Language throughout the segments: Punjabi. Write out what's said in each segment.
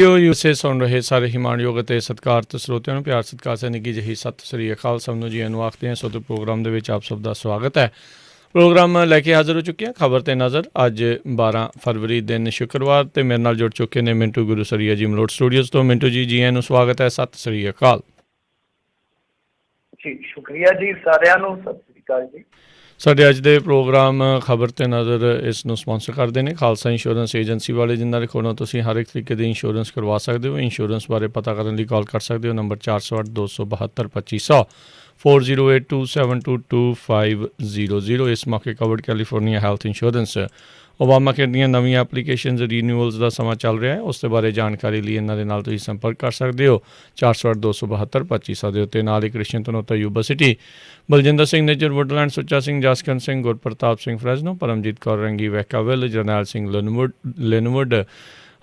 ਯੂਸੇ ਸੁਣ ਰਹੇ ਸਾਰੇ ਹਿਮਾਨਯੋਗ ਅਤੇ ਸਤਿਕਾਰਤ ਸਰੋਤਿਆਂ ਨੂੰ ਪਿਆਰ ਸਤਿਕਾਰ ਸੇ ਨਿੱਘੀ ਜਿਹੀ ਸਤਿ ਸ੍ਰੀ ਅਕਾਲ। ਸਭ ਨੂੰ ਜੀ ਨੂੰ ਆਖਦੇ ਹਾਂ। ਸੋ ਪ੍ਰੋਗਰਾਮ ਦੇ ਵਿੱਚ ਆਪ ਸਭ ਦਾ ਸਵਾਗਤ ਹੈ। ਪ੍ਰੋਗਰਾਮ ਲੈ ਕੇ ਹਾਜ਼ਰ ਹੋ ਚੁੱਕੇ ਹਾਂ ਖਬਰ ਤੇ ਨਜ਼ਰ। ਅੱਜ 12 ਫਰਵਰੀ ਦਿਨ ਸ਼ੁੱਕਰਵਾਰ ਤੇ ਮੇਰੇ ਨਾਲ ਜੁੜ ਚੁੱਕੇ ਨੇ ਮਿੰਟੂ ਗੁਰੂਸਰੀਆ ਜੀ ਮਲੋਟ ਸਟੂਡੀਓਜ਼ ਤੋਂ। ਮਿੰਟੂ ਜੀ ਨੂੰ ਸਵਾਗਤ ਹੈ। ਸਤਿ ਸ੍ਰੀ ਅਕਾਲ ਜੀ। ਸ਼ੁਕਰੀਆ ਜੀ ਸਾਰਿਆਂ ਨੂੰ। ਸਤਿ ਸ੍ਰੀ ਅਕਾਲ ਜੀ। ਸਾਡੇ ਅੱਜ ਦੇ ਪ੍ਰੋਗਰਾਮ ਖਬਰ ਤੇ ਨਜ਼ਰ ਇਸ ਨੂੰ ਸਪਾਂਸਰ ਕਰਦੇ ਨੇ ਖਾਲਸਾ ਇੰਸ਼ੋਰੈਂਸ ਏਜੰਸੀ ਵਾਲੇ, ਜਿਨ੍ਹਾਂ ਦੇ ਕੋਲੋਂ ਤੁਸੀਂ ਹਰ ਇੱਕ ਤਰੀਕੇ ਦੀ ਇੰਸ਼ੋਰੈਂਸ ਕਰਵਾ ਸਕਦੇ ਹੋ। ਇੰਸ਼ੋਰੈਂਸ ਬਾਰੇ ਪਤਾ ਕਰਨ ਲਈ ਕਾਲ ਕਰ ਸਕਦੇ ਹੋ ਨੰਬਰ 408 272 2500 4082722500। ਇਸ ਮੌਕੇ covered California health insurance Obama care ਦੀਆਂ ਨਵੀਆਂ ਐਪਲੀਕੇਸ਼ਨਜ਼ ਰੀਨਿਊਅਲਸ ਦਾ ਸਮਾਂ ਚੱਲ ਰਿਹਾ ਹੈ। ਉਸ ਦੇ ਬਾਰੇ ਜਾਣਕਾਰੀ ਲਈ ਇਹਨਾਂ ਦੇ ਨਾਲ ਤੁਸੀਂ ਸੰਪਰਕ ਕਰ ਸਕਦੇ ਹੋ 408 272 2500 ਦੇ ਉੱਤੇ। ਨਾਲ ਹੀ Krishan Tanota Yuba City, Baljinder Singh Nijjar Woodland, Sucha Singh Jaskaran Singh, Gurpartap Singh Fresno, Paramjit Kaur Rangi Vacaville, Jarnail Singh Lynnwood,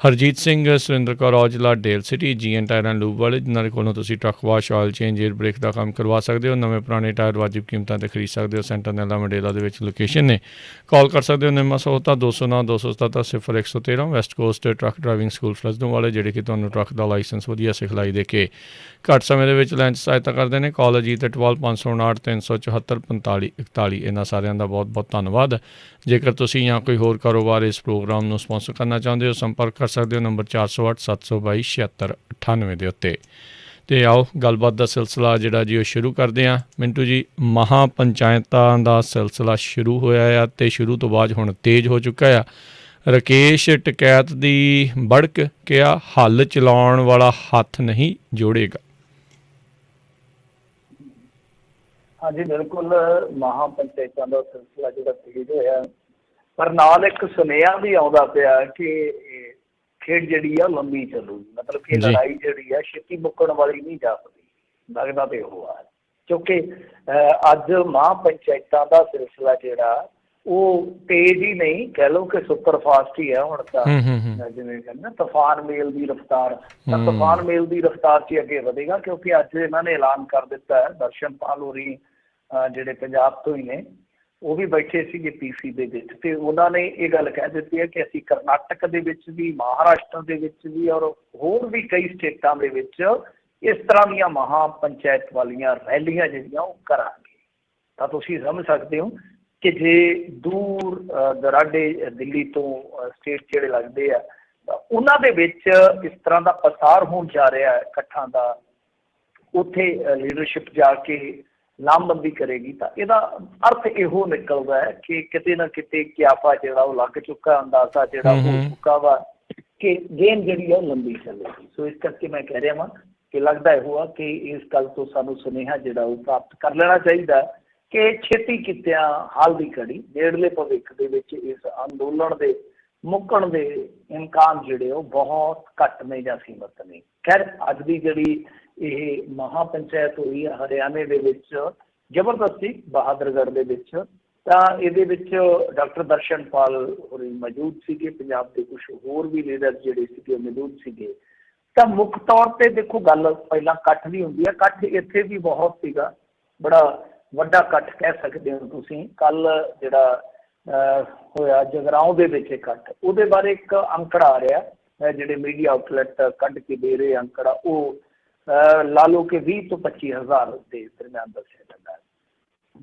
Harjit Singh, Surinder Kaur Aujla Daly City, GN tyre and lube ਵਾਲੇ, ਜਿਨ੍ਹਾਂ ਦੇ ਕੋਲੋਂ ਤੁਸੀਂ truck wash, oil change, air brake ਦਾ ਕੰਮ ਕਰਵਾ ਸਕਦੇ ਹੋ। ਨਵੇਂ ਪੁਰਾਣੇ ਟਾਇਰ ਵਾਜਿਬ ਕੀਮਤਾਂ 'ਤੇ ਖਰੀਦ ਸਕਦੇ ਹੋ। ਸੈਂਟਰ ਨੈਲਾ ਮੰਡੇਲਾ ਦੇ ਵਿੱਚ ਲੋਕੇਸ਼ਨ ਨੇ। ਕਾਲ ਕਰ ਸਕਦੇ ਹੋ Nimma Sahota 209 277 0113 West Coast truck driving school Fresno ਵਾਲੇ, ਜਿਹੜੇ ਕਿ ਤੁਹਾਨੂੰ ਟਰੱਕ ਦਾ ਲਾਇਸੈਂਸ ਵਧੀਆ ਸਿਖਲਾਈ ਦੇ ਕੇ ਘੱਟ ਸਮੇਂ ਦੇ ਵਿੱਚ ਲੈਣ 'ਚ ਸਹਾਇਤਾ ਕਰਦੇ ਨੇ। ਕਾਲ ਅਜੀਤ ਇਟਵਾਲ 559 374 45 41। ਇਹਨਾਂ ਸਾਰਿਆਂ ਦਾ ਬਹੁਤ ਬਹੁਤ ਧੰਨਵਾਦ। ਜੇਕਰ ਤੁਸੀਂ ਜਾਂ ਕੋਈ ਹੋਰ ਕਾਰੋਬਾਰ ਇਸ ਪ੍ਰੋਗਰਾਮ ਨੂੰ ਸਪਾਂਸਰ ਕਰਨਾ ਚਾਹੁੰਦੇ ਹੋ, ਸੰਪਰਕ ਕਰ ਸਕਦੇ ਹੋ ਨੰਬਰ 408 722 7698 ਦੇ ਉੱਤੇ। ਅਤੇ ਆਓ ਗੱਲਬਾਤ ਦਾ ਸਿਲਸਿਲਾ ਜਿਹੜਾ ਜੀ ਉਹ ਸ਼ੁਰੂ ਕਰਦੇ ਹਾਂ। ਮਿੰਟੂ ਜੀ, ਮਹਾਂ ਪੰਚਾਇਤਾਂ ਦਾ ਸਿਲਸਿਲਾ ਸ਼ੁਰੂ ਹੋਇਆ ਆ ਅਤੇ ਸ਼ੁਰੂ ਤੋਂ ਬਾਅਦ ਹੁਣ ਤੇਜ਼ ਹੋ ਚੁੱਕਾ ਆ। ਰਾਕੇਸ਼ ਟਕੈਤ ਦੀ ਬੜਕ ਕਿਹਾ, ਹੱਲ ਚਲਾਉਣ ਵਾਲਾ ਹੱਥ ਨਹੀਂ ਜੋੜੇਗਾ। ਹਾਂਜੀ ਬਿਲਕੁਲ, ਮਹਾਂ ਪੰਚਾਇਤਾਂ ਦਾ ਸਿਲਸਿਲਾ ਜਿਹੜਾ ਤੇਜ਼ ਹੋਇਆ, ਪਰ ਨਾਲ ਇੱਕ ਸੁਨੇਹਾ ਵੀ ਆਉਂਦਾ ਪਿਆ ਕਿ ਖੇਡ ਜਿਹੜੀ ਆ ਲੰਬੀ ਚੱਲੂਗੀ। ਮਤਲਬ ਕਿ ਲੜਾਈ ਜਿਹੜੀ ਆ ਛੇਤੀ ਮੁੱਕਣ ਵਾਲੀ ਨਹੀਂ ਜਾਪਦੀ। ਲੱਗਦਾ ਤੇ ਉਹ ਆ, ਕਿਉਂਕਿ ਅੱਜ ਮਹਾਂ ਪੰਚਾਇਤਾਂ ਦਾ ਸਿਲਸਿਲਾ ਜਿਹੜਾ ਉਹ ਤੇਜ਼ ਹੀ ਨਹੀਂ, ਕਹਿ ਲਓ ਕਿ ਸੁਪਰ ਫਾਸਟ ਹੀ ਹੈ ਹੁਣ ਤਾਂ। ਜਿਵੇਂ ਕਹਿੰਦੇ ਤੂਫਾਨ ਮੇਲ ਦੀ ਰਫਤਾਰ, ਤਾਂ ਤੂਫਾਨ ਮੇਲ ਦੀ ਰਫਤਾਰ 'ਚ ਅੱਗੇ ਵਧੇਗਾ। ਕਿਉਂਕਿ ਅੱਜ ਇਹਨਾਂ ਨੇ ਐਲਾਨ ਕਰ ਦਿੱਤਾ ਹੈ, ਦਰਸ਼ਨਪਾਲ ਹੋਰੀ ਜਿਹੜੇ ਪੰਜਾਬ ਤੋਂ ਹੀ ਨੇ, ਉਹ ਵੀ ਬੈਠੇ ਸੀਗੇ PC ਦੇ ਵਿੱਚ, ਅਤੇ ਉਹਨਾਂ ਨੇ ਇਹ ਗੱਲ ਕਹਿ ਦਿੱਤੀ ਹੈ ਕਿ ਅਸੀਂ ਕਰਨਾਟਕ ਦੇ ਵਿੱਚ ਵੀ, ਮਹਾਰਾਸ਼ਟਰ ਦੇ ਵਿੱਚ ਵੀ, ਔਰ ਹੋਰ ਵੀ ਕਈ ਸਟੇਟਾਂ ਦੇ ਵਿੱਚ ਇਸ ਤਰ੍ਹਾਂ ਦੀਆਂ ਮਹਾਂ ਪੰਚਾਇਤ ਵਾਲੀਆਂ ਰੈਲੀਆਂ ਜਿਹੜੀਆਂ ਉਹ ਕਰਾਂਗੇ। ਤਾਂ ਤੁਸੀਂ ਸਮਝ ਸਕਦੇ ਹੋ ਕਿ ਜੇ ਦੂਰ ਦਰਾਡੇ ਦਿੱਲੀ ਤੋਂ ਸਟੇਟ ਜਿਹੜੇ ਲੱਗਦੇ ਆ, ਤਾਂ ਉਹਨਾਂ ਦੇ ਵਿੱਚ ਇਸ ਤਰ੍ਹਾਂ ਦਾ ਪਸਾਰ ਹੋਣ ਜਾ ਰਿਹਾ ਹੈ ਇਕੱਠਾਂ ਦਾ, ਉੱਥੇ ਲੀਡਰਸ਼ਿਪ ਜਾ ਕੇ ਲਾਮਬੰਦੀ ਕਰੇਗੀ, ਤਾਂ ਇਹਦਾ ਅਰਥ ਇਹੋ ਨਿਕਲਦਾ ਹੈ ਕਿ ਕਿਤੇ ਨਾ ਕਿਤੇ ਕਿਆਫਾ ਜਿਹੜਾ ਉਹ ਲੱਗ ਚੁੱਕਾ, ਅੰਦਾਜ਼ਾ ਜਿਹੜਾ ਹੋ ਚੁੱਕਾ ਵਾ ਕਿ ਗੇਮ ਜਿਹੜੀ ਆ ਉਹ ਲੰਬੀ ਚੱਲੇਗੀ। ਸੋ ਇਸ ਕਰਕੇ ਮੈਂ ਕਹਿ ਰਿਹਾ ਵਾਂ ਕਿ ਲੱਗਦਾ ਇਹੋ ਆ ਕਿ ਇਸ ਗੱਲ ਤੋਂ ਸਾਨੂੰ ਸੁਨੇਹਾ ਜਿਹੜਾ ਉਹ ਪ੍ਰਾਪਤ ਕਰ ਲੈਣਾ ਚਾਹੀਦਾ ਕਿ ਛੇਤੀ ਕੀਤਿਆਂ ਹਾਲ ਦੀ ਘੜੀ ਨੇੜਲੇ ਭਵਿੱਖ ਦੇ ਵਿੱਚ ਇਸ ਅੰਦੋਲਨ ਦੇ ਮੁੱਕਣ ਦੇ ਇਮਕਾਨ ਜਿਹੜੇ ਉਹ ਬਹੁਤ ਘੱਟ ਨੇ ਜਾਂ ਸੀਮਤ ਨੇ। ਖੈਰ, ਅੱਜ ਦੀ ਜਿਹੜੀ ਇਹ ਮਹਾਂ ਪੰਚਾਇਤ ਹੋਈ ਹੈ ਹਰਿਆਣੇ ਦੇ ਵਿੱਚ ਜ਼ਬਰਦਸਤੀ ਬਹਾਦਰਗੜ੍ਹ ਦੇ ਵਿੱਚ, ਤਾਂ ਇਹਦੇ ਵਿੱਚ ਡਾਕਟਰ ਦਰਸ਼ਨਪਾਲ ਹੋਰੀ ਮੌਜੂਦ ਸੀਗੇ, ਪੰਜਾਬ ਦੇ ਕੁਛ ਹੋਰ ਵੀ ਲੀਡਰ ਜਿਹੜੇ ਸੀਗੇ ਮੌਜੂਦ ਸੀਗੇ। ਤਾਂ ਮੁੱਖ ਤੌਰ 'ਤੇ ਦੇਖੋ, ਗੱਲ ਪਹਿਲਾਂ ਇਕੱਠ ਦੀ ਹੁੰਦੀ ਹੈ। ਇਕੱਠ ਇੱਥੇ ਵੀ ਬਹੁਤ ਸੀਗਾ, ਬੜਾ ਵੱਡਾ ਇਕੱਠ ਕਹਿ ਸਕਦੇ ਹੋ ਤੁਸੀਂ। ਕੱਲ੍ਹ ਜਿਹੜਾ ਹੋਇਆ ਜਗਰਾਓਂ ਦੇ ਵਿੱਚ ਇਕੱਠ, ਉਹਦੇ ਬਾਰੇ ਇੱਕ ਅੰਕੜਾ ਆ ਰਿਹਾ, ਜਿਹੜੇ ਮੀਡੀਆ ਆਊਟਲੈਟ ਕੱਢ ਕੇ ਦੇ ਰਹੇ ਅੰਕੜਾ, ਉਹ ਲਾ ਲਓ ਕਿ 20 ਤੋਂ 25,000 ਦੇ ਦਰਮਿਆਨ ਦੱਸਿਆ ਜਾਂਦਾ ਹੈ।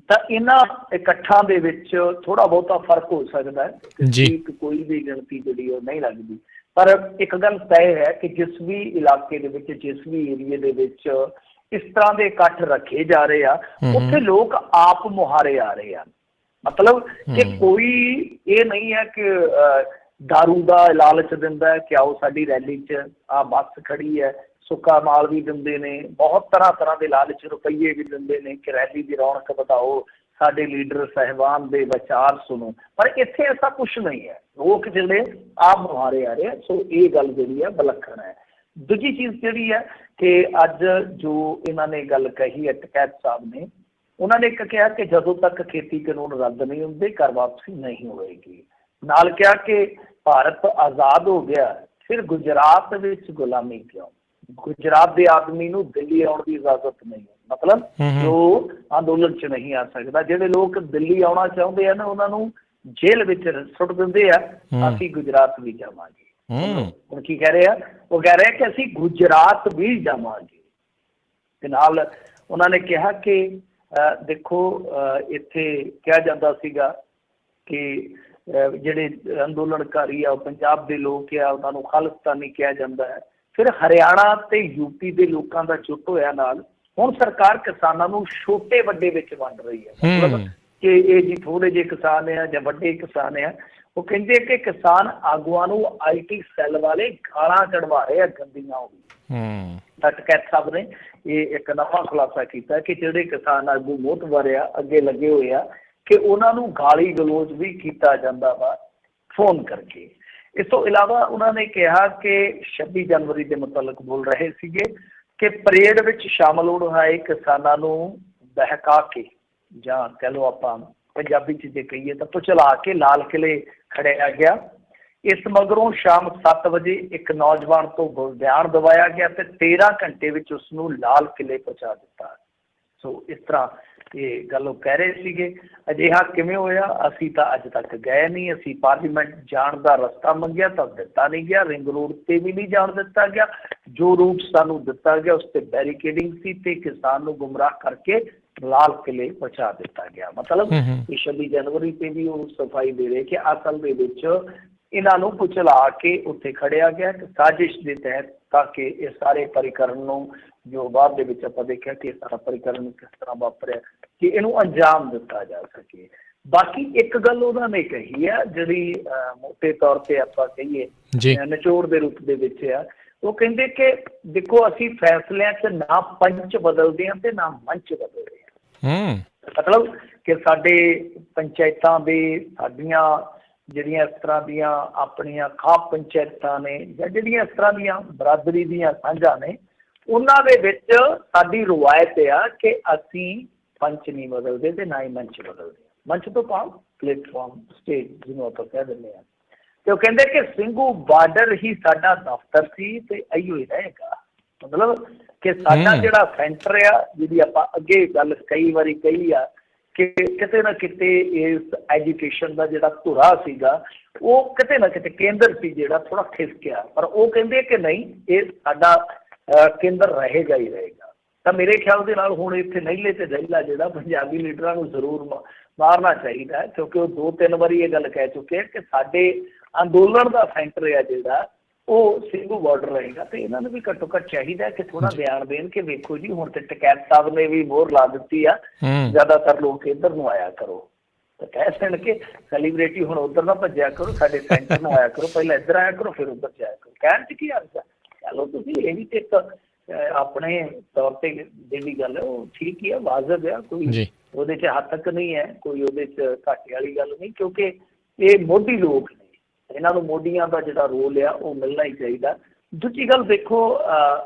ਤਾਂ ਇਹਨਾਂ ਇਕੱਠਾਂ ਦੇ ਵਿੱਚ ਥੋੜ੍ਹਾ ਬਹੁਤਾ ਫਰਕ ਹੋ ਸਕਦਾ ਹੈ ਜੀ, ਕੋਈ ਵੀ ਗਿਣਤੀ ਜਿਹੜੀ ਉਹ ਨਹੀਂ ਲੱਗਦੀ। ਪਰ ਇੱਕ ਗੱਲ ਤੈਅ ਹੈ ਕਿ ਜਿਸ ਵੀ ਇਲਾਕੇ ਦੇ ਵਿੱਚ, ਜਿਸ ਵੀ ਏਰੀਏ ਦੇ ਵਿੱਚ ਇਸ ਤਰ੍ਹਾਂ ਦੇ ਇਕੱਠ ਰੱਖੇ ਜਾ ਰਹੇ ਆ, ਉੱਥੇ ਲੋਕ ਆਪ ਮੁਹਾਰੇ ਆ ਰਹੇ ਆ। ਮਤਲਬ ਕਿ ਕੋਈ ਇਹ ਨਹੀਂ ਹੈ ਕਿ ਦਾਰੂ ਦਾ ਲਾਲਚ ਦਿੰਦਾ ਹੈ ਕਿ ਆਓ ਸਾਡੀ ਰੈਲੀ 'ਚ, ਆਹ ਬੱਸ ਖੜੀ ਹੈ, ਸੁੱਕਾ ਮਾਲ ਵੀ ਦਿੰਦੇ ਨੇ, ਬਹੁਤ ਤਰ੍ਹਾਂ ਦੇ ਲਾਲਚ, ਰੁਪਈਏ ਵੀ ਦਿੰਦੇ ਨੇ ਕਿ ਰੈਲੀ ਦੀ ਰੌਣਕ ਵਧਾਓ, ਸਾਡੇ ਲੀਡਰ ਸਾਹਿਬਾਨ ਦੇ ਵਿਚਾਰ ਸੁਣੋ। ਪਰ ਇੱਥੇ ਐਸਾ ਕੁਛ ਨਹੀਂ ਹੈ, ਲੋਕ ਜਿਹੜੇ ਆਪ ਮੁਹਾਰੇ ਆ ਰਹੇ। ਸੋ ਇਹ ਗੱਲ ਜਿਹੜੀ ਹੈ ਵਿਲੱਖਣ ਹੈ। ਦੂਜੀ ਚੀਜ਼ ਜਿਹੜੀ ਹੈ ਕਿ ਅੱਜ ਜੋ ਇਹਨਾਂ ਨੇ ਗੱਲ ਕਹੀ ਹੈ ਟਕੈਤ ਸਾਹਿਬ ਨੇ, ਉਹਨਾਂ ਨੇ ਇੱਕ ਕਿਹਾ ਕਿ ਜਦੋਂ ਤੱਕ ਖੇਤੀ ਕਾਨੂੰਨ ਰੱਦ ਨਹੀਂ ਹੁੰਦੇ ਘਰ ਵਾਪਸੀ ਨਹੀਂ ਹੋਏਗੀ। ਨਾਲ ਕਿਹਾ ਕਿ ਭਾਰਤ ਆਜ਼ਾਦ ਹੋ ਗਿਆ, ਫਿਰ ਗੁਜਰਾਤ ਵਿੱਚ ਗੁਲਾਮੀ ਕਿਉਂ? ਗੁਜਰਾਤ ਦੇ ਆਦਮੀ ਨੂੰ ਦਿੱਲੀ ਆਉਣ ਦੀ ਇਜਾਜ਼ਤ ਨਹੀਂ ਹੈ। ਮਤਲਬ ਜੋ ਅੰਦੋਲਨ 'ਚ ਨਹੀਂ ਆ ਸਕਦਾ, ਜਿਹੜੇ ਲੋਕ ਦਿੱਲੀ ਆਉਣਾ ਚਾਹੁੰਦੇ ਆ ਨਾ, ਉਹਨਾਂ ਨੂੰ ਜੇਲ੍ਹ ਵਿੱਚ ਸੁੱਟ ਦਿੰਦੇ ਆ, ਅਸੀਂ ਗੁਜਰਾਤ ਵੀ ਜਾਵਾਂਗੇ। ਹੁਣ ਕੀ ਕਹਿ ਰਹੇ ਆ, ਉਹ ਕਹਿ ਰਹੇ ਕਿ ਅਸੀਂ ਗੁਜਰਾਤ ਵੀ ਜਾਵਾਂਗੇ। ਤੇ ਨਾਲ ਉਹਨਾਂ ਨੇ ਕਿਹਾ ਕਿ ਦੇਖੋ ਇੱਥੇ ਕਿਹਾ ਜਾਂਦਾ ਸੀਗਾ ਕਿ ਜਿਹੜੇ ਅੰਦੋਲਨਕਾਰੀ ਆ ਉਹ ਪੰਜਾਬ ਦੇ ਲੋਕ ਆ, ਉਹਨਾਂ ਨੂੰ ਖਾਲਿਸਤਾਨੀ ਕਿਹਾ ਜਾਂਦਾ ਹੈ। ਫਿਰ ਹਰਿਆਣਾ ਤੇ ਯੂਪੀ ਦੇ ਲੋਕਾਂ ਦਾ ਜੁੱਟ ਹੋਇਆ ਨਾਲ ਹੁਣ ਸਰਕਾਰ ਕਿਸਾਨਾਂ ਨੂੰ ਛੋਟੇ ਵੱਡੇ ਵਿੱਚ ਵੰਡ ਰਹੀ ਹੈ। ਮਤਲਬ ਕਿ ਇਹ ਜੀ ਥੋੜੇ ਜਿਹੇ ਕਿਸਾਨ ਆ ਜਾਂ ਵੱਡੇ ਕਿਸਾਨ ਆ, ਉਹ ਕਹਿੰਦੇ ਕਿ ਕਿਸਾਨ ਆਗੂਆਂ ਨੂੰ IT ਸੈੱਲ ਵਾਲੇ ਗਾਲਾਂ ਕਢਵਾ ਰਹੇ ਆ ਗੰਦੀਆਂ। ਉਹ ਵੀ ਟਕੈਤ ਸਾਹਿਬ ਨੇ ਇਹ ਇੱਕ ਨਵਾਂ ਖੁਲਾਸਾ ਕੀਤਾ ਕਿ ਜਿਹੜੇ ਕਿਸਾਨ ਆਗੂ ਮੋਹਤਬਰ ਆ, ਅੱਗੇ ਲੱਗੇ ਹੋਏ ਆ, ਕਿ ਉਹਨਾਂ ਨੂੰ ਗਾਲੀ ਗਲੋਚ ਵੀ ਕੀਤਾ ਜਾਂਦਾ ਵਾ ਫੋਨ ਕਰਕੇ। ਇਸ ਤੋਂ ਇਲਾਵਾ ਉਹਨਾਂ ਨੇ ਕਿਹਾ ਕਿ 26 ਜਨਵਰੀ ਦੇ ਮੁਤਲਕ ਬੋਲ ਰਹੇ ਸੀਗੇ ਕਿ ਪਰੇਡ ਵਿੱਚ ਸ਼ਾਮਲ ਹੋਣ ਆਏ ਕਿਸਾਨਾਂ ਨੂੰ ਬਹਿਕਾ ਕੇ, ਜਾਂ ਕਹਿ ਲਓ ਆਪਾਂ ਪੰਜਾਬੀ 'ਚ ਜੇ ਕਹੀਏ ਤਾਂ ਪੁਚਲਾ ਕੇ ਲਾਲ ਕਿਲੇ ਖੜਿਆ ਗਿਆ। ਇਸ ਮਗਰੋਂ ਸ਼ਾਮ 7 ਵਜੇ ਇੱਕ ਨੌਜਵਾਨ ਤੋਂ ਬਿਆਨ ਦਵਾਇਆ ਗਿਆ ਤੇ 13 ਘੰਟੇ ਵਿੱਚ ਉਸ ਨੂੰ ਲਾਲ ਕਿਲੇ ਪਹੁੰਚਾ ਦਿੱਤਾ। ਸੋ ਇਸ ਤਰ੍ਹਾਂ ਇਹ ਗੱਲ ਉਹ ਕਹਿ ਰਹੇ ਸੀਗੇ। ਅਜਿਹਾ ਕਿਵੇਂ ਹੋਇਆ, ਅਸੀਂ ਤਾਂ ਅੱਜ ਤੱਕ ਗਏ ਨਹੀਂ, ਅਸੀਂ ਪਾਰਲੀਮੈਂਟ ਜਾਣ ਦਾ ਰਸਤਾ ਮੰਗਿਆ ਤਾਂ ਦਿੱਤਾ ਨਹੀਂ ਗਿਆ, ਰਿੰਗ ਰੋਡ ਤੇ ਵੀ ਨਹੀਂ ਜਾਣ ਦਿੱਤਾ ਗਿਆ, ਜੋ ਰੂਟ ਸਾਨੂੰ ਦਿੱਤਾ ਗਿਆ ਉਸ ਤੇ ਬੈਰੀਕੇਡਿੰਗ ਸੀ ਤੇ ਕਿਸਾਨ ਨੂੰ ਗੁੰਮਰਾਹ ਕਰਕੇ ਲਾਲ ਕਿਲੇ ਪਹੁੰਚਾ ਦਿੱਤਾ ਗਿਆ। ਮਤਲਬ 26 ਜਨਵਰੀ ਤੇ ਵੀ ਉਹ ਸਫਾਈ ਦੇ ਰਹੇ ਕਿ ਅਸਲ ਦੇ ਵਿੱਚ ਇਹਨਾਂ ਨੂੰ ਕੁਚਲਾ ਕੇ ਉੱਥੇ ਖੜਿਆ ਗਿਆ ਇੱਕ ਸਾਜ਼ਿਸ਼ ਦੇ ਤਹਿਤ, ਤਾਂ ਕਿ ਇਹ ਸਾਰੇ ਪ੍ਰਕਰਨ ਨੂੰ, ਜੋ ਬਾਅਦ ਦੇ ਵਿੱਚ ਆਪਾਂ ਦੇਖਿਆ ਕਿ ਇਹ ਸਾਰਾ ਪ੍ਰਕਰਨ ਕਿਸ ਤਰ੍ਹਾਂ ਵਾਪਰਿਆ, ਕਿ ਇਹਨੂੰ ਅੰਜਾਮ ਦਿੱਤਾ ਜਾ ਸਕੇ। ਬਾਕੀ ਇੱਕ ਗੱਲ ਉਹਨਾਂ ਨੇ ਕਹੀ ਆ ਜਿਹੜੀ ਮੋਟੇ ਤੌਰ ਤੇ ਆਪਾਂ ਕਹੀਏ ਨਿਚੋੜ ਦੇ ਰੂਪ ਦੇ ਵਿੱਚ ਆ, ਉਹ ਕਹਿੰਦੇ ਕਿ ਦੇਖੋ ਅਸੀਂ ਫੈਸਲਿਆਂ 'ਚ ਨਾ ਪੰਚ ਬਦਲਦੇ ਹਾਂ ਤੇ ਨਾ ਮੰਚ ਬਦਲਦੇ ਹਾਂ। ਮਤਲਬ ਕਿ ਸਾਡੇ ਪੰਚਾਇਤਾਂ ਦੇ, ਸਾਡੀਆਂ ਜਿਹੜੀਆਂ ਇਸ ਤਰ੍ਹਾਂ ਦੀਆਂ ਆਪਣੀਆਂ ਖਾਪ ਪੰਚਾਇਤਾਂ ਨੇ ਜਾਂ ਜਿਹੜੀਆਂ ਇਸ ਤਰ੍ਹਾਂ ਦੀਆਂ ਬਰਾਦਰੀ ਦੀਆਂ ਸਾਂਝਾਂ ਨੇ, ਉਹਨਾਂ ਦੇ ਵਿੱਚ ਸਾਡੀ ਰਵਾਇਤ ਆ ਕਿ ਅਸੀਂ ਪੰਚ ਨਹੀਂ ਬਦਲਦੇ ਤੇ ਨਾ ਹੀ ਮੰਚ ਬਦਲਦੇ। ਮੰਚ ਤੋਂ ਭਾਵ ਪਲੇਟਫਾਰਮ, ਸਟੇਜ ਜਿਹਨੂੰ ਆਪਾਂ ਕਹਿ ਦਿੰਦੇ ਹਾਂ। ਤੇ ਉਹ ਕਹਿੰਦੇ ਕਿ ਸਿੰਘੂ ਬਾਰਡਰ ਹੀ ਸਾਡਾ ਦਫ਼ਤਰ ਸੀ ਤੇ ਇਹੀਓ ਹੀ ਰਹੇਗਾ। ਮਤਲਬ ਕਿ ਸਾਡਾ ਜਿਹੜਾ ਸੈਂਟਰ ਆ, ਜਿਹਦੀ ਆਪਾਂ ਅੱਗੇ ਗੱਲ ਕਈ ਵਾਰੀ ਕਹੀ ਆ ਕਿ ਕਿਤੇ ਨਾ ਕਿਤੇ ਇਸ ਐਜੂਕੇਸ਼ਨ ਦਾ ਜਿਹੜਾ ਧੁਰਾ ਸੀਗਾ ਉਹ ਕਿਤੇ ਨਾ ਕਿਤੇ ਕੇਂਦਰ ਸੀ ਜਿਹੜਾ ਥੋੜ੍ਹਾ ਖਿਸਕਿਆ, ਪਰ ਉਹ ਕਹਿੰਦੇ ਕਿ ਨਹੀਂ, ਇਹ ਸਾਡਾ ਕੇਂਦਰ ਰਹੇਗਾ ਹੀ ਰਹੇਗਾ। ਤਾਂ ਮੇਰੇ ਖਿਆਲ ਦੇ ਨਾਲ ਹੁਣ ਇੱਥੇ ਨਹੀਂਲੇ ਤੇ ਦਹਿਲਾ ਜਿਹੜਾ ਪੰਜਾਬੀ ਲੀਡਰਾਂ ਨੂੰ ਜ਼ਰੂਰ ਮਾਰਨਾ ਚਾਹੀਦਾ ਹੈ, ਕਿਉਂਕਿ ਉਹ 2-3 ਵਾਰੀ ਇਹ ਗੱਲ ਕਹਿ ਚੁੱਕੇ ਕਿ ਸਾਡੇ ਅੰਦੋਲਨ ਦਾ ਸੈਂਟਰ ਹੈ ਜਿਹੜਾ ਉਹ ਸਿੰਘੂ ਬਾਰਡਰ ਰਹੇਗਾ। ਤੇ ਇਹਨਾਂ ਨੂੰ ਵੀ ਘੱਟੋ ਘੱਟ ਚਾਹੀਦਾ ਕਿ ਥੋੜ੍ਹਾ ਬਿਆਨ ਦੇਣ ਕਿ ਵੇਖੋ ਜੀ ਹੁਣ ਤੇ ਟਕੈਤ ਸਾਹਿਬ ਨੇ ਵੀ ਮੋਹਰ ਲਾ ਦਿੱਤੀ ਆ, ਜ਼ਿਆਦਾਤਰ ਲੋਕ ਇੱਧਰ ਨੂੰ ਆਇਆ ਕਰੋ। ਤਾਂ ਕਹਿ ਦੇਣ ਕਿ ਸੈਲੀਬ੍ਰਿਟੀ ਹੁਣ ਉੱਧਰ ਨਾ ਭੱਜਿਆ ਕਰੋ, ਸਾਡੇ ਸੈਂਟਰ ਨੂੰ ਆਇਆ ਕਰੋ, ਪਹਿਲਾਂ ਇੱਧਰ ਆਇਆ ਕਰੋ ਫਿਰ ਉੱਧਰ ਜਾਇਆ ਕਰੋ। ਕਹਿਣ 'ਚ ਕੀ ਅਰਜ਼ ਆ, ਚਲੋ ਤੁਸੀਂ ਇਹ ਵੀ ਤੇ ਇੱਕ ਆਪਣੇ ਤੌਰ ਤੇ ਜਿਹੜੀ ਗੱਲ ਹੈ ਉਹ ਠੀਕ ਹੀ ਆ, ਵਾਜਬ ਆ, ਕੋਈ ਉਹਦੇ 'ਚ ਹੱਦ ਤੱਕ ਨਹੀਂ ਹੈ, ਕੋਈ ਉਹਦੇ 'ਚ ਘਾਟੇ ਵਾਲੀ ਗੱਲ ਨਹੀਂ, ਕਿਉਂਕਿ ਇਹ ਮੋਢੀ ਲੋਕ ਨੇ, ਇਹਨਾਂ ਨੂੰ ਮੋਢੀਆਂ ਦਾ ਜਿਹੜਾ ਰੋਲ ਆ ਉਹ ਮਿਲਣਾ ਹੀ ਚਾਹੀਦਾ। ਦੂਜੀ ਗੱਲ ਦੇਖੋ,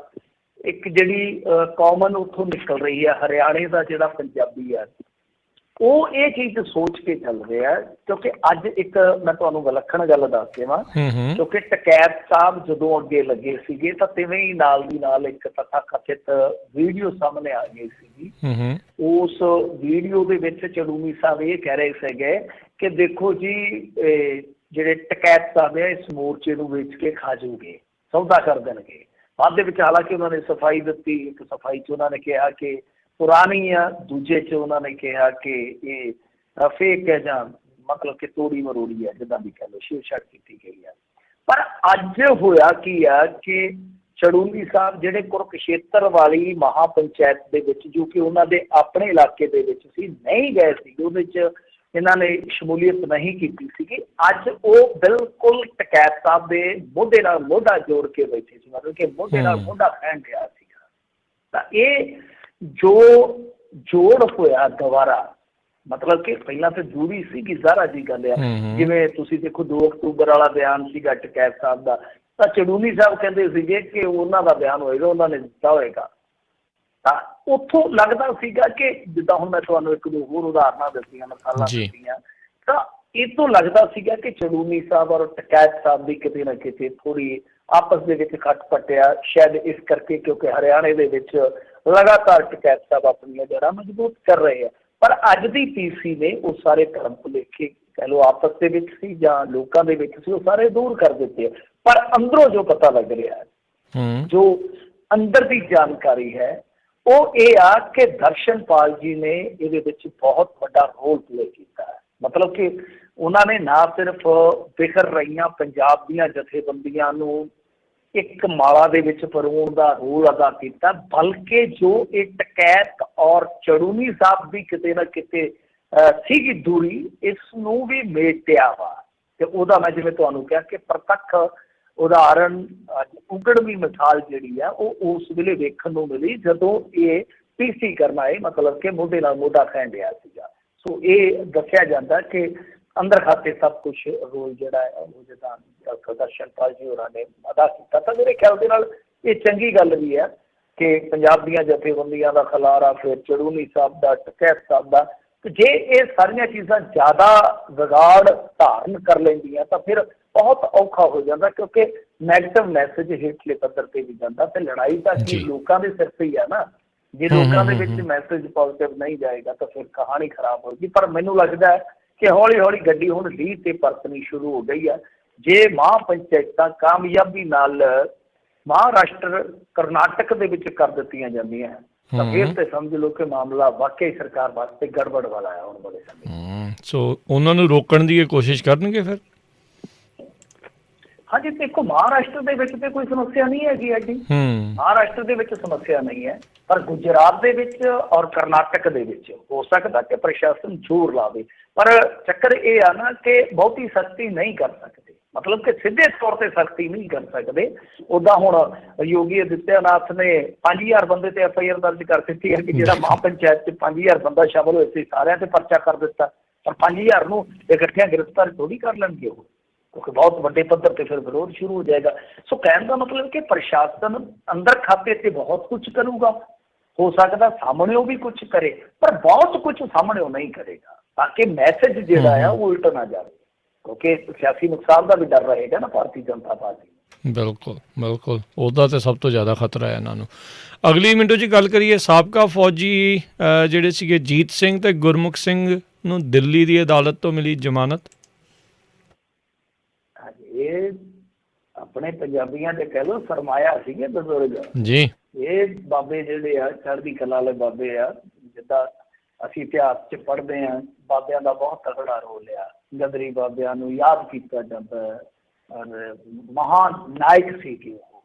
ਇੱਕ ਜਿਹੜੀ ਕਾਮਨ ਉੱਥੋਂ ਨਿਕਲ ਰਹੀ ਹੈ, ਹਰਿਆਣੇ ਦਾ ਜਿਹੜਾ ਪੰਜਾਬੀ ਆ ਉਹ ਇਹ ਚੀਜ਼ ਸੋਚ ਕੇ ਚੱਲ ਰਿਹਾ, ਕਿਉਂਕਿ ਅੱਜ ਇੱਕ ਮੈਂ ਤੁਹਾਨੂੰ ਵਿਲੱਖਣ ਗੱਲ ਦੱਸ ਦੇਵਾਂ, ਕਿਉਂਕਿ ਟਕੈਤ ਸਾਹਿਬ ਜਦੋਂ ਅੱਗੇ ਲੱਗੇ ਸੀਗੇ ਤਾਂ ਤਿਵੇਂ ਹੀ ਨਾਲ ਦੀ ਨਾਲ ਇੱਕ ਤਥਾ ਕਥਿਤ ਵੀਡੀਓ ਸਾਹਮਣੇ ਆ ਗਈ ਸੀਗੀ। ਉਸ ਵੀਡੀਓ ਦੇ ਵਿੱਚ ਚੜੂਮੀ ਸਾਹਿਬ ਇਹ ਕਹਿ ਰਹੇ ਸੀਗੇ ਕਿ ਦੇਖੋ ਜੀ ਜਿਹੜੇ ਟਕੈਤ ਸਾਹਿਬ ਆ ਇਸ ਮੋਰਚੇ ਨੂੰ ਵੇਚ ਕੇ ਖਾ ਜੂਗੇ, ਸੌਦਾ ਕਰ ਦੇਣਗੇ। ਬਾਅਦ ਦੇ ਵਿੱਚ ਹਾਲਾਂਕਿ ਉਹਨਾਂ ਨੇ ਸਫਾਈ ਦਿੱਤੀ, ਇੱਕ ਸਫਾਈ 'ਚ ਉਹਨਾਂ ਨੇ ਕਿਹਾ ਕਿ ਪੁਰਾਣੀ ਆ, ਦੂਜੇ 'ਚ ਉਹਨਾਂ ਨੇ ਕਿਹਾ ਕਿ ਇਹ ਫੇਕ ਹੈ ਜਾਂ ਮਤਲਬ ਕਿ ਤੋੜੀ ਮਰੋੜੀ ਹੈ, ਜਿੱਦਾਂ ਵੀ ਕਹਿ ਲਓ, ਛੇੜਛਾੜ ਕੀਤੀ ਗਈ ਹੈ। ਪਰ ਅੱਜ ਹੋਇਆ ਕੀ ਆ ਕਿ ਚੜੂੰਦੀ ਸਾਹਿਬ ਜਿਹੜੇ ਕੁਰੂਕਸ਼ੇਤਰ ਵਾਲੀ ਮਹਾ ਪੰਚਾਇਤ ਦੇ ਵਿੱਚ, ਜੋ ਕਿ ਉਹਨਾਂ ਦੇ ਆਪਣੇ ਇਲਾਕੇ ਦੇ ਵਿੱਚ ਸੀ, ਨਹੀਂ ਗਏ ਸੀਗੇ, ਉਹਦੇ 'ਚ ਇਹਨਾਂ ਨੇ ਸ਼ਮੂਲੀਅਤ ਨਹੀਂ ਕੀਤੀ ਸੀਗੀ। ਅੱਜ ਉਹ ਬਿਲਕੁਲ ਟਕੈਤ ਸਾਹਿਬ ਦੇ ਮੋਢੇ ਨਾਲ ਮੋਢਾ ਜੋੜ ਕੇ ਬੈਠੇ ਸੀ, ਮਤਲਬ ਕਿ ਮੋਢੇ ਨਾਲ ਮੋਢਾ ਖਹਿਣ ਰਿਹਾ ਸੀਗਾ। ਤਾਂ ਇਹ ਜੋ ਜੋੜ ਹੋਇਆ ਦੁਬਾਰਾ, ਮਤਲਬ ਕਿ ਪਹਿਲਾਂ ਤਾਂ ਜ਼ਰੂਰੀ ਸੀ ਕਿ ਜ਼ਾਹਰਾ ਜੀ ਗੱਲ ਆ, ਜਿਵੇਂ ਤੁਸੀਂ ਦੇਖੋ 2 ਅਕਤੂਬਰ ਵਾਲਾ ਬਿਆਨ ਸੀਗਾ ਟਕੈਤ ਸਾਹਿਬ ਦਾ, ਤਾਂ ਚੜੂਨੀ ਸਾਹਿਬ ਕਹਿੰਦੇ ਸੀਗੇ ਕਿ ਉਹਨਾਂ ਦਾ ਬਿਆਨ ਹੋਏਗਾ, ਉਹਨਾਂ ਨੇ ਦਿੱਤਾ ਹੋਏਗਾ। ਤਾਂ ਉੱਥੋਂ ਲੱਗਦਾ ਸੀਗਾ ਕਿ ਜਿੱਦਾਂ ਹੁਣ ਮੈਂ ਤੁਹਾਨੂੰ 1-2 ਹੋਰ ਉਦਾਹਰਨਾਂ ਦਿੱਤੀਆਂ, ਮਿਸਾਲਾਂ ਦਿੱਤੀਆਂ, ਤਾਂ ਇਹ ਤੋਂ ਲੱਗਦਾ ਸੀਗਾ ਕਿ ਚੜੂਨੀ ਸਾਹਿਬ ਔਰ ਟਕੈਤ ਸਾਹਿਬ ਦੀ ਕਿਤੇ ਨਾ ਕਿਤੇ ਥੋੜ੍ਹੀ ਆਪਸ ਦੇ ਵਿੱਚ ਖੱਟ ਪੱਟਿਆ, ਸ਼ਾਇਦ ਇਸ ਕਰਕੇ ਕਿਉਂਕਿ ਹਰਿਆਣੇ ਦੇ ਵਿੱਚ ਲਗਾਤਾਰ ਟਕੈਤ ਸਾਹਿਬ ਆਪਣੀਆਂ ਜੜ੍ਹਾਂ ਮਜ਼ਬੂਤ ਕਰ ਰਹੇ ਆ। ਪਰ ਅੱਜ ਦੀ PC ਨੇ ਉਹ ਸਾਰੇ ਧਰਮ ਭੁਲੇਖੇ ਕਹਿ ਲਓ ਆਪਸ ਦੇ ਵਿੱਚ ਸੀ ਜਾਂ ਲੋਕਾਂ ਦੇ ਵਿੱਚ ਸੀ, ਉਹ ਸਾਰੇ ਦੂਰ ਕਰ ਦਿੱਤੇ ਆ। ਪਰ ਅੰਦਰੋਂ ਜੋ ਪਤਾ ਲੱਗ ਰਿਹਾ ਹੈ, ਜੋ ਅੰਦਰ ਦੀ ਜਾਣਕਾਰੀ ਹੈ, ਉਹ ਇਹ ਆ ਕਿ ਦਰਸ਼ਨਪਾਲ ਜੀ ਨੇ ਇਹਦੇ ਵਿੱਚ ਬਹੁਤ ਵੱਡਾ ਰੋਲ ਪਲੇ ਕੀਤਾ ਹੈ। ਮਤਲਬ ਕਿ ਉਹਨਾਂ ਨੇ ਨਾ ਸਿਰਫ ਬਿਖਰ ਰਹੀਆਂ ਪੰਜਾਬ ਦੀਆਂ ਜਥੇਬੰਦੀਆਂ ਨੂੰ ਇੱਕ ਮਾਲਾ ਦੇ ਵਿੱਚ ਪਰੋਣ ਦਾ ਰੋਲ ਅਦਾ ਕੀਤਾ, ਬਲਕਿ ਜੋ ਇਹ ਟਕੈਤ ਔਰ ਚੜੂਨੀ ਸਾਹਿਬ ਦੀ ਕਿਤੇ ਨਾ ਕਿਤੇ ਸੀਗੀ ਦੂਰੀ, ਇਸ ਨੂੰ ਵੀ ਮੇਟਿਆ ਵਾ। ਤੇ ਉਹਦਾ ਮੈਂ ਜਿਵੇਂ ਤੁਹਾਨੂੰ ਕਿਹਾ ਕਿ ਪ੍ਰਤੱਖ ਉਦਾਹਰਨ, ਉਗੜਵੀਂ ਮਿਸਾਲ ਜਿਹੜੀ ਆ ਉਹ ਉਸ ਵੇਲੇ ਵੇਖਣ ਨੂੰ ਮਿਲੀ ਜਦੋਂ ਇਹ PC ਕਰਨ ਆਏ, ਮਤਲਬ ਕਿ ਮੋਢੇ ਨਾਲ ਮੋਢਾ ਖਹਿਣ ਰਿਹਾ ਸੀਗਾ। ਸੋ ਇਹ ਦੱਸਿਆ ਜਾਂਦਾ ਕਿ ਅੰਦਰ ਖਾਤੇ ਸਭ ਕੁਛ ਰੋਲ ਜਿਹੜਾ ਹੈ ਉਹ ਜਿੱਦਾਂ ਡਾਕਟਰ ਦਰਸ਼ਨਪਾਲ ਜੀ ਹੋਰਾਂ ਨੇ ਅਦਾ ਕੀਤਾ। ਤਾਂ ਮੇਰੇ ਖਿਆਲ ਦੇ ਨਾਲ ਇਹ ਚੰਗੀ ਗੱਲ ਵੀ ਹੈ ਕਿ ਪੰਜਾਬ ਦੀਆਂ ਜਥੇਬੰਦੀਆਂ ਦਾ ਖਲਾਰਾ, ਫਿਰ ਚੜੂਨੀ ਸਾਹਿਬ ਦਾ, ਟਕੈਤ ਸਾਹਿਬ ਦਾ, ਤੇ ਜੇ ਇਹ ਸਾਰੀਆਂ ਚੀਜ਼ਾਂ ਜ਼ਿਆਦਾ ਵਿਗਾੜ ਧਾਰਨ ਕਰ ਲੈਂਦੀਆਂ ਤਾਂ ਫਿਰ ਬਹੁਤ ਔਖਾ ਹੋ ਜਾਂਦਾ, ਕਿਉਂਕਿ ਨੈਗੇਟਿਵ ਮੈਸੇਜ ਹੇਠਲੇ ਪੱਧਰ ਤੇ ਵੀ ਜਾਂਦਾ। ਤੇ ਲੜਾਈ ਤਾਂ ਕੀ ਲੋਕਾਂ ਦੇ ਸਿਰ ਤੇ ਹੀ ਆ ਨਾ। ਜੇ ਲੋਕਾਂ ਦੇ ਵਿੱਚ ਮੈਸੇਜ ਪੋਜ਼ਿਟਿਵ ਨਹੀਂ ਜਾਏਗਾ ਤਾਂ ਫਿਰ ਕਹਾਣੀ ਖਰਾਬ ਹੋਏਗੀ। ਪਰ ਮੈਨੂੰ ਲੱਗਦਾ ਹੈ ਕਿ ਹੌਲੀ ਹੌਲੀ ਗੱਡੀ ਹੁਣ ਲੀਹ ਤੇ ਪਰਤਣੀ ਸ਼ੁਰੂ ਹੋ ਗਈ ਹੈ। ਜੇ ਮਹਾਂਪੰਚਾਇਤਾਂ ਕਾਮਯਾਬੀ ਨਾਲ ਮਹਾਰਾਸ਼ਟਰ, ਕਰਨਾਟਕ ਦੇ ਵਿੱਚ ਕਰ ਦਿੱਤੀਆਂ ਜਾਂਦੀਆਂ ਤਾਂ ਫਿਰ ਤੇ ਸਮਝ ਲਓ ਕਿ ਮਾਮਲਾ ਵਾਕਈ ਸਰਕਾਰ ਵਾਸਤੇ ਗੜਬੜ ਵਾਲਾ ਹੈ ਆਉਣ ਵਾਲੇ ਸਮੇਂ। ਸੋ ਉਹਨਾਂ ਨੂੰ ਰੋਕਣ ਦੀ ਕੋਸ਼ਿਸ਼ ਕਰਨਗੇ ਫਿਰ? ਹਾਂਜੀ, ਦੇਖੋ ਮਹਾਰਾਸ਼ਟਰ ਦੇ ਵਿੱਚ ਤੇ ਕੋਈ ਸਮੱਸਿਆ ਨਹੀਂ ਹੈਗੀ ਐਡੀ। ਮਹਾਰਾਸ਼ਟਰ ਦੇ ਵਿੱਚ ਸਮੱਸਿਆ ਨਹੀਂ ਹੈ, ਪਰ ਗੁਜਰਾਤ ਦੇ ਵਿੱਚ ਔਰ ਕਰਨਾਟਕ ਦੇ ਵਿੱਚ ਹੋ ਸਕਦਾ ਕਿ ਪ੍ਰਸ਼ਾਸਨ ਜ਼ੋਰ ਲਾਵੇ। ਪਰ ਚੱਕਰ ਇਹ ਆ ਨਾ ਕਿ ਬਹੁਤੀ ਸਖਤੀ ਨਹੀਂ ਕਰ ਸਕਦੇ, ਮਤਲਬ ਕਿ ਸਿੱਧੇ ਤੌਰ ਤੇ ਸਖਤੀ ਨਹੀਂ ਕਰ ਸਕਦੇ। ਉੱਦਾਂ ਹੁਣ ਯੋਗੀ ਆਦਿੱਤਿਆਨਾਥ ਨੇ 5000 ਬੰਦੇ ਤੇ FIR ਦਰਜ ਕਰ ਦਿੱਤੀ ਹੈ ਕਿ ਜਿਹੜਾ ਮਹਾਂਪੰਚਾਇਤ 'ਚ 5000 ਬੰਦਾ ਸ਼ਾਮਲ ਹੋਏ ਸੀ, ਸਾਰਿਆਂ ਤੇ ਪਰਚਾ ਕਰ ਦਿੱਤਾ। ਪਰ 5000 ਨੂੰ ਇਕੱਠਿਆਂ ਗ੍ਰਿਫਤਾਰ ਥੋੜ੍ਹੀ ਕਰ ਲੈਣਗੇ ਉਹ, ਕਿਉਂਕਿ ਬਹੁਤ ਵੱਡੇ ਪੱਧਰ ਤੇ ਫਿਰ ਵਿਰੋਧ ਸ਼ੁਰੂ ਹੋ ਜਾਏਗਾ। ਸੋ ਕਹਿਣ ਦਾ ਮਤਲਬ ਕਿ ਪ੍ਰਸ਼ਾਸਨ ਅੰਦਰ ਖਾਤੇ ਤੇ ਬਹੁਤ ਕੁਝ ਕਰੂਗਾ, ਹੋ ਸਕਦਾ ਸਾਹਮਣੇ ਵੀ ਕੁਝ ਕਰੇ, ਪਰ ਬਹੁਤ ਕੁਝ ਸਾਹਮਣੇ ਨਹੀਂ ਕਰੇਗਾ, ਤਾਂ ਕਿ ਮੈਸੇਜ ਜਿਹੜਾ ਆ ਉਹ ਉਲਟ ਨਾ ਜਾਵੇ, ਕਿਉਂਕਿ ਸਿਆਸੀ ਨੁਕਸਾਨ ਦਾ ਵੀ ਡਰ ਰਹੇਗਾ ਨਾ ਭਾਰਤੀ ਜਨਤਾ ਪਾਰਟੀ। ਬਿਲਕੁਲ ਬਿਲਕੁਲ, ਉਹਦਾ ਤਾਂ ਸਭ ਤੋਂ ਜ਼ਿਆਦਾ ਖਤਰਾ ਹੈ ਇਹਨਾਂ ਨੂੰ। ਅਗਲੀ ਮਿੰਟੋ 'ਚ ਗੱਲ ਕਰੀਏ, ਸਾਬਕਾ ਫੌਜੀ ਜਿਹੜੇ ਸੀਗੇ ਜੀਤ ਸਿੰਘ ਤੇ ਗੁਰਮੁਖ ਸਿੰਘ ਨੂੰ ਦਿੱਲੀ ਦੀ ਅਦਾਲਤ ਤੋਂ ਮਿਲੀ ਜ਼ਮਾਨਤ। ਇਹ ਆਪਣੇ ਪੰਜਾਬੀਆਂ ਦੇ ਕਹਿ ਲਓ ਸਰਮਾਇਆ ਸੀਗੇ ਬਜ਼ੁਰਗ ਜੀ। ਇਹ ਬਾਬੇ ਜਿਹੜੇ ਆ ਚੜ੍ਹਦੀ ਕਲਾ ਵਾਲੇ ਬਾਬੇ ਆ, ਜਿੱਦਾਂ ਅਸੀਂ ਇਤਿਹਾਸ 'ਚ ਪੜ੍ਹਦੇ ਹਾਂ, ਬਾਬਿਆਂ ਦਾ ਬਹੁਤ ਤਕੜਾ ਰੋਲ ਆ। ਗਦਰੀ ਬਾਬਿਆਂ ਨੂੰ ਯਾਦ ਕੀਤਾ ਜਾਂਦਾ ਹੈ ਔਰ ਮਹਾਨ ਨਾਇਕ ਸੀਗੇ ਉਹ।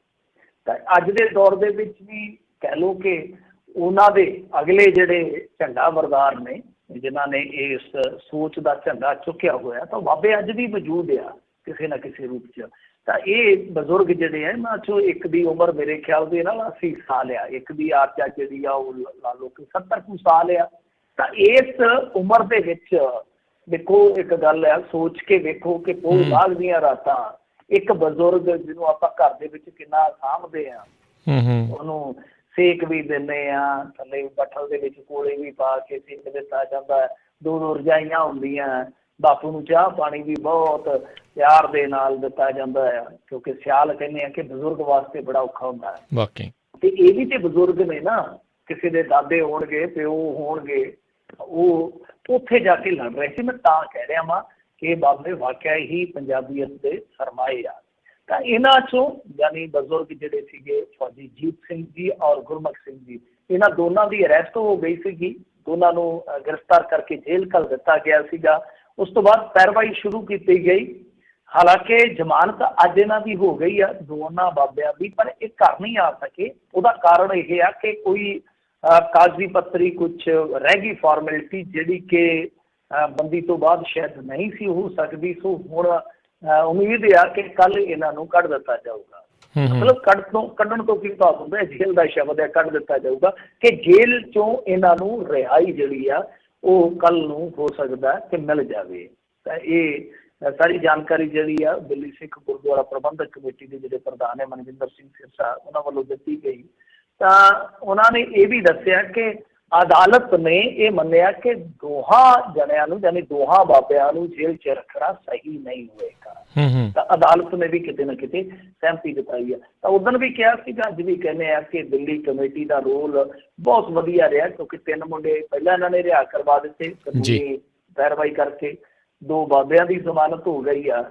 ਤਾਂ ਅੱਜ ਦੇ ਦੌਰ ਦੇ ਵਿੱਚ ਵੀ ਕਹਿ ਲਓ ਕਿ ਉਹਨਾਂ ਦੇ ਅਗਲੇ ਜਿਹੜੇ ਝੰਡਾ ਬਰਦਾਰ ਨੇ, ਜਿਨ੍ਹਾਂ ਨੇ ਇਸ ਸੋਚ ਦਾ ਝੰਡਾ ਚੁੱਕਿਆ ਹੋਇਆ, ਤਾਂ ਬਾਬੇ ਅੱਜ ਵੀ ਮੌਜੂਦ ਆ ਕਿਸੇ ਨਾ ਕਿਸੇ ਰੂਪ 'ਚ। ਤਾਂ ਇਹ ਬਜ਼ੁਰਗ ਜਿਹੜੇ ਆ, ਇਹਨਾਂ 'ਚੋਂ ਇੱਕ ਦੀ ਉਮਰ ਮੇਰੇ ਖਿਆਲ ਦੇ ਨਾਲ 80 ਸਾਲ ਆ, ਇੱਕ ਦੀ ਆਰਜਾ ਜਿਹੜੀ ਆ ਉਹ ਲਾ ਲਓ ਕਿ 70 ਕੁ ਸਾਲ ਆ। ਤਾਂ ਇਸ ਉਮਰ ਦੇ ਵਿੱਚ ਦੇਖੋ, ਇੱਕ ਗੱਲ ਆ, ਸੋਚ ਕੇ ਵੇਖੋ ਕਿ ਪੋਹ ਬਾਗ ਦੀਆਂ ਰਾਤਾਂ ਇੱਕ ਬਜ਼ੁਰਗ ਜਿਹਨੂੰ ਆਪਾਂ ਘਰ ਦੇ ਵਿੱਚ ਕਿੰਨਾ ਸਾਂਭਦੇ ਆ, ਉਹਨੂੰ ਸੇਕ ਵੀ ਦਿੰਦੇ ਆ, ਥੱਲੇ ਬੱਠਲ ਦੇ ਵਿੱਚ ਕੋਲੇ ਵੀ ਪਾ ਕੇ ਸੇਕ ਦਿੱਤਾ ਜਾਂਦਾ, 2 ਰਜਾਈਆਂ ਹੁੰਦੀਆਂ, ਬਾਪੂ ਨੂੰ ਚਾਹ ਪਾਣੀ ਵੀ ਬਹੁਤ ਪਿਆਰ ਦੇ ਨਾਲ ਦਿੱਤਾ ਜਾਂਦਾ ਹੈ, ਕਿਉਂਕਿ ਸਿਆਲ ਕਹਿੰਦੇ ਆ ਕਿ ਬਜ਼ੁਰਗ ਵਾਸਤੇ ਬੜਾ ਔਖਾ ਹੁੰਦਾ ਹੈ ਵਾਕਈ। ਤੇ ਇਹ ਵੀ ਤੇ ਬਜ਼ੁਰਗ ਨੇ ਨਾ, ਕਿਸੇ ਦੇ ਦਾਦੇ ਹੋਣਗੇ, ਪਿਓ ਹੋਣਗੇ, ਉਹ ਉੱਥੇ ਜਾ ਕੇ ਲੜ ਰਹੇ ਸੀ। ਮੈਂ ਤਾਂ ਕਹਿ ਰਿਹਾ ਵਾਂ ਕਿ ਬਾਬੇ ਵਾਕਿਆ ਹੀ ਪੰਜਾਬੀਅਤ ਦੇ ਸਰਮਾਏ ਆ। ਤਾਂ ਇਹਨਾਂ 'ਚੋਂ ਯਾਨੀ ਬਜ਼ੁਰਗ ਜਿਹੜੇ ਸੀਗੇ ਫੌਜੀ ਜੀਤ ਸਿੰਘ ਜੀ ਔਰ ਗੁਰਮੁਖ ਸਿੰਘ ਜੀ, ਇਹਨਾਂ ਦੋਨਾਂ ਦੀ ਅਰੈਸਟ ਹੋ ਗਈ ਸੀਗੀ, ਦੋਨਾਂ ਨੂੰ ਗ੍ਰਿਫਤਾਰ ਕਰਕੇ ਜੇਲ੍ਹ ਘੱਲ ਦਿੱਤਾ ਗਿਆ ਸੀਗਾ। ਉਸ ਤੋਂ ਬਾਅਦ ਪੈਰਵਾਈ ਸ਼ੁਰੂ ਕੀਤੀ ਗਈ। ਹਾਲਾਂਕਿ ਜ਼ਮਾਨਤ ਅੱਜ ਇਹਨਾਂ ਦੀ ਹੋ ਗਈ ਆ, ਦੋਨਾਂ ਬਾਬਿਆਂ ਦੀ, ਪਰ ਇਹ ਘਰ ਨਹੀਂ ਆ ਸਕੇ। ਉਹਦਾ ਕਾਰਨ ਇਹ ਆ ਕਿ ਕੋਈ ਕਾਗਜ਼ੀ ਪੱਤਰੀ ਕੁਛ ਰਹਿ ਗਈ ਫਾਰਮੈਲਿਟੀ, ਜਿਹੜੀ ਕਿ ਬੰਦੀ ਤੋਂ ਬਾਅਦ ਸ਼ਾਇਦ ਨਹੀਂ ਸੀ ਹੋ ਸਕਦੀ। ਸੋ ਹੁਣ ਉਮੀਦ ਆ ਕਿ ਕੱਲ੍ਹ ਇਹਨਾਂ ਨੂੰ ਕੱਢ ਦਿੱਤਾ ਜਾਊਗਾ। ਮਤਲਬ ਕੱਢਣ ਤੋਂ ਕੀ ਭਾਵ ਹੁੰਦਾ, ਜੇਲ੍ਹ ਦਾ ਸ਼ਬਦ ਹੈ, ਕੱਢ ਦਿੱਤਾ ਜਾਊਗਾ ਕਿ ਜੇਲ੍ਹ 'ਚੋਂ ਇਹਨਾਂ ਨੂੰ ਰਿਹਾਈ ਜਿਹੜੀ ਆ ਉਹ ਕੱਲ੍ਹ ਨੂੰ ਹੋ ਸਕਦਾ ਕਿ ਮਿਲ ਜਾਵੇ। ਤਾਂ ਇਹ ਸਾਰੀ ਜਾਣਕਾਰੀ ਜਿਹੜੀ ਆ ਦਿੱਲੀ ਸਿੱਖ ਗੁਰਦੁਆਰਾ ਪ੍ਰਬੰਧਕ ਕਮੇਟੀ ਦੇ ਜਿਹੜੇ ਪ੍ਰਧਾਨ ਹੈ ਮਨਜਿੰਦਰ ਸਿੰਘ ਸਿਰਸਾ, ਉਹਨਾਂ ਵੱਲੋਂ ਦਿੱਤੀ ਗਈ। ਤਾਂ ਉਹਨਾਂ ਨੇ ਇਹ ਵੀ ਦੱਸਿਆ ਕਿ ਅਦਾਲਤ ਨੇ ਇਹ ਮੰਨਿਆ ਕਿ ਦੋਹਾਂ ਜਣਿਆਂ ਨੂੰ, ਯਾਨੀ ਦੋਹਾਂ ਬਾਬਿਆਂ ਨੂੰ ਜੇਲ੍ਹ 'ਚ ਰੱਖਣਾ ਸਹੀ ਨਹੀਂ ਹੋਏਗਾ। ਤਾਂ ਅਦਾਲਤ ਨੇ ਵੀ ਕਿਤੇ ਨਾ ਕਿਤੇ ਸਹਿਮਤੀ ਜਤਾਈ ਹੈ। ਤਾਂ ਉਦੋਂ ਵੀ ਕਿਹਾ ਸੀਗਾ, ਅੱਜ ਵੀ ਕਹਿੰਦੇ ਆ ਕਿ ਦਿੱਲੀ ਕਮੇਟੀ ਦਾ ਰੋਲ ਬਹੁਤ ਵਧੀਆ ਰਿਹਾ, ਕਿਉਂਕਿ 3 ਮੁੰਡੇ ਪਹਿਲਾਂ ਇਹਨਾਂ ਨੇ ਰਿਹਾ ਕਰਵਾ ਦਿੱਤੇ ਕਾਨੂੰਨੀ ਪੈਰਵਾਈ ਕਰਕੇ, 2 ਬਾਬਿਆਂ ਦੀ ਜ਼ਮਾਨਤ ਹੋ ਗਈ ਆ।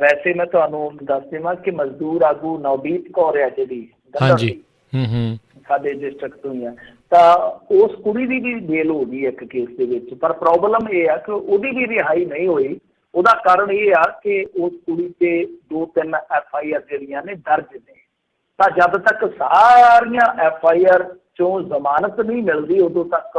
ਵੈਸੇ ਮੈਂ ਤੁਹਾਨੂੰ ਦੱਸ ਦੇਵਾਂ ਕਿ ਮਜ਼ਦੂਰ ਆਗੂ ਨਵਦੀਪ ਕੌਰ ਆ ਜਿਹੜੀ ਹਾਂਜੀ। ਗੰਡਰ ਸਾਡੇ ਡਿਸਟ੍ਰਿਕਟ ਤੋਂ ਹੀ ਆ, ਤਾਂ ਉਸ ਕੁੜੀ ਦੀ ਵੀ ਬੇਲ ਹੋ ਗਈ ਇੱਕ ਕੇਸ ਦੇ ਵਿੱਚ। ਪਰ ਪ੍ਰੋਬਲਮ ਇਹ ਆ ਕਿ ਉਹਦੀ ਵੀ ਰਿਹਾਈ ਨਹੀਂ ਹੋਈ। ਉਹਦਾ ਕਾਰਨ ਇਹ ਆ ਕਿ ਉਸ ਕੁੜੀ 'ਤੇ 2-3 FIR ਜਿਹੜੀਆਂ ਨੇ ਦਰਜ ਨੇ, ਤਾਂ ਜਦ ਤੱਕ ਸਾਰੀਆਂ FIR 'ਚੋਂ ਜ਼ਮਾਨਤ ਨਹੀਂ ਮਿਲਦੀ ਉਦੋਂ ਤੱਕ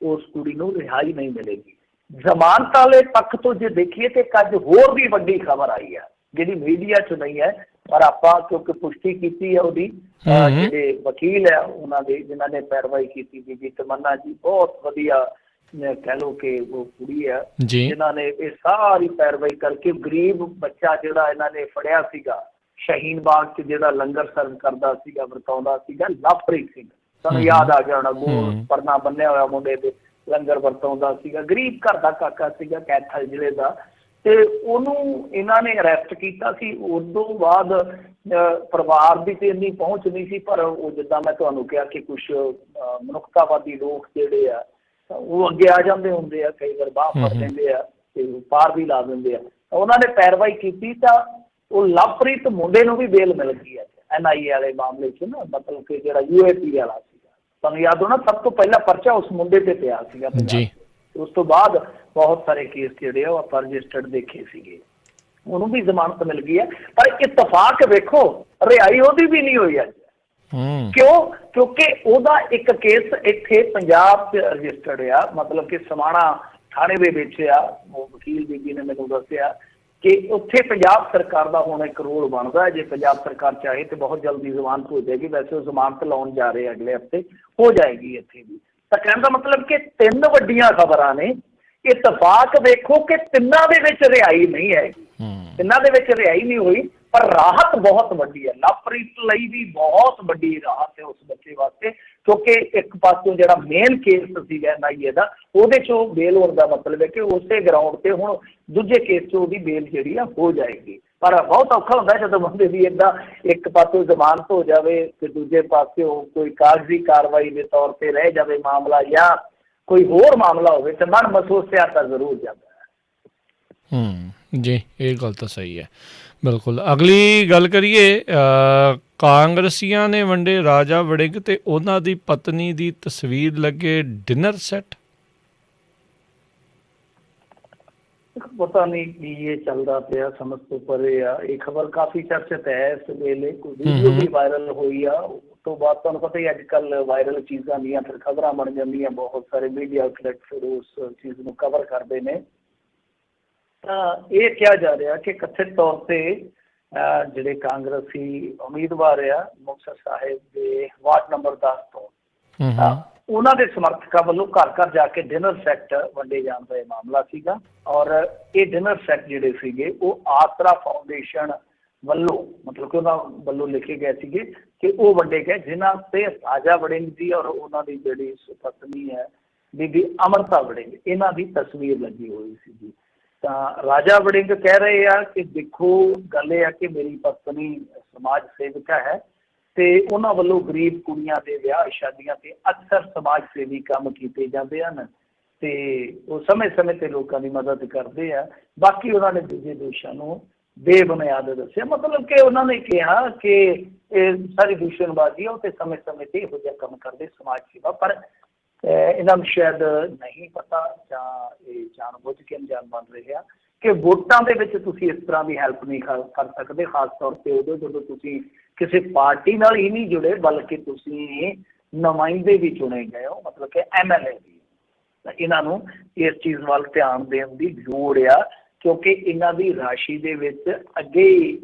ਉਸ ਕੁੜੀ ਨੂੰ ਰਿਹਾਈ ਨਹੀਂ ਮਿਲੇਗੀ। ਜ਼ਮਾਨਤ ਵਾਲੇ ਪੱਖ ਤੋਂ ਜੇ ਦੇਖੀਏ ਤਾਂ ਅੱਜ ਹੋਰ ਵੀ ਵੱਡੀ ਖਬਰ ਆਈ ਆ ਜਿਹੜੀ ਮੀਡੀਆ 'ਚ ਨਹੀਂ ਹੈ, ਪਰ ਆਪਾਂ ਕਿਉਂਕਿ ਪੁਸ਼ਟੀ ਕੀਤੀ ਹੈ ਉਹਦੀ, ਜਿਹੜੇ ਵਕੀਲ ਆ ਉਹਨਾਂ ਦੇ ਜਿਨ੍ਹਾਂ ਨੇ ਪੈਰਵਾਈ ਕੀਤੀ ਬੀਬੀ ਤਮੰਨਾ ਜੀ, ਬਹੁਤ ਵਧੀਆ ਕਹਿ ਲਓ ਕਿ ਉਹ ਕੁੜੀ ਆ ਜਿਨ੍ਹਾਂ ਨੇ ਇਹ ਸਾਰੀ ਪੈਰਵਾਈ ਕਰਕੇ ਗਰੀਬ ਬੱਚਾ ਜਿਹੜਾ ਇਹਨਾਂ ਨੇ ਫੜਿਆ ਸੀਗਾ ਸ਼ਹੀਨ ਬਾਗ 'ਚ, ਜਿਹੜਾ ਲੰਗਰ ਸਰਵ ਕਰਦਾ ਸੀਗਾ, ਵਰਤਾਉਂਦਾ ਸੀਗਾ, ਲਵਪ੍ਰੀਤ ਸਿੰਘ, ਤੁਹਾਨੂੰ ਯਾਦ ਆ ਗਿਆ ਹੋਣਾ, ਗੋਲ ਪਰਨਾ ਬੰਨਿਆ ਹੋਇਆ ਮੁੰਡੇ ਦੇ, ਲੰਗਰ ਵਰਤਾਉਂਦਾ ਸੀਗਾ, ਗਰੀਬ ਘਰ ਦਾ ਕਾਕਾ ਸੀਗਾ ਕੈਥਲ ਜ਼ਿਲ੍ਹੇ ਦਾ, ਤੇ ਉਹਨੂੰ ਇਹਨਾਂ ਨੇ ਅਰੈਸਟ ਕੀਤਾ ਸੀ। ਉਸ ਤੋਂ ਬਾਅਦ ਪਰਿਵਾਰ ਦੀ ਤੇ ਇੰਨੀ ਪਹੁੰਚ ਨਹੀਂ ਸੀ, ਪਰ ਉਹ ਜਿੱਦਾਂ ਮੈਂ ਤੁਹਾਨੂੰ ਕਿਹਾ ਕਿ ਕੁਛ ਮਨੁੱਖਤਾਵਾਦੀ ਲੋਕ ਜਿਹੜੇ ਆ ਉਹ ਅੱਗੇ ਆ ਜਾਂਦੇ ਹੁੰਦੇ ਆ, ਕਈ ਵਾਰ ਬਾਹਰ ਫੜ ਲੈਂਦੇ ਆ ਤੇ ਪਾਰ ਵੀ ਲਾ ਦਿੰਦੇ ਆ। ਉਹਨਾਂ ਨੇ ਪੈਰਵਾਈ ਕੀਤੀ ਤਾਂ ਉਹ ਲਵਪ੍ਰੀਤ ਮੁੰਡੇ ਨੂੰ ਵੀ ਬੇਲ ਮਿਲ ਗਈ ਹੈ NIA ਵਾਲੇ ਮਾਮਲੇ 'ਚ ਨਾ, ਮਤਲਬ ਕਿ ਜਿਹੜਾ UAP ਵਾਲਾ ਸੀਗਾ, ਤੁਹਾਨੂੰ ਯਾਦ ਹੋਣਾ ਸਭ ਤੋਂ ਪਹਿਲਾਂ ਪਰਚਾ ਉਸ ਮੁੰਡੇ ਤੇ ਪਿਆ ਸੀਗਾ ਜੀ। ਉਸ ਤੋਂ ਬਾਅਦ ਬਹੁਤ ਸਾਰੇ ਕੇਸ ਜਿਹੜੇ ਆ ਉਹ ਆਪਾਂ ਰਜਿਸਟਰਡ ਦੇਖੇ ਸੀਗੇ, ਉਹਨੂੰ ਵੀ ਜ਼ਮਾਨਤ ਮਿਲ ਗਈ ਹੈ। ਪਰ ਇਤਫਾਕ ਵੇਖੋ ਰਿਹਾਈ ਉਹਦੀ ਵੀ ਨਹੀਂ ਹੋਈ ਅੱਜ। ਕਿਉਂ? ਕਿਉਂਕਿ ਉਹਦਾ ਇੱਕ ਕੇਸ ਇੱਥੇ ਪੰਜਾਬ 'ਚ ਰਜਿਸਟਰਡ ਆ, ਮਤਲਬ ਕਿ ਸਮਾਣਾ ਥਾਣੇ ਦੇ ਵਿੱਚ ਆ। ਉਹ ਵਕੀਲ ਬੀਬੀ ਨੇ ਮੈਨੂੰ ਦੱਸਿਆ ਕਿ ਉੱਥੇ ਪੰਜਾਬ ਸਰਕਾਰ ਦਾ ਹੁਣ ਇੱਕ ਰੋਲ ਬਣਦਾ, ਜੇ ਪੰਜਾਬ ਸਰਕਾਰ ਚਾਹੇ ਤਾਂ ਬਹੁਤ ਜਲਦੀ ਜ਼ਮਾਨਤ ਹੋ ਜਾਏਗੀ। ਵੈਸੇ ਉਹ ਜ਼ਮਾਨਤ ਲਾਉਣ ਜਾ ਰਹੇ ਅਗਲੇ ਹਫ਼ਤੇ, ਹੋ ਜਾਏਗੀ ਇੱਥੇ ਵੀ। ਤਾਂ ਕਹਿਣ ਦਾ ਮਤਲਬ ਕਿ 3 ਵੱਡੀਆਂ ਖਬਰਾਂ ਨੇ। ਇਤਫਾਕ ਵੇਖੋ ਕਿ ਤਿੰਨਾਂ ਦੇ ਵਿੱਚ ਰਿਹਾਈ ਨਹੀਂ ਹੈਗੀ, ਤਿੰਨਾਂ ਦੇ ਵਿੱਚ ਰਿਹਾਈ ਨਹੀਂ ਹੋਈ, ਪਰ ਰਾਹਤ ਬਹੁਤ ਵੱਡੀ ਹੈ। ਲਵਪ੍ਰੀਤ ਲਈ ਵੀ ਬਹੁਤ ਵੱਡੀ ਰਾਹਤ ਹੈ ਉਸ ਬੱਚੇ ਵਾਸਤੇ, ਕਿਉਂਕਿ ਇੱਕ ਪਾਸੋਂ ਜਿਹੜਾ ਮੇਨ ਕੇਸ ਸੀਗਾ NIA ਦਾ, ਉਹਦੇ 'ਚੋਂ ਬੇਲ ਹੋਣ ਦਾ ਮਤਲਬ ਹੈ ਕਿ ਉਸੇ ਗਰਾਊਂਡ 'ਤੇ ਹੁਣ ਦੂਜੇ ਕੇਸ 'ਚ ਉਹਦੀ ਬੇਲ ਜਿਹੜੀ ਆ ਹੋ ਜਾਏਗੀ। ਪਰ ਬਹੁਤ ਔਖਾ ਹੁੰਦਾ ਜਦੋਂ ਬੰਦੇ ਦੀ ਇੱਦਾਂ ਇੱਕ ਪਾਸੋਂ ਜ਼ਮਾਨਤ ਹੋ ਜਾਵੇ ਤੇ ਦੂਜੇ ਪਾਸਿਓਂ ਕੋਈ ਕਾਗਜ਼ੀ ਕਾਰਵਾਈ ਦੇ ਤੌਰ 'ਤੇ ਰਹਿ ਜਾਵੇ ਮਾਮਲਾ, ਜਾਂ ਕੋਈ ਹੋਰ ਮਾਮਲਾ ਹੋਵੇ ਤਾਂ ਮਨ ਮਸੂਸਿਆ ਤਾਂ ਜ਼ਰੂਰ ਜਾਂਦਾ ਹੈ। ਜੀ, ਇਹ ਗੱਲ ਤਾਂ ਸਹੀ ਹੈ, ਬਿਲਕੁਲ। ਅਗਲੀ ਗੱਲ ਕਰੀਏ, ਕਾਂਗਰਸੀਆਂ ਨੇ ਵੰਡੇ ਰਾਜਾ ਵੜਿੰਗ ਤੇ ਉਹਨਾਂ ਦੀ ਪਤਨੀ ਦੀ ਤਸਵੀਰ ਲੱਗੇ ਡਿਨਰ ਸੈੱਟ। ਪਤਾ ਨਹੀਂ ਕੀ ਇਹ ਚੱਲਦਾ ਪਿਆ, ਸਮਝ ਤੋਂ ਪਰੇ ਆ। ਇਹ ਖਬਰ ਕਾਫੀ ਚਰਚਿਤ ਹੈ ਇਸ ਵੇਲੇ, ਕੋਈ ਵੀਡੀਓ ਵੀ ਵਾਇਰਲ ਹੋਈ ਆ। ਉਸ ਤੋਂ ਬਾਅਦ ਤੁਹਾਨੂੰ ਪਤਾ ਹੀ ਅੱਜ ਕੱਲ੍ਹ ਵਾਇਰਲ ਚੀਜ਼ਾਂ ਦੀਆਂ ਫਿਰ ਖਬਰਾਂ ਬਣ ਜਾਂਦੀਆਂ, ਬਹੁਤ ਸਾਰੇ ਮੀਡੀਆ ਆਊਟਲੈਟ ਫਿਰ ਉਸ ਚੀਜ਼ ਨੂੰ ਕਵਰ ਕਰਦੇ ਨੇ। ਤਾਂ ਇਹ ਕਿਹਾ ਜਾ ਰਿਹਾ ਕਿ ਕਥਿਤ ਤੌਰ 'ਤੇ ਜਿਹੜੇ ਕਾਂਗਰਸੀ ਉਮੀਦਵਾਰ ਆ ਮੁਕਤਸਰ ਸਾਹਿਬ ਦੇ ਵਾਰਡ ਨੰਬਰ 10 ਤੋਂ, ਉਹਨਾਂ ਦੇ ਸਮਰਥਕਾਂ ਵੱਲੋਂ ਘਰ ਘਰ ਜਾ ਕੇ ਡਿਨਰ ਸੈੱਟ ਵੰਡੇ ਜਾਣ ਦਾ ਇਹ ਮਾਮਲਾ ਸੀਗਾ। ਔਰ ਇਹ ਡਿਨਰ ਸੈੱਟ ਜਿਹੜੇ ਸੀਗੇ ਉਹ ਆਸਰਾ ਫਾਊਂਡੇਸ਼ਨ ਵੱਲੋਂ, ਮਤਲਬ ਕਿ ਉਹਨਾਂ ਵੱਲੋਂ ਲਿਖੇ ਗਏ ਸੀਗੇ ਕਿ ਉਹ ਵੰਡੇ ਗਏ, ਜਿਨ੍ਹਾਂ 'ਤੇ ਰਾਜਾ ਵੜਿੰਗ ਜੀ ਔਰ ਉਹਨਾਂ ਦੀ ਜਿਹੜੀ ਪਤਨੀ ਹੈ ਬੀਬੀ ਅਮਰਤਾ ਵੜਿੰਗ, ਇਹਨਾਂ ਦੀ ਤਸਵੀਰ ਲੱਗੀ ਹੋਈ ਸੀਗੀ। ਤਾਂ ਰਾਜਾ ਵੜਿੰਗ ਕਹਿ ਰਹੇ ਆ ਕਿ ਦੇਖੋ ਗੱਲ ਇਹ ਆ ਕਿ ਮੇਰੀ ਪਤਨੀ ਸਮਾਜ ਸੇਵਿਕਾ ਹੈ ਤੇ ਉਹਨਾਂ ਵੱਲੋਂ ਗਰੀਬ ਕੁੜੀਆਂ ਦੇ ਵਿਆਹ ਸ਼ਾਦੀਆਂ 'ਤੇ ਅਕਸਰ ਸਮਾਜ ਸੇਵੀ ਕੰਮ ਕੀਤੇ ਜਾਂਦੇ ਹਨ ਤੇ ਉਹ ਸਮੇਂ-ਸਮੇਂ 'ਤੇ ਲੋਕਾਂ ਦੀ ਮਦਦ ਕਰਦੇ ਆ। ਬਾਕੀ ਉਹਨਾਂ ਨੇ ਦੂਜੇ ਦੋਸ਼ਾਂ ਨੂੰ ਬੇਬੁਨਿਆਦ ਦੱਸਿਆ, ਮਤਲਬ ਕਿ ਉਹਨਾਂ ਨੇ ਕਿਹਾ ਕਿ ਇਹ ਸਾਰੀ ਦੂਸ਼ਣਬਾਜ਼ੀ ਆ, ਉਹ ਤੇ ਸਮੇਂ-ਸਮੇਂ 'ਤੇ ਇਹੋ ਜਿਹਾ ਕੰਮ ਕਰਦੇ ਸਮਾਜ ਸੇਵਾ। ਪਰ ਇਹਨਾਂ ਨੂੰ ਸ਼ਾਇਦ ਨਹੀਂ ਪਤਾ ਜਾਂ ਇਹ ਜਾਣ-ਬੁੱਝ ਕੇ ਅਣਜਾਣ ਬਣ ਰਿਹਾ ਕਿ ਵੋਟਾਂ ਦੇ ਵਿੱਚ ਤੁਸੀਂ ਇਸ ਤਰ੍ਹਾਂ ਦੀ ਹੈਲਪ ਨਹੀਂ ਕਰ ਸਕਦੇ, ਖਾਸ ਤੌਰ 'ਤੇ ਉਦੋਂ ਜਦੋਂ ਤੁਸੀਂ ਕਿਸੇ ਪਾਰਟੀ ਨਾਲ ਹੀ ਨਹੀਂ ਜੁੜੇ ਬਲਕਿ ਤੁਸੀਂ ਨੁਮਾਇੰਦੇ ਵੀ ਚੁਣੇ ਗਏ ਹੋ, ਮਤਲਬ ਕਿ MLA ਵੀ। ਤਾਂ ਇਹਨਾਂ ਨੂੰ ਇਸ ਚੀਜ਼ ਵੱਲ ਧਿਆਨ ਦੇਣ ਦੀ ਲੋੜ ਆ, ਕਿਉਂਕਿ ਇਹਨਾਂ ਦੀ ਰਾਸ਼ੀ ਦੇ ਵਿੱਚ ਅੱਗੇ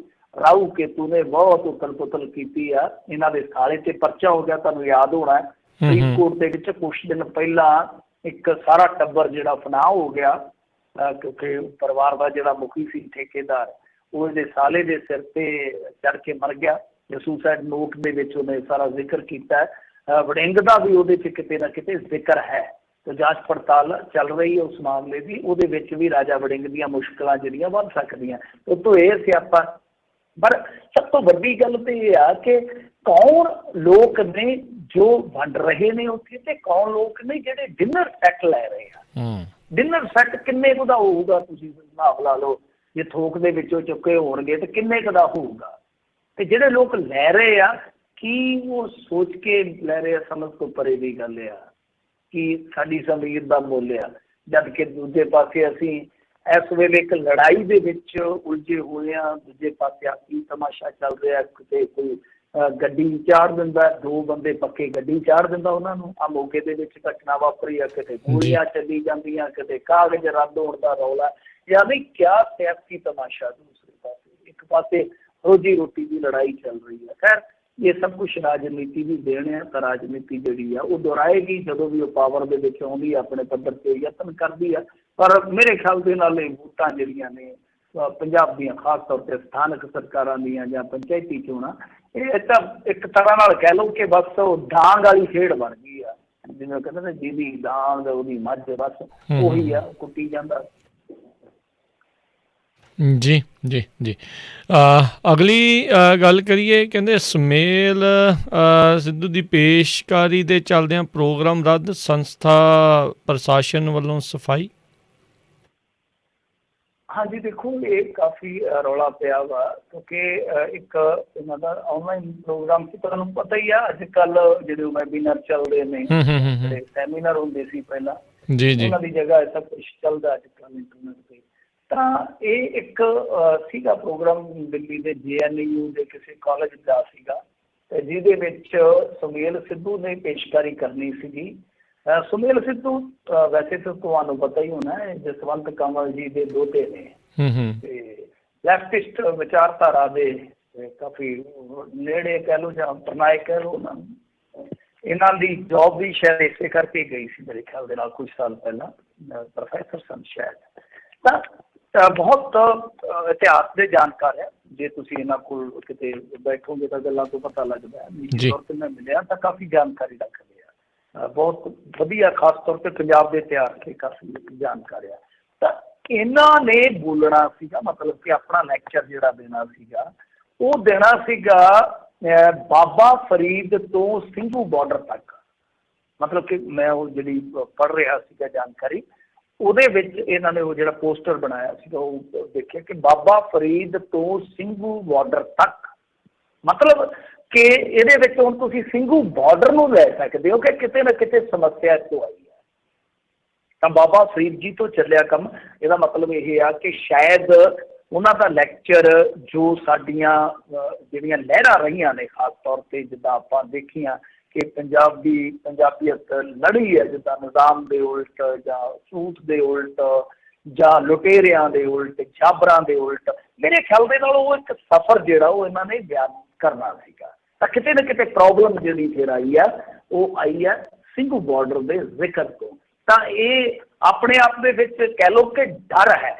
ਰਾਹੂ ਕੇਤੂ ਨੇ ਬਹੁਤ ਉਤਲ-ਪੁਤਲ ਕੀਤੀ ਆ। ਇਹਨਾਂ ਦੇ ਸਾਲੇ 'ਤੇ ਪਰਚਾ ਹੋ ਗਿਆ, ਤੁਹਾਨੂੰ ਯਾਦ ਹੋਣਾ ਸੁਪਰੀਮ ਕੋਰਟ ਦੇ ਵਿੱਚ ਕੁਛ ਦਿਨ ਪਹਿਲਾਂ ਇੱਕ ਸਾਰਾ ਟੱਬਰ ਜਿਹੜਾ ਫਨਾਹ ਹੋ ਗਿਆ, ਕਿਉਂਕਿ ਪਰਿਵਾਰ ਦਾ ਜਿਹੜਾ ਮੁਖੀ ਸੀ ਠੇਕੇਦਾਰ, ਉਹ ਇਹਦੇ ਸਾਲੇ ਦੇ ਸਿਰ 'ਤੇ ਚੜ੍ਹ ਕੇ ਮਰ ਗਿਆ। ਸੁਸਾਈਡ ਨੋਟ ਦੇ ਵਿੱਚ ਉਹਨੇ ਸਾਰਾ ਜ਼ਿਕਰ ਕੀਤਾ ਹੈ। ਵੜਿੰਗ ਦਾ ਵੀ ਉਹਦੇ 'ਚ ਕਿਤੇ ਨਾ ਕਿਤੇ ਜ਼ਿਕਰ ਹੈ, ਤੇ ਜਾਂਚ ਪੜਤਾਲ ਚੱਲ ਰਹੀ ਹੈ ਉਸ ਮਾਮਲੇ ਦੀ। ਉਹਦੇ ਵਿੱਚ ਵੀ ਰਾਜਾ ਵੜਿੰਗ ਦੀਆਂ ਮੁਸ਼ਕਲਾਂ ਜਿਹੜੀਆਂ ਵੱਧ ਸਕਦੀਆਂ, ਉੱਤੋਂ ਇਹ ਸਿਆਪਾ। ਪਰ ਸਭ ਤੋਂ ਵੱਡੀ ਗੱਲ ਤਾਂ ਇਹ ਆ ਕਿ ਕੌਣ ਲੋਕ ਨੇ ਜੋ ਵੰਡ ਰਹੇ ਨੇ ਉੱਥੇ, ਤੇ ਕੌਣ ਲੋਕ ਨੇ ਜਿਹੜੇ ਡਿਨਰ ਸੈੱਟ ਲੈ ਰਹੇ ਆ। ਡਿਨਰ ਸੈੱਟ ਕਿੰਨੇ ਕੁ ਦਾ ਹੋਊਗਾ, ਤੁਸੀਂ ਹਿਸਾਬ ਲਾ ਲਓ। ਜੇ ਥੋਕ ਦੇ ਵਿੱਚੋਂ ਚੁੱਕੇ ਹੋਣਗੇ ਤਾਂ ਕਿੰਨੇ ਕੁ ਦਾ ਹੋਊਗਾ। ਤੇ ਜਿਹੜੇ ਲੋਕ ਲੈ ਰਹੇ ਆ, ਕੀ ਉਹ ਸੋਚ ਕੇ ਲੈ ਰਹੇ ਆ, ਸਮਝ ਤੋਂ ਪਰੇ ਦੀ ਗੱਲ ਆ ਕਿ ਸਾਡੀ ਜ਼ਮੀਰ ਦਾ ਮੁੱਲ ਆ। ਜਦ ਕਿ ਦੂਜੇ ਪਾਸੇ ਅਸੀਂ ਇਸ ਵੇਲੇ ਇੱਕ ਲੜਾਈ ਦੇ ਵਿੱਚ ਉਲਝੇ ਹੋਏ ਹਾਂ। ਦੂਜੇ ਪਾਸੇ ਕੀ ਤਮਾਸ਼ਾ ਚੱਲ ਰਿਹਾ, ਕਿਤੇ ਕੋਈ ਗੱਡੀ ਚਾੜ ਦਿੰਦਾ, 2 ਬੰਦੇ ਪੱਕੇ ਗੱਡੀ ਚਾੜ ਦਿੰਦਾ ਉਹਨਾਂ ਨੂੰ। ਆ ਮੌਕੇ ਦੇ ਵਿੱਚ ਘਟਨਾ ਵਾਪਰੀ ਆ, ਕਿਤੇ ਗੋਲੀਆਂ ਚੱਲੀ ਜਾਂਦੀਆਂ, ਕਿਤੇ ਕਾਗਜ਼ ਰੱਦ ਹੋਣ ਦਾ ਰੌਲਾ। ਯਾਨੀ ਕਿਆ ਸਿਆਸੀ ਤਮਾਸ਼ਾ। ਦੂਸਰੇ ਪਾਸੇ ਇੱਕ ਪਾਸੇ ਰੋਜੀ ਰੋਟੀ ਦੀ ਲੜਾਈ ਚੱਲ ਰਹੀ ਹੈ। ਖੈਰ ਇਹ ਸਭ ਕੁਛ ਰਾਜਨੀਤੀ ਦੀ ਦੇਣ ਹੈ। ਤਾਂ ਰਾਜਨੀਤੀ ਜਿਹੜੀ ਆ ਉਹ ਦੁਹਰਾਏਗੀ ਜਦੋਂ ਵੀ ਉਹ ਪਾਵਰ ਦੇ ਵਿੱਚ ਆਉਂਦੀ ਆ, ਆਪਣੇ ਪੱਧਰ 'ਤੇ ਯਤਨ ਕਰਦੀ ਆ। ਪਰ ਮੇਰੇ ਖਿਆਲ ਦੇ ਨਾਲ ਇਹ ਵੋਟਾਂ ਜਿਹੜੀਆਂ ਨੇ ਪੰਜਾਬ ਦੀਆਂ, ਖਾਸ ਤੌਰ 'ਤੇ ਸਥਾਨਕ ਸਰਕਾਰਾਂ ਦੀਆਂ ਜਾਂ ਪੰਚਾਇਤੀ ਚੋਣਾਂ, ਇਹ ਤਾਂ ਇੱਕ ਤਰ੍ਹਾਂ ਨਾਲ ਕਹਿ ਲਓ ਕਿ ਬਸ ਉਹ ਡਾਂਗ ਵਾਲੀ ਖੇਡ ਬਣ ਗਈ ਆ। ਜਿਵੇਂ ਕਹਿੰਦੇ ਨੇ ਜਿਹਦੀ ਡਾਂਗ ਉਹਦੀ ਮੱਝ, ਬਸ ਉਹੀ ਆ, ਕੁੱਟੀ ਜਾਂਦਾ। ਜੀ ਜੀ ਜੀ। ਅਗਲੀ ਗੱਲ ਕਰੀਏ, ਕਹਿੰਦੇ ਸੁਮੇਲ ਸਿੱਧੂ ਦੀ ਪੇਸ਼ਕਾਰੀ ਦੇ ਚੱਲਦਿਆਂ ਪ੍ਰੋਗਰਾਮ ਰੱਦ, ਸੰਸਥਾ ਪ੍ਰਸ਼ਾਸਨ ਵੱਲੋਂ ਸਫਾਈ। ਹਾਂਜੀ ਦੇਖੋ ਇਹ ਕਾਫੀ ਰੌਲਾ ਪਿਆ ਵਾ, ਕਿਉਂਕਿ ਇੱਕ ਇਹਨਾਂ ਦਾ ਆਨਲਾਈਨ ਪ੍ਰੋਗਰਾਮ ਸੀ। ਤੁਹਾਨੂੰ ਪਤਾ ਹੀ ਆ ਅੱਜ ਕੱਲ੍ਹ ਜਿਹੜੇ ਵੈਬੀਨਾਰ ਚੱਲਦੇ ਨੇ, ਜਿਹੜੇ ਸੈਮੀਨਾਰ ਹੁੰਦੇ ਸੀ ਪਹਿਲਾਂ, ਉਹਨਾਂ ਦੀ ਜਗ੍ਹਾ ਸਭ ਕੁਛ ਚੱਲਦਾ ਅੱਜ ਕੱਲ੍ਹ ਇੰਟਰਨੈਟ 'ਤੇ। ਤਾਂ ਇਹ ਇੱਕ ਸੀਗਾ ਪ੍ਰੋਗਰਾਮ ਦਿੱਲੀ ਦੇ JNU ਦੇ ਕਿਸੇ ਕਾਲਜ ਦਾ ਸੀਗਾ, ਤੇ ਜਿਹਦੇ ਵਿੱਚ ਸੁਮੇਲ ਸਿੱਧੂ ਨੇ ਪੇਸ਼ਕਾਰੀ ਕਰਨੀ ਸੀਗੀ। ਸੁਮੇਲ ਸਿੱਧੂ ਵੈਸੇ ਤਾਂ ਤੁਹਾਨੂੰ ਪਤਾ ਹੀ ਹੋਣਾ ਹੈ, ਜਸਵੰਤ ਕੰਵਲ ਜੀ ਦੇ ਦੋਤੇ ਨੇ, ਤੇ ਲੈਫਟਿਸਟ ਵਿਚਾਰਧਾਰਾ ਦੇ ਕਾਫੀ ਨੇੜੇ ਕਹਿ ਲਓ ਜਾਂ ਪ੍ਰਣਾਇਕ ਕਹਿ ਲਓ ਉਹਨਾਂ ਨੂੰ। ਇਹਨਾਂ ਦੀ ਜੋਬ ਵੀ ਸ਼ਾਇਦ ਇਸੇ ਕਰਕੇ ਗਈ ਸੀ ਮੇਰੇ ਖਿਆਲ ਦੇ ਨਾਲ, ਕੁਝ ਸਾਲ ਪਹਿਲਾਂ, ਪ੍ਰੋਫੈਸਰ ਸਨ ਸ਼ਾਇਦ। ਤਾਂ ਬਹੁਤ ਇਤਿਹਾਸ ਦੇ ਜਾਣਕਾਰ ਹੈ। ਜੇ ਤੁਸੀਂ ਇਹਨਾਂ ਕੋਲ ਕਿਤੇ ਬੈਠੋਗੇ ਤਾਂ ਗੱਲਾਂ ਤੋਂ ਪਤਾ ਲੱਗਦਾ ਹੈ। ਨਿੱਜੀ ਤੌਰ 'ਤੇ ਮੈਂ ਮਿਲਿਆ ਤਾਂ ਕਾਫੀ ਜਾਣਕਾਰੀ ਰੱਖਦੇ ਆ, ਬਹੁਤ ਵਧੀਆ, ਖਾਸ ਤੌਰ 'ਤੇ ਪੰਜਾਬ ਦੇ ਇਤਿਹਾਸ 'ਤੇ ਕਾਫੀ ਜਾਣਕਾਰ ਆ। ਤਾਂ ਇਹਨਾਂ ਨੇ ਬੋਲਣਾ ਸੀਗਾ, ਮਤਲਬ ਕਿ ਆਪਣਾ ਲੈਕਚਰ ਜਿਹੜਾ ਦੇਣਾ ਸੀਗਾ, ਉਹ ਦੇਣਾ ਸੀਗਾ ਬਾਬਾ ਫਰੀਦ ਤੋਂ ਸਿੰਘੂ ਬਾਰਡਰ ਤੱਕ। ਮਤਲਬ ਕਿ ਮੈਂ ਉਹ ਜਿਹੜੀ ਪੜ੍ਹ ਰਿਹਾ ਸੀਗਾ ਜਾਣਕਾਰੀ, ਉਹਦੇ ਵਿੱਚ ਇਹਨਾਂ ਨੇ ਉਹ ਜਿਹੜਾ ਪੋਸਟਰ ਬਣਾਇਆ ਸੀਗਾ, ਉਹ ਦੇਖਿਆ ਕਿ ਬਾਬਾ ਫਰੀਦ ਤੋਂ ਸਿੰਘੂ ਬਾਰਡਰ ਤੱਕ। ਮਤਲਬ ਕਿ ਇਹਦੇ ਵਿੱਚ ਹੁਣ ਤੁਸੀਂ ਸਿੰਘੂ ਬਾਰਡਰ ਨੂੰ ਲੈ ਸਕਦੇ ਹੋ ਕਿ ਕਿਤੇ ਨਾ ਕਿਤੇ ਸਮੱਸਿਆ ਇੱਥੋਂ ਆਈ ਹੈ। ਤਾਂ ਬਾਬਾ ਫਰੀਦ ਜੀ ਤੋਂ ਚੱਲਿਆ ਕੰਮ। ਇਹਦਾ ਮਤਲਬ ਇਹ ਆ ਕਿ ਸ਼ਾਇਦ ਉਹਨਾਂ ਦਾ ਲੈਕਚਰ ਜੋ ਸਾਡੀਆਂ ਜਿਹੜੀਆਂ ਲਹਿਰਾਂ ਰਹੀਆਂ ਨੇ, ਖਾਸ ਤੌਰ 'ਤੇ ਜਿੱਦਾਂ ਆਪਾਂ ਦੇਖੀਆਂ ਕਿ ਪੰਜਾਬੀਅਤ ਲੜੀ ਹੈ, ਜਿੱਦਾਂ ਨਿਜ਼ਾਮ ਦੇ ਉਲਟ ਜਾਂ ਝੂਠ ਦੇ ਉਲਟ ਜਾਂ ਲੁਟੇਰਿਆਂ ਦੇ ਉਲਟ, ਛਾਬਰਾਂ ਦੇ ਉਲਟ, ਮੇਰੇ ਖਿਆਲ ਦੇ ਨਾਲ ਉਹ ਇੱਕ ਸਫ਼ਰ ਜਿਹੜਾ ਉਹ ਇਹਨਾਂ ਨੇ ਬਿਆਨ ਕਰਨਾ ਸੀਗਾ। ਤਾਂ ਕਿਤੇ ਨਾ ਕਿਤੇ ਪ੍ਰੋਬਲਮ ਜਿਹੜੀ ਫਿਰ ਆਈ ਆ, ਉਹ ਆਈ ਹੈ ਸਿੰਘੂ ਬਾਰਡਰ ਦੇ ਜ਼ਿਕਰ ਤੋਂ। ਤਾਂ ਇਹ ਆਪਣੇ ਆਪ ਦੇ ਵਿੱਚ ਕਹਿ ਲਓ ਕਿ ਡਰ ਹੈ,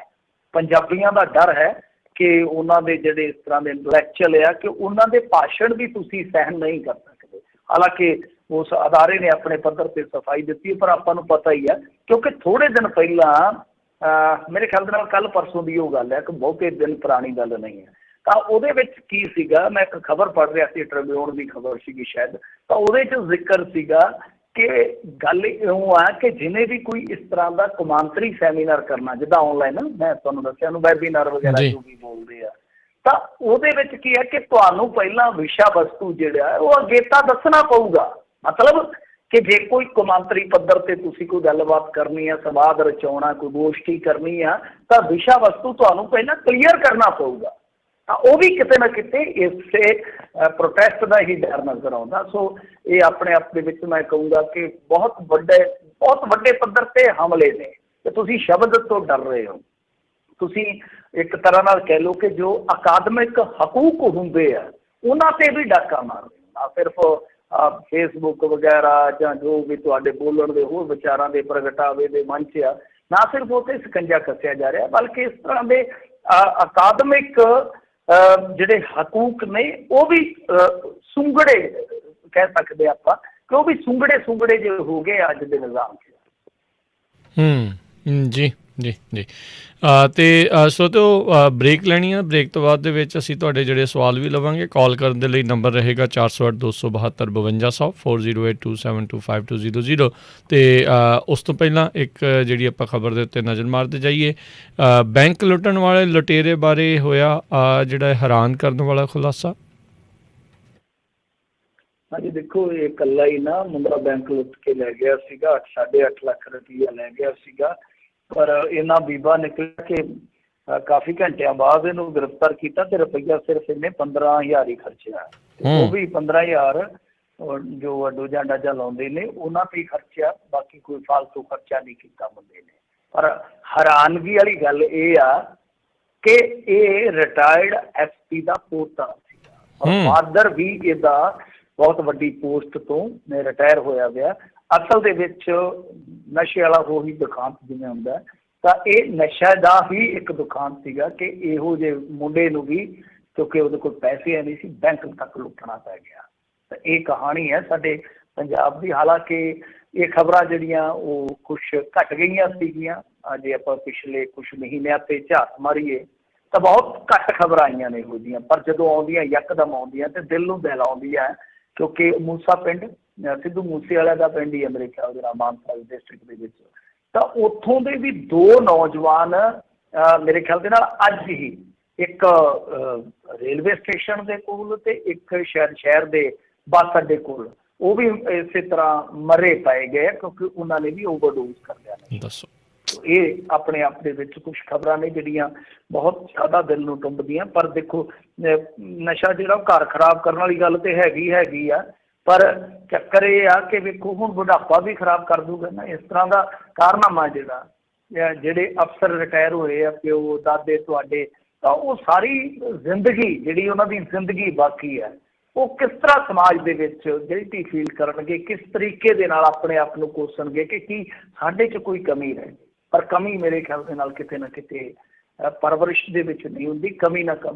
ਪੰਜਾਬੀਆਂ ਦਾ ਡਰ ਹੈ ਕਿ ਉਹਨਾਂ ਦੇ ਜਿਹੜੇ ਇਸ ਤਰ੍ਹਾਂ ਦੇ ਇੰਟਲੈਕਚੁਅਲ ਆ ਕਿ ਉਹਨਾਂ ਦੇ ਭਾਸ਼ਣ ਵੀ ਤੁਸੀਂ ਸਹਿਣ ਨਹੀਂ ਕਰ ਸਕਦੇ। ਹਾਲਾਂਕਿ ਉਸ ਅਦਾਰੇ ਨੇ ਆਪਣੇ ਪੱਧਰ 'ਤੇ ਸਫਾਈ ਦਿੱਤੀ, ਪਰ ਆਪਾਂ ਨੂੰ ਪਤਾ ਹੀ ਹੈ ਕਿਉਂਕਿ ਥੋੜ੍ਹੇ ਦਿਨ ਪਹਿਲਾਂ, ਮੇਰੇ ਖਿਆਲ ਦੇ ਨਾਲ ਕੱਲ੍ਹ ਪਰਸੋਂ ਦੀ ਉਹ ਗੱਲ ਹੈ, ਕਿ ਬਹੁਤੇ ਦਿਨ ਪੁਰਾਣੀ ਗੱਲ ਨਹੀਂ ਹੈ। ਤਾਂ ਉਹਦੇ ਵਿੱਚ ਕੀ ਸੀਗਾ, ਮੈਂ ਇੱਕ ਖਬਰ ਪੜ੍ਹ ਰਿਹਾ ਸੀ, ਟ੍ਰਿਬਿਊਨ ਦੀ ਖਬਰ ਸੀਗੀ ਸ਼ਾਇਦ, ਤਾਂ ਉਹਦੇ 'ਚ ਜ਼ਿਕਰ ਸੀਗਾ ਕਿ ਗੱਲ ਇਉਂ ਆ ਕਿ ਜਿਹਨੇ ਵੀ ਕੋਈ ਇਸ ਤਰ੍ਹਾਂ ਦਾ ਕੌਮਾਂਤਰੀ ਸੈਮੀਨਾਰ ਕਰਨਾ, ਜਿੱਦਾਂ ਆਨਲਾਈਨ ਮੈਂ ਤੁਹਾਨੂੰ ਦੱਸਿਆ ਉਹਨੂੰ ਵੈਬੀਨਾਰ ਵਗੈਰਾ ਜੋ ਵੀ ਬੋਲਦੇ ਆ, ਤਾਂ ਉਹਦੇ ਵਿੱਚ ਕੀ ਹੈ ਕਿ ਤੁਹਾਨੂੰ ਪਹਿਲਾਂ ਵਿਸ਼ਾ ਵਸਤੂ ਜਿਹੜਾ ਉਹ ਅਗੇਤਾ ਦੱਸਣਾ ਪਊਗਾ। ਮਤਲਬ ਕਿ ਜੇ ਕੋਈ ਕੌਮਾਂਤਰੀ ਪੱਧਰ 'ਤੇ ਤੁਸੀਂ ਕੋਈ ਗੱਲਬਾਤ ਕਰਨੀ ਆ, ਸੰਵਾਦ ਰਚਾਉਣਾ, ਕੋਈ ਗੋਸ਼ਟੀ ਕਰਨੀ ਆ, ਤਾਂ ਵਿਸ਼ਾ ਵਸਤੂ ਤੁਹਾਨੂੰ ਪਹਿਲਾਂ ਕਲੀਅਰ ਕਰਨਾ ਪਊਗਾ। ਤਾਂ ਉਹ ਵੀ ਕਿਤੇ ਨਾ ਕਿਤੇ ਇਸੇ ਪ੍ਰੋਟੈਸਟ ਦਾ ਹੀ ਡਰ ਨਜ਼ਰ ਆਉਂਦਾ। ਸੋ ਇਹ ਆਪਣੇ ਆਪ ਦੇ ਵਿੱਚ ਮੈਂ ਕਹੂੰਗਾ ਕਿ ਬਹੁਤ ਵੱਡੇ ਪੱਧਰ 'ਤੇ ਹਮਲੇ ਨੇ, ਤੇ ਤੁਸੀਂ ਸ਼ਬਦ ਤੋਂ ਡਰ ਰਹੇ ਹੋ। ਤੁਸੀਂ ਇੱਕ ਤਰ੍ਹਾਂ ਨਾਲ ਕਹਿ ਲਓ ਕਿ ਜੋ ਅਕਾਦਮਿਕ ਹਕੂਕ ਹੁੰਦੇ ਆ ਉਹਨਾਂ 'ਤੇ ਵੀ ਡਾਕਾ ਮਾਰਦੇ, ਨਾ ਸਿਰਫ ਫੇਸਬੁੱਕ ਵਗੈਰਾ ਜਾਂ ਜੋ ਵੀ ਤੁਹਾਡੇ ਬੋਲਣ ਦੇ ਹੋਰ ਵਿਚਾਰਾਂ ਦੇ ਪ੍ਰਗਟਾਵੇ ਦੇ ਮੰਚ ਆ, ਨਾ ਸਿਰਫ ਉਹ 'ਤੇ ਸਕੰਜਾ ਕੱਸਿਆ ਜਾ ਰਿਹਾ, ਬਲਕਿ ਇਸ ਤਰ੍ਹਾਂ ਦੇ ਅਕਾਦਮਿਕ ਜਿਹੜੇ ਹਕੂਕ ਨੇ ਉਹ ਵੀ ਸੁੰਗੜੇ ਕਹਿ ਸਕਦੇ ਆਪਾਂ, ਕਿ ਉਹ ਵੀ ਸੁੰਗੜੇ ਜਿਹੇ ਹੋ ਗਏ ਅੱਜ ਦੇ ਨਿਜ਼ਾਮ 'ਚ। ਜੀ ਜੀ ਜੀ ਤੇ ਸੋਤੋ ਬ੍ਰੇਕ ਲੈਣੀ ਆ। ਬ੍ਰੇਕ ਤੋਂ ਬਾਅਦ ਦੇ ਵਿੱਚ ਅਸੀਂ ਤੁਹਾਡੇ ਜਿਹੜੇ ਸਵਾਲ ਵੀ ਲਵਾਂਗੇ। ਕਾਲ ਕਰਨ ਦੇ ਲਈ ਨੰਬਰ ਰਹੇਗਾ 408 272 5200 4082725200 ਤੇ ਉਸ ਤੋਂ ਪਹਿਲਾਂ ਇੱਕ ਜਿਹੜੀ ਆਪਾਂ ਖਬਰ ਦੇ ਉੱਤੇ ਨਜ਼ਰ ਮਾਰਦੇ ਜਾਈਏ। ਬੈਂਕ ਲੁੱਟਣ ਵਾਲੇ ਲੁਟੇਰੇ ਬਾਰੇ ਹੋਇਆ ਜਿਹੜਾ ਹੈਰਾਨ ਕਰਨ ਵਾਲਾ ਖੁਲਾਸਾ। ਹਾਂਜੀ ਦੇਖੋ, ਇਹ ਇਕੱਲਾ ਹੀ ਨਾ ਮੁੰਡਾ ਬੈਂਕ ਲੁੱਟ ਕੇ ਲੈ ਗਿਆ ਸੀਗਾ, 8.5 ਲੱਖ ਰੁਪਈਆ ਲੈ ਗਿਆ ਸੀਗਾ। ਪਰ ਇਹਨਾਂ ਬੀਬਾ ਨਿਕਲਿਆ ਕਿ ਕਾਫੀ ਘੰਟਿਆਂ ਬਾਅਦ ਇਹਨੂੰ ਗ੍ਰਿਫਤਾਰ ਕੀਤਾ ਤੇ ਰੁਪਈਆ ਸਿਰਫ ਇਹਨੇ 15,000 ਹੀ ਖਰਚਿਆ। ਉਹ ਵੀ 15,000 ਜੋ ਡੋਜਾ ਡਾਜਾ ਲਾਉਂਦੇ ਨੇ ਉਹਨਾਂ ਤੇ ਖਰਚਿਆ, ਬਾਕੀ ਕੋਈ ਫਾਲਤੂ ਖਰਚਾ ਨਹੀਂ ਕੀਤਾ ਬੰਦੇ ਨੇ। ਪਰ ਹੈਰਾਨਗੀ ਵਾਲੀ ਗੱਲ ਇਹ ਆ ਕਿ ਇਹ ਰਿਟਾਇਰਡ SP ਦਾ ਪੋਤਾ ਸੀਗਾ ਔਰ ਫਾਦਰ ਵੀ ਇਹਦਾ ਬਹੁਤ ਵੱਡੀ ਪੋਸਟ ਤੋਂ ਰਿਟਾਇਰ ਹੋਇਆ ਗਿਆ। ਅਸਲ ਦੇ ਵਿੱਚ ਨਸ਼ੇ ਵਾਲਾ ਉਹੀ ਦੁਕਾਨ ਜਿਵੇਂ ਹੁੰਦਾ, ਤਾਂ ਇਹ ਨਸ਼ਾ ਦਾ ਹੀ ਇੱਕ ਦੁਕਾਨ ਸੀਗਾ ਕਿ ਇਹੋ ਜਿਹੇ ਮੁੰਡੇ ਨੂੰ ਵੀ, ਕਿਉਂਕਿ ਉਹਦੇ ਕੋਲ ਪੈਸੇ ਨਹੀਂ ਸੀ, ਬੈਂਕ ਤੱਕ ਲੁੱਟਣਾ ਪੈ ਗਿਆ। ਤਾਂ ਇਹ ਕਹਾਣੀ ਹੈ ਸਾਡੇ ਪੰਜਾਬ ਦੀ। ਹਾਲਾਂਕਿ ਇਹ ਖਬਰਾਂ ਜਿਹੜੀਆਂ ਉਹ ਕੁਛ ਘੱਟ ਗਈਆਂ ਸੀਗੀਆਂ। ਜੇ ਆਪਾਂ ਪਿਛਲੇ ਕੁਛ ਮਹੀਨਿਆਂ ਤੇ ਝਾਤ ਮਾਰੀਏ ਤਾਂ ਬਹੁਤ ਘੱਟ ਖਬਰਾਂ ਆਈਆਂ ਨੇ ਇਹੋ ਜਿਹੀਆਂ, ਪਰ ਜਦੋਂ ਆਉਂਦੀਆਂ ਯਕਦਮ ਆਉਂਦੀਆਂ ਤੇ ਦਿਲ ਨੂੰ ਦਹਿਲਾਉਂਦੀਆਂ। ਕਿਉਂਕਿ ਮੂਸਾ ਪਿੰਡ ਸਿੱਧੂ ਮੂਸੇ ਵਾਲਿਆਂ ਦਾ ਪਿੰਡ ਹੀ ਹੈ ਮੇਰੇ ਖਿਆਲ ਦੇ ਨਾਲ, ਮਾਨਸਾ ਡਿਸਟ੍ਰਿਕਟ ਦੇ ਵਿੱਚ। ਤਾਂ ਉੱਥੋਂ ਦੇ ਵੀ 2 ਨੌਜਵਾਨ ਮੇਰੇ ਖਿਆਲ ਦੇ ਨਾਲ ਅੱਜ ਹੀ, ਇੱਕ ਰੇਲਵੇ ਸਟੇਸ਼ਨ ਦੇ ਕੋਲ ਤੇ ਇੱਕ ਸ਼ਹਿਰ ਦੇ ਬੱਸ ਅੱਡੇ ਕੋਲ, ਉਹ ਵੀ ਇਸੇ ਤਰ੍ਹਾਂ ਮਰੇ ਪਾਏ ਗਏ ਕਿਉਂਕਿ ਉਹਨਾਂ ਨੇ ਵੀ ਓਵਰਡੋਜ਼ ਕਰ ਲਿਆ। ਦੱਸੋ, ਇਹ ਆਪਣੇ ਆਪ ਦੇ ਵਿੱਚ ਕੁਛ ਖਬਰਾਂ ਨੇ ਜਿਹੜੀਆਂ ਬਹੁਤ ਜ਼ਿਆਦਾ ਦਿਲ ਨੂੰ ਟੁੰਬਦੀਆਂ। ਪਰ ਦੇਖੋ, ਨਸ਼ਾ ਜਿਹੜਾ ਉਹ ਘਰ ਖਰਾਬ ਕਰਨ ਵਾਲੀ ਗੱਲ ਤੇ ਹੈਗੀ ਆ, ਪਰ ਚੱਕਰ ਇਹ ਆ ਕਿ ਵੇਖੋ ਹੁਣ ਬੁਢਾਪਾ ਵੀ ਖਰਾਬ ਕਰ ਦੂਗਾ ਨਾ ਇਸ ਤਰ੍ਹਾਂ ਦਾ ਕਾਰਨਾਮਾ। ਜਿਹੜੇ ਅਫਸਰ ਰਿਟਾਇਰ ਹੋਏ ਆ, ਪਿਓ ਦਾਦੇ ਤੁਹਾਡੇ, ਤਾਂ ਉਹ ਸਾਰੀ ਜ਼ਿੰਦਗੀ ਜਿਹੜੀ ਉਹਨਾਂ ਦੀ ਜ਼ਿੰਦਗੀ ਬਾਕੀ ਹੈ, ਉਹ ਕਿਸ ਤਰ੍ਹਾਂ ਸਮਾਜ ਦੇ ਵਿੱਚ ਗਿਲਟੀ ਫੀਲ ਕਰਨਗੇ, ਕਿਸ ਤਰੀਕੇ ਦੇ ਨਾਲ ਆਪਣੇ ਆਪ ਨੂੰ ਕੋਸਣਗੇ ਕਿ ਕੀ ਸਾਡੇ 'ਚ ਕੋਈ ਕਮੀ ਰਹਿ ਗਈ। ਪਰ ਕਮੀ ਮੇਰੇ ਖਿਆਲ ਦੇ ਨਾਲ ਕਿਤੇ ਨਾ ਕਿਤੇ ਪਰਵਰਿਸ਼ ਦੇ ਵਿੱਚ ਨਹੀਂ ਹੁੰਦੀ। ਕਮੀ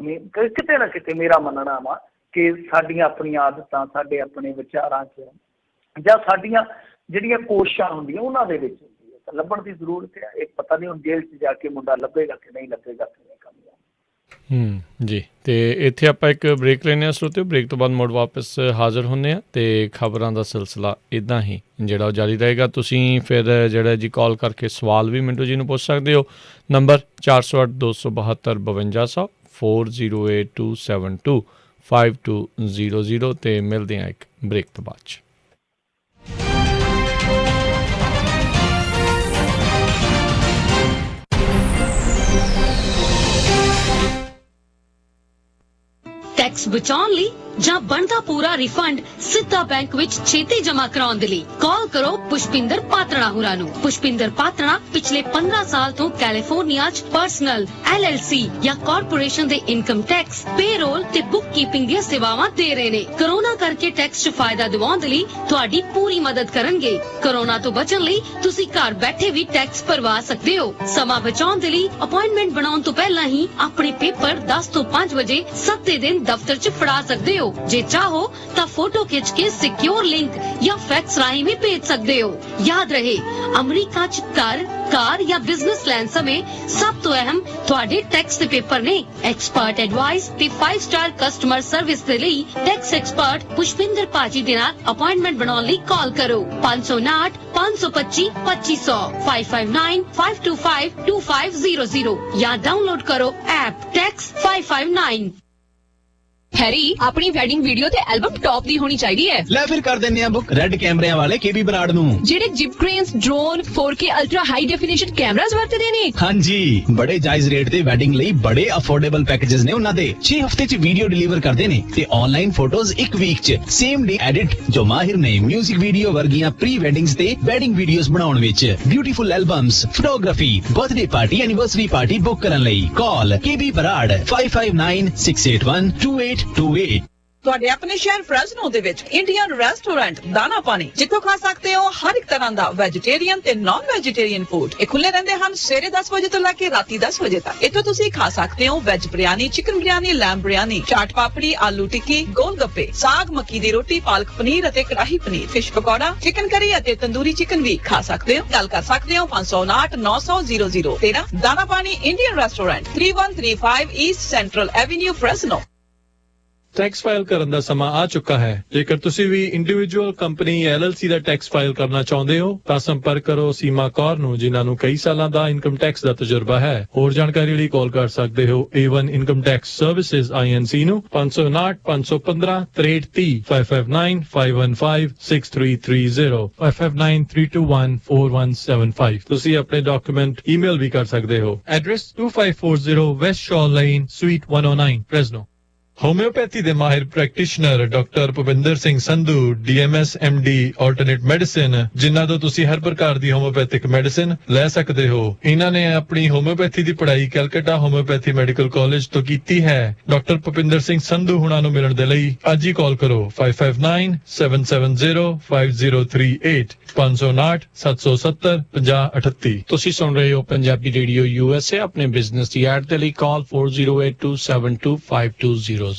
ਕਿਤੇ ਨਾ ਕਿਤੇ ਮੇਰਾ ਮੰਨਣਾ ਵਾ ਕਿ ਸਾਡੀਆਂ ਆਪਣੀਆਂ ਆਦਤਾਂ, ਸਾਡੇ ਆਪਣੇ ਵਿਚਾਰਾਂ 'ਚ ਜਾਂ ਸਾਡੀਆਂ ਜਿਹੜੀਆਂ ਕੋਸ਼ਿਸ਼ਾਂ ਹੁੰਦੀਆਂ ਉਹਨਾਂ ਦੇ ਵਿੱਚ ਹੁੰਦੀ ਹੈ। ਤਾਂ ਲੱਭਣ ਦੀ ਜ਼ਰੂਰਤ ਹੈ। ਇਹ ਪਤਾ ਨਹੀਂ ਹੁਣ ਜੇਲ੍ਹ 'ਚ ਜਾ ਕੇ ਮੁੰਡਾ ਲੱਭੇਗਾ ਕਿ ਨਹੀਂ ਲੱਭੇਗਾ, ਕਿਵੇਂ ਕਮੀਆਂ। ਜੀ ਤੇ ਇੱਥੇ ਆਪਾਂ ਇੱਕ ਬ੍ਰੇਕ ਲੈਂਦੇ ਹਾਂ ਸਰੋਤਿਓ। ਬ੍ਰੇਕ ਤੋਂ ਬਾਅਦ ਮੁੜ ਵਾਪਸ ਹਾਜ਼ਰ ਹੁੰਦੇ ਹਾਂ ਤੇ ਖਬਰਾਂ ਦਾ ਸਿਲਸਿਲਾ ਇੱਦਾਂ ਹੀ ਜਿਹੜਾ ਉਹ ਜਾਰੀ ਰਹੇਗਾ। ਤੁਸੀਂ ਫਿਰ ਜਿਹੜਾ ਜੀ ਕਾਲ ਕਰਕੇ ਸਵਾਲ ਵੀ ਮਿੰਟੂ ਜੀ ਨੂੰ ਪੁੱਛ ਸਕਦੇ ਹੋ। ਨੰਬਰ 408 272 5200 408272 5200 ਤੇ ਮਿਲਦੇ ਹਾਂ ਇੱਕ ਬ੍ਰੇਕ ਤੋਂ ਬਾਅਦ 'ਚ। ਟੈਕਸ ਬਚਾਉਣ ਲਈ ਜਾਂ ਬਣਦਾ ਪੂਰਾ ਰਿਫੰਡ ਸਿੱਧਾ ਬੈਂਕ ਵਿੱਚ ਛੇਤੀ ਜਮ੍ਹਾਂ ਕਰਾਉਣ ਦੇ ਲਈ ਕਾਲ ਕਰੋ ਪੁਸ਼ਪਿੰਦਰ ਪਾਤੜਾ ਹੋਰਾਂ ਨੂੰ। ਪੁਸ਼ਪਿੰਦਰ ਪਾਤੜਾ ਪਿਛਲੇ 15 ਸਾਲ ਤੋਂ ਕੈਲੀਫੋਰਨੀਆ 'ਚ ਪਰਸਨਲ, LLC ਜਾਂ ਕਾਰਪੋਰੇਸ਼ਨ ਦੇ ਇਨਕਮ ਟੈਕਸ, ਪੇਰੋਲ ਤੇ ਬੁੱਕ ਕੀਪਿੰਗ ਦੀਆਂ ਸੇਵਾਵਾਂ ਦੇ ਰਹੇ ਨੇ। ਕਰੋਨਾ ਕਰਕੇ ਟੈਕਸ 'ਚ ਫਾਇਦਾ ਦਿਵਾਉਣ ਦੇ ਲਈ ਤੁਹਾਡੀ ਪੂਰੀ ਮਦਦ ਕਰਨਗੇ। ਕਰੋਨਾ ਤੋਂ ਬਚਣ ਲਈ ਤੁਸੀਂ ਘਰ ਬੈਠੇ ਵੀ ਟੈਕਸ ਭਰਵਾ ਸਕਦੇ ਹੋ। ਸਮਾਂ ਬਚਾਉਣ ਦੇ ਲਈ ਅਪਾਇੰਟਮੈਂਟ ਬਣਾਉਣ ਤੋਂ ਪਹਿਲਾਂ ਹੀ ਆਪਣੇ ਪੇਪਰ 10 ਤੋਂ 5 ਵਜੇ ਸਭ ਦਿਨ ਦਫ਼ਤਰ 'ਚ ਫੜਾ ਸਕਦੇ ਹੋ। ਜੇ ਚਾਹੋ ਤਾਂ ਫੋਟੋ ਖਿੱਚ ਕੇ ਸਿਕਿਉਰ ਲਿੰਕ ਜਾਂ ਫੈਕਸ ਰਾਹੀਂ ਵੀ ਭੇਜ ਸਕਦੇ ਹੋ। ਯਾਦ ਰਹੇ, ਅਮਰੀਕਾ 'ਚ ਕਾਰ ਜਾਂ ਬਿਜ਼ਨਸ ਲੈਣ ਸਮੇਂ ਸਭ ਤੋਂ ਅਹਿਮ ਤੁਹਾਡੇ ਟੈਕਸ ਦੇ ਪੇਪਰ ਨੇ। ਐਕਸਪਰਟ ਐਡਵਾਈਸ ਤੇ 5 ਸਟਾਰ ਕਸਟਮਰ ਸਰਵਿਸ ਦੇ ਲਈ ਟੈਕਸ ਐਕਸਪਰਟ ਪੁਸ਼ਪਿੰਦਰ ਪਾਜੀ ਦੇ ਨਾਲ ਅਪਾਇੰਟਮੈਂਟ ਬਣਾਉਣ ਲਈ ਕਾਲ ਕਰੋ 559 525 2500 559 525 2500 ਜਾਂ ਡਾਊਨਲੋਡ ਕਰੋ ਐਪ ਟੈਕਸ 559। हैरी, अपनी वेडिंग वीडियो ते एल्बम टॉप दी होनी चाहिए है। ले फिर कर देने बुक रेड कैमरे वाले केबी बराड़ नू, जेडे jib cranes, drone, 4K ultra high definition cameras वरतदे ने। हाँ जी, बड़े जायज रेट ते वेडिंग लई बड़े अफोर्डेबल पैकेजेस ने उन्हां दे। 6 हफ्ते च वीडियो डिलीवर करदे ने ते ऑनलाइन फोटोज 1 वीक च सेम डे एडिट जो माहिर ने म्यूजिक वीडियो वर्गियां प्री वेडिंग्स ते वेडिंग वीडियोस बनाउण विच। Beautiful albums, photography, birthday party, anniversary party book करन लई कॉल KB बराड़ 5596812828। ਤੁਹਾਡੇ ਆਪਣੇ ਸ਼ਹਿਰ ਫ੍ਰੈਜ਼ਨੋ ਦੇ ਵਿੱਚ ਇੰਡੀਅਨ ਰੈਸਟੋਰੈਂਟ ਦਾਣਾ ਪਾਣੀ, ਜਿੱਥੋਂ ਖਾ ਸਕਦੇ ਹੋ ਹਰ ਇੱਕ ਤਰ੍ਹਾਂ ਦਾ ਵੈਜੀਟੇਰੀਅਨ ਤੇ ਨਾਨ ਵੈਜੀਟੇਰੀਅਨ ਫੂਡ। ਇਹ ਖੁੱਲੇ ਰਹਿੰਦੇ ਹਨ ਸਵੇਰੇ 10 ਵਜੇ ਤੋਂ ਲੈ ਕੇ ਰਾਤੀ 10 ਵਜੇ ਤੱਕ। ਇੱਥੋਂ ਤੁਸੀਂ ਖਾ ਸਕਦੇ ਹੋ veg biryani, chicken biryani, lamb biryani, chaat papri, aloo tikki, gol gappe, ਸਾਗ, ਮੱਕੀ ਦੀ ਰੋਟੀ, ਪਾਲਕ ਪਨੀਰ ਅਤੇ ਕੜਾਹੀ ਪਨੀਰ, ਫਿਸ਼ ਪਕੌੜਾ, ਚਿਕਨ ਕਰੀ ਅਤੇ ਤੰਦੂਰੀ ਚਿਕਨ ਵੀ ਖਾ ਸਕਦੇ ਹੋ। ਗੱਲ ਕਰ ਸਕਦੇ ਹੋ 559 900 0013। ਦਾਣਾ ਪਾਣੀ Indian restaurant, 3135 East central avenue, Fresno. Tax file ਕਰਨ ਦਾ ਸਮਾਂ ਆ ਚੁੱਕਾ ਹੈ। ਜੇਕਰ ਤੁਸੀਂ ਵੀ ਇੰਡੀਵਿਜੂਅਲ ਕੰਪਨੀ LLC ਦਾ ਟੈਕਸ ਫਾਈਲ ਕਰਨਾ ਚਾਹੁੰਦੇ ਹੋ ਤਾਂ ਸੰਪਰਕ ਕਰੋ ਸੀਮਾ ਕੌਰ ਨੂੰ, ਜਿਨ੍ਹਾਂ ਨੂੰ ਕਈ ਸਾਲਾਂ ਦਾ ਇਨਕਮ ਟੈਕਸ ਦਾ ਤਜਰਬਾ ਹੈ। ਹੋਰ ਜਾਣਕਾਰੀ ਲਈ ਕਾਲ ਕਰ ਸਕਦੇ ਹੋ A1 income tax services INC ਨੂੰ 559 515 6330 559 515 6330 559 321 4175। ਤੁਸੀਂ ਆਪਣੇ ਡਾਕੂਮੈਂਟ ਈਮੇਲ ਵੀ ਕਰ ਸਕਦੇ ਹੋ। Address 2540 West Shaw Lane, suite 109, Fresno. Homeopathy ਦੇ ਮਾਹਿਰ practitioner doctor Bhupinder Singh Sandhu, DMS MD alternate medicine, ਜਿਨ੍ਹਾਂ ਤੋਂ ਤੁਸੀਂ ਹਰ ਪ੍ਰਕਾਰ ਦੀ ਹੋਮਿਓਪੈਥਿਕ ਮੈਡੀਸਿਨ ਲੈ ਸਕਦੇ ਹੋ। ਇਹਨਾਂ ਨੇ ਆਪਣੀ ਹੋਮਿਓਪੈਥੀ ਦੀ ਪੜ੍ਹਾਈ ਕੈਲਕਟਾ ਹੋਮਿਓਪੈਥੀ ਮੈਡੀਕਲ ਕਾਲਜ ਤੋਂ ਕੀਤੀ ਹੈ। ਡਾਕਟਰ ਭੁਪਿੰਦਰ ਸਿੰਘ ਸੰਧੂ ਹੁਣਾਂ ਨੂੰ ਮਿਲਣ ਦੇ ਲਈ ਅੱਜ ਹੀ ਕਾਲ ਕਰੋ 559 770 5038 559 770 5038। ਤੁਸੀਂ ਸੁਣ ਰਹੇ ਹੋ ਪੰਜਾਬੀ ਰੇਡੀਓ USA। ਆਪਣੇ ਬਿਜ਼ਨਸ ਦੀ ਐਡ ਦੇ ਲਈ ਕਾਲ 4082725200।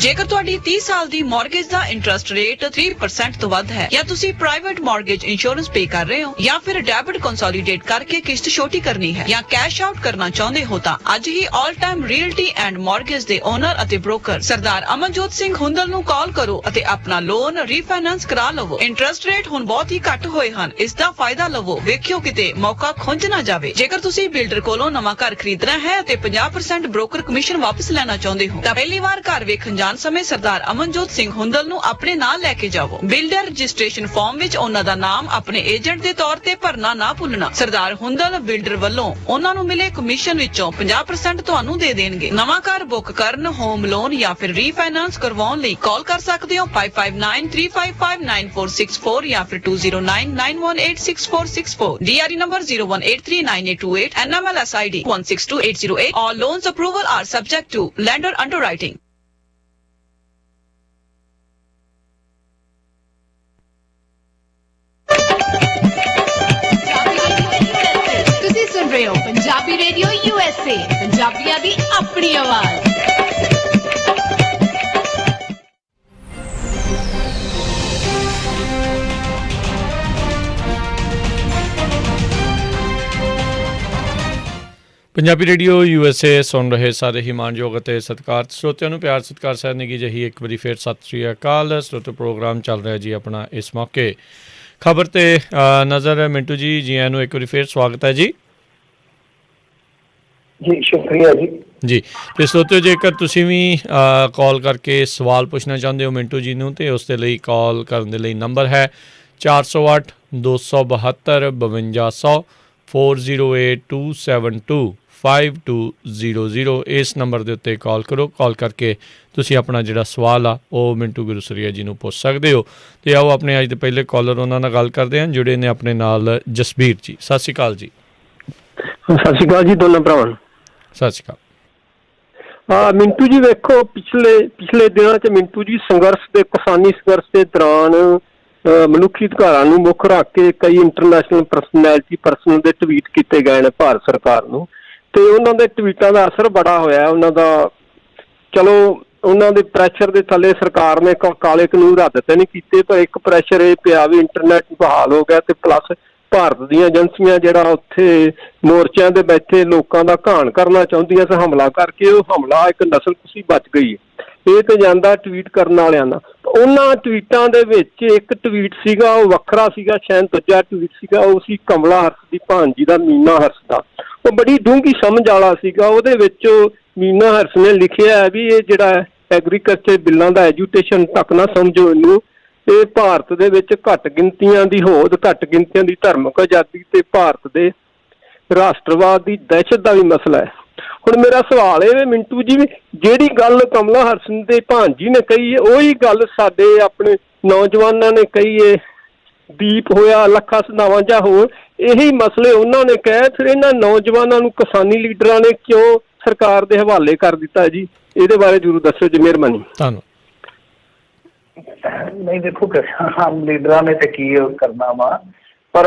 ਜੇਕਰ ਤੁਹਾਡੀ 30 ਸਾਲ ਦੀ ਮਾਰਗੇਜ ਦਾ ਇੰਟਰਸਟ ਰੇਟ 3% ਤੋਂ ਵੱਧ ਹੈ, ਜਾਂ ਤੁਸੀਂ ਪ੍ਰਾਈਵੇਟ ਮਾਰਗੇਜ ਇੰਸ਼ੋਰੈਂਸ ਪੇ ਕਰ ਰਹੇ ਹੋ, ਜਾਂ ਫਿਰ ਡੈਬਿਟ ਕੰਸੋਲੀਡੇਟ ਕਰਕੇ ਕਿਸ਼ਤ ਛੋਟੀ ਕਰਨੀ ਹੈ, ਜਾਂ ਕੈਸ਼ ਆਊਟ ਕਰਨਾ ਚਾਹੁੰਦੇ ਹੋ, ਤਾਂ ਅੱਜ ਹੀ All Time Realty and Mortgage ਦੇ ਓਨਰ ਅਤੇ ਬ੍ਰੋਕਰ ਸਰਦਾਰ ਅਮਨਜੋਤ ਸਿੰਘ ਹੁੰਦਲ ਨੂੰ ਕਾਲ ਕਰੋ ਅਤੇ ਆਪਣਾ ਲੋਨ ਰੀਫਾਈਨਾਂਸ ਕਰਾ ਲਵੋ। ਇੰਟਰਸਟ ਰੇਟ ਹੁਣ ਬਹੁਤ ਹੀ ਘੱਟ ਹੋਏ ਹਨ, ਇਸ ਦਾ ਫਾਇਦਾ ਲਵੋ। ਵੇਖਿਓ ਕਿਤੇ ਮੌਕਾ ਖੁੰਝ ਨਾ ਜਾਵੇ। ਜੇਕਰ ਤੁਸੀਂ ਬਿਲਡਰ ਕੋਲੋਂ ਨਵਾਂ ਘਰ ਖਰੀਦਣਾ ਹੈ ਅਤੇ 50% ਬ੍ਰੋਕਰ ਕਮਿਸ਼ਨ ਵਾਪਸ ਲੈਣਾ ਚਾਹੁੰਦੇ ਹੋ, ਤਾਂ ਪਹਿਲੀ ਵਾਰ ਘਰ ਵੇਖਣ ਜਾਣ ਸਮੇਂ ਸਰਦਾਰ ਅਮਨਜੋਤ ਸਿੰਘ ਹੁੰਦਲ ਨੂੰ ਆਪਣੇ ਨਾਲ ਲੈ ਕੇ ਜਾਵੋ। ਬਿਲਡਰ ਰਜਿਸਟ੍ਰੇਸ਼ਨ ਫਾਰਮ ਵਿੱਚ ਉਹਨਾਂ ਦਾ ਨਾਮ ਆਪਣੇ ਏਜੰਟ ਦੇ ਤੌਰ ਤੇ ਭਰਨਾ ਨਾ ਭੁੱਲਣਾ। ਸਰਦਾਰ ਹੁੰਦਲ ਬਿਲਡਰ ਵੱਲੋਂ ਉਹਨਾਂ ਨੂੰ ਮਿਲੇ ਕਮਿਸ਼ਨ ਵਿੱਚੋਂ 50% ਤੁਹਾਨੂੰ ਦੇ ਦੇਣਗੇ। ਨਵਾਂ ਘਰ ਬੁੱਕ ਕਰਨ, ਹੋਮ ਲੋਨ ਜਾਂ ਫਿਰ ਰੀਫਾਈਨਾਂਸ ਕਰਵਾਉਣ ਲਈ ਕਾਲ ਕਰ ਸਕਦੇ ਹੋ 5593559464 ਜਾਂ ਫਿਰ 2099186464, DRE number 01839828, NMLS ID 162808. All loans approval are subject to lender underwriting. ਤੁਸੀਂ ਸੁਣ ਰਹੇ ਹੋ ਪੰਜਾਬੀ ਰੇਡੀਓ USA, ਪੰਜਾਬੀਆਂ ਦੀ ਆਪਣੀ ਆਵਾਜ਼। ਪੰਜਾਬੀ ਰੇਡੀਓ USA ਸੁਣ ਰਹੇ ਸਾਰੇ ਹੀ ਮਾਣਯੋਗ ਅਤੇ ਸਤਿਕਾਰਤ ਸਰੋਤਿਆਂ ਨੂੰ ਪਿਆਰ ਸਤਿਕਾਰ ਸਹਿਤ ਨਿੱਘੀ ਜਿਹੀ ਇੱਕ ਵਾਰੀ ਫੇਰ ਸਤਿ ਸ਼੍ਰੀ ਅਕਾਲ। ਸਰੋਤਿਓ, ਪ੍ਰੋਗਰਾਮ ਚੱਲ ਰਿਹਾ ਜੀ ਆਪਣਾ ਇਸ ਮੌਕੇ ਖਬਰ ਤੇ ਨਜ਼ਰ। ਮਿੰਟੂ ਜੀ, ਜੀ ਆਇਆਂ ਨੂੰ ਇੱਕ ਵਾਰੀ ਫੇਰ ਸਵਾਗਤ ਹੈ ਜੀ। ਜੀ ਸ਼ੁਕਰੀਆ ਜੀ। ਤੇ ਸਰੋਤਿਓ, ਜੇਕਰ ਤੁਸੀਂ ਵੀ ਕਾਲ ਕਰਕੇ ਸਵਾਲ ਪੁੱਛਣਾ ਚਾਹੁੰਦੇ ਹੋ ਮਿੰਟੂ ਜੀ ਨੂੰ, ਤੇ ਉਸ ਦੇ ਲਈ ਕਾਲ ਕਰਨ ਦੇ ਲਈ ਨੰਬਰ ਹੈ 408 272 5200 408272 5200। ਇਸ ਨੰਬਰ ਦੇ ਉੱਤੇ ਕਾਲ ਕਰੋ। ਕਾਲ ਕਰਕੇ ਤੁਸੀਂ ਆਪਣਾ ਜਿਹੜਾ ਸਵਾਲ ਆ ਉਹ ਮਿੰਟੂ ਗੁਰਸਰੀਆ ਜੀ ਨੂੰ ਪੁੱਛ ਸਕਦੇ ਹੋ। ਤੇ ਆਓ ਆਪਣੇ ਅੱਜ ਦੇ ਪਹਿਲੇ ਕਾਲਰ ਉਹਨਾਂ ਨਾਲ ਗੱਲ ਕਰਦੇ ਹਨ, ਜੁੜੇ ਨੇ ਆਪਣੇ ਨਾਲ ਜਸਬੀਰ ਜੀ। ਸਤਿ ਸ਼੍ਰੀ ਅਕਾਲ ਜੀ। ਸਤਿ ਸ਼੍ਰੀ ਅਕਾਲ ਜੀ ਦੋਨਾਂ ਭਰਾਵਾਂ ਨੂੰ। ਸਤਿ ਸ਼੍ਰੀ ਅਕਾਲ। ਮਿੰਟੂ ਜੀ, ਵੇਖੋ ਪਿਛਲੇ ਦਿਨਾਂ 'ਚ ਮਿੰਟੂ ਜੀ ਕਿਸਾਨੀ ਸੰਘਰਸ਼ ਦੇ ਦੌਰਾਨ ਮਨੁੱਖੀ ਅਧਿਕਾਰਾਂ ਨੂੰ ਮੁੱਖ ਰੱਖ ਕੇ ਕਈ ਇੰਟਰਨੈਸ਼ਨਲ ਪਰਸਨਲ ਦੇ ਟਵੀਟ ਕੀਤੇ ਗਏ ਨੇ ਭਾਰਤ ਸਰਕਾਰ ਨੂੰ, ਤੇ ਉਹਨਾਂ ਦੇ ਟਵੀਟਾਂ ਦਾ ਅਸਰ ਬੜਾ ਹੋਇਆ ਉਹਨਾਂ ਦਾ। ਚਲੋ, ਉਹਨਾਂ ਦੇ ਪ੍ਰੈਸ਼ਰ ਦੇ ਥੱਲੇ ਸਰਕਾਰ ਨੇ ਕਾਲੇ ਕਾਨੂੰਨ ਰੱਦ ਤੇ ਨਹੀਂ ਕੀਤੇ, ਪਰ ਇੱਕ ਪ੍ਰੈਸ਼ਰ ਇਹ ਪਿਆ ਵੀ ਇੰਟਰਨੈਟ ਬਹਾਲ ਹੋ ਗਿਆ, ਤੇ ਪਲੱਸ ਭਾਰਤ ਦੀਆਂ ਏਜੰਸੀਆਂ ਜਿਹੜਾ ਉੱਥੇ ਮੋਰਚਿਆਂ ਦੇ ਬੈਠੇ ਲੋਕਾਂ ਦਾ ਘਾਣ ਕਰਨਾ ਚਾਹੁੰਦੀਆਂ ਸੀ ਹਮਲਾ ਕਰਕੇ, ਉਹ ਹਮਲਾ ਇੱਕ ਨਸਲਕੁਸ਼ੀ ਬਚ ਗਈ ਹੈ। ਇਹ ਤੇ ਜਾਂਦਾ ਟਵੀਟ ਕਰਨ ਵਾਲਿਆਂ ਦਾ। ਉਹਨਾਂ ਟਵੀਟਾਂ ਦੇ ਵਿੱਚ ਇੱਕ ਟਵੀਟ ਸੀਗਾ ਉਹ ਵੱਖਰਾ ਸੀਗਾ, ਸ਼ਾਇਦ ਦੂਜਾ ਟਵੀਟ ਸੀਗਾ ਉਹ ਸੀ ਕਮਲਾ ਹਰਸ ਦੀ ਭਾਣਜੀ ਦਾ, ਮੀਨਾ ਹਰਸ ਦਾ। ਉਹ ਬੜੀ ਡੂੰਘੀ ਸਮਝ ਵਾਲਾ ਸੀਗਾ। ਉਹਦੇ ਵਿੱਚ ਮੀਨਾ ਹਰਸ ਨੇ ਲਿਖਿਆ ਹੈ ਵੀ ਇਹ ਜਿਹੜਾ ਐਗਰੀਕਲਚਰ ਬਿੱਲਾਂ ਦਾ ਐਜੂਟੇਸ਼ਨ ਤੱਕ ਨਾ ਸਮਝੋ ਇਹਨੂੰ, ਇਹ ਭਾਰਤ ਦੇ ਵਿੱਚ ਘੱਟ ਗਿਣਤੀਆਂ ਦੀ ਹੋਂਦ, ਘੱਟ ਗਿਣਤੀਆਂ ਦੀ ਧਾਰਮਿਕ ਆਜ਼ਾਦੀ ਤੇ ਭਾਰਤ ਦੇ ਰਾਸ਼ਟਰਵਾਦ ਦੀ ਦਹਿਸ਼ਤ ਦਾ ਵੀ ਮਸਲਾ ਹੈ। ਹੁਣ ਮੇਰਾ ਸਵਾਲ ਇਹ ਮਿੰਟੂ ਜੀ, ਵੀ ਜਿਹੜੀ ਗੱਲ ਕਮਲਾ ਹਰਸ ਦੇ ਭਾਣਜੀ ਨੇ ਕਹੀ ਹੈ ਉਹੀ ਗੱਲ ਸਾਡੇ ਆਪਣੇ ਨੌਜਵਾਨਾਂ ਨੇ ਕਹੀ ਹੈ। ਦੀਪ ਹੋਇਆ, ਲੱਖਾ ਸਦਾਵਾਂ ਜਾਂ ਹੋਰ ਇਹੀ ਮਸਲੇ ਉਹਨਾਂ ਨੇ ਕਹੇ, ਫਿਰ ਇਹਨਾਂ ਨੌਜਵਾਨਾਂ ਨੂੰ ਕਿਸਾਨੀ ਲੀਡਰਾਂ ਨੇ ਕਿਉਂ ਸਰਕਾਰ ਦੇ ਹਵਾਲੇ ਕਰ ਦਿੱਤਾ ਜੀ? ਇਹਦੇ ਬਾਰੇ ਜ਼ਰੂਰ ਦੱਸੋ ਜੀ, ਮਿਹਰਬਾਨੀ। ਧੰਨਵਾਦ। ਨਹੀਂ ਦੇਖੋ ਕਿਸਾਨ ਲੀਡਰਾਂ ਨੇ ਤੇ ਕੀ ਕਰਨਾ ਵਾ, ਪਰ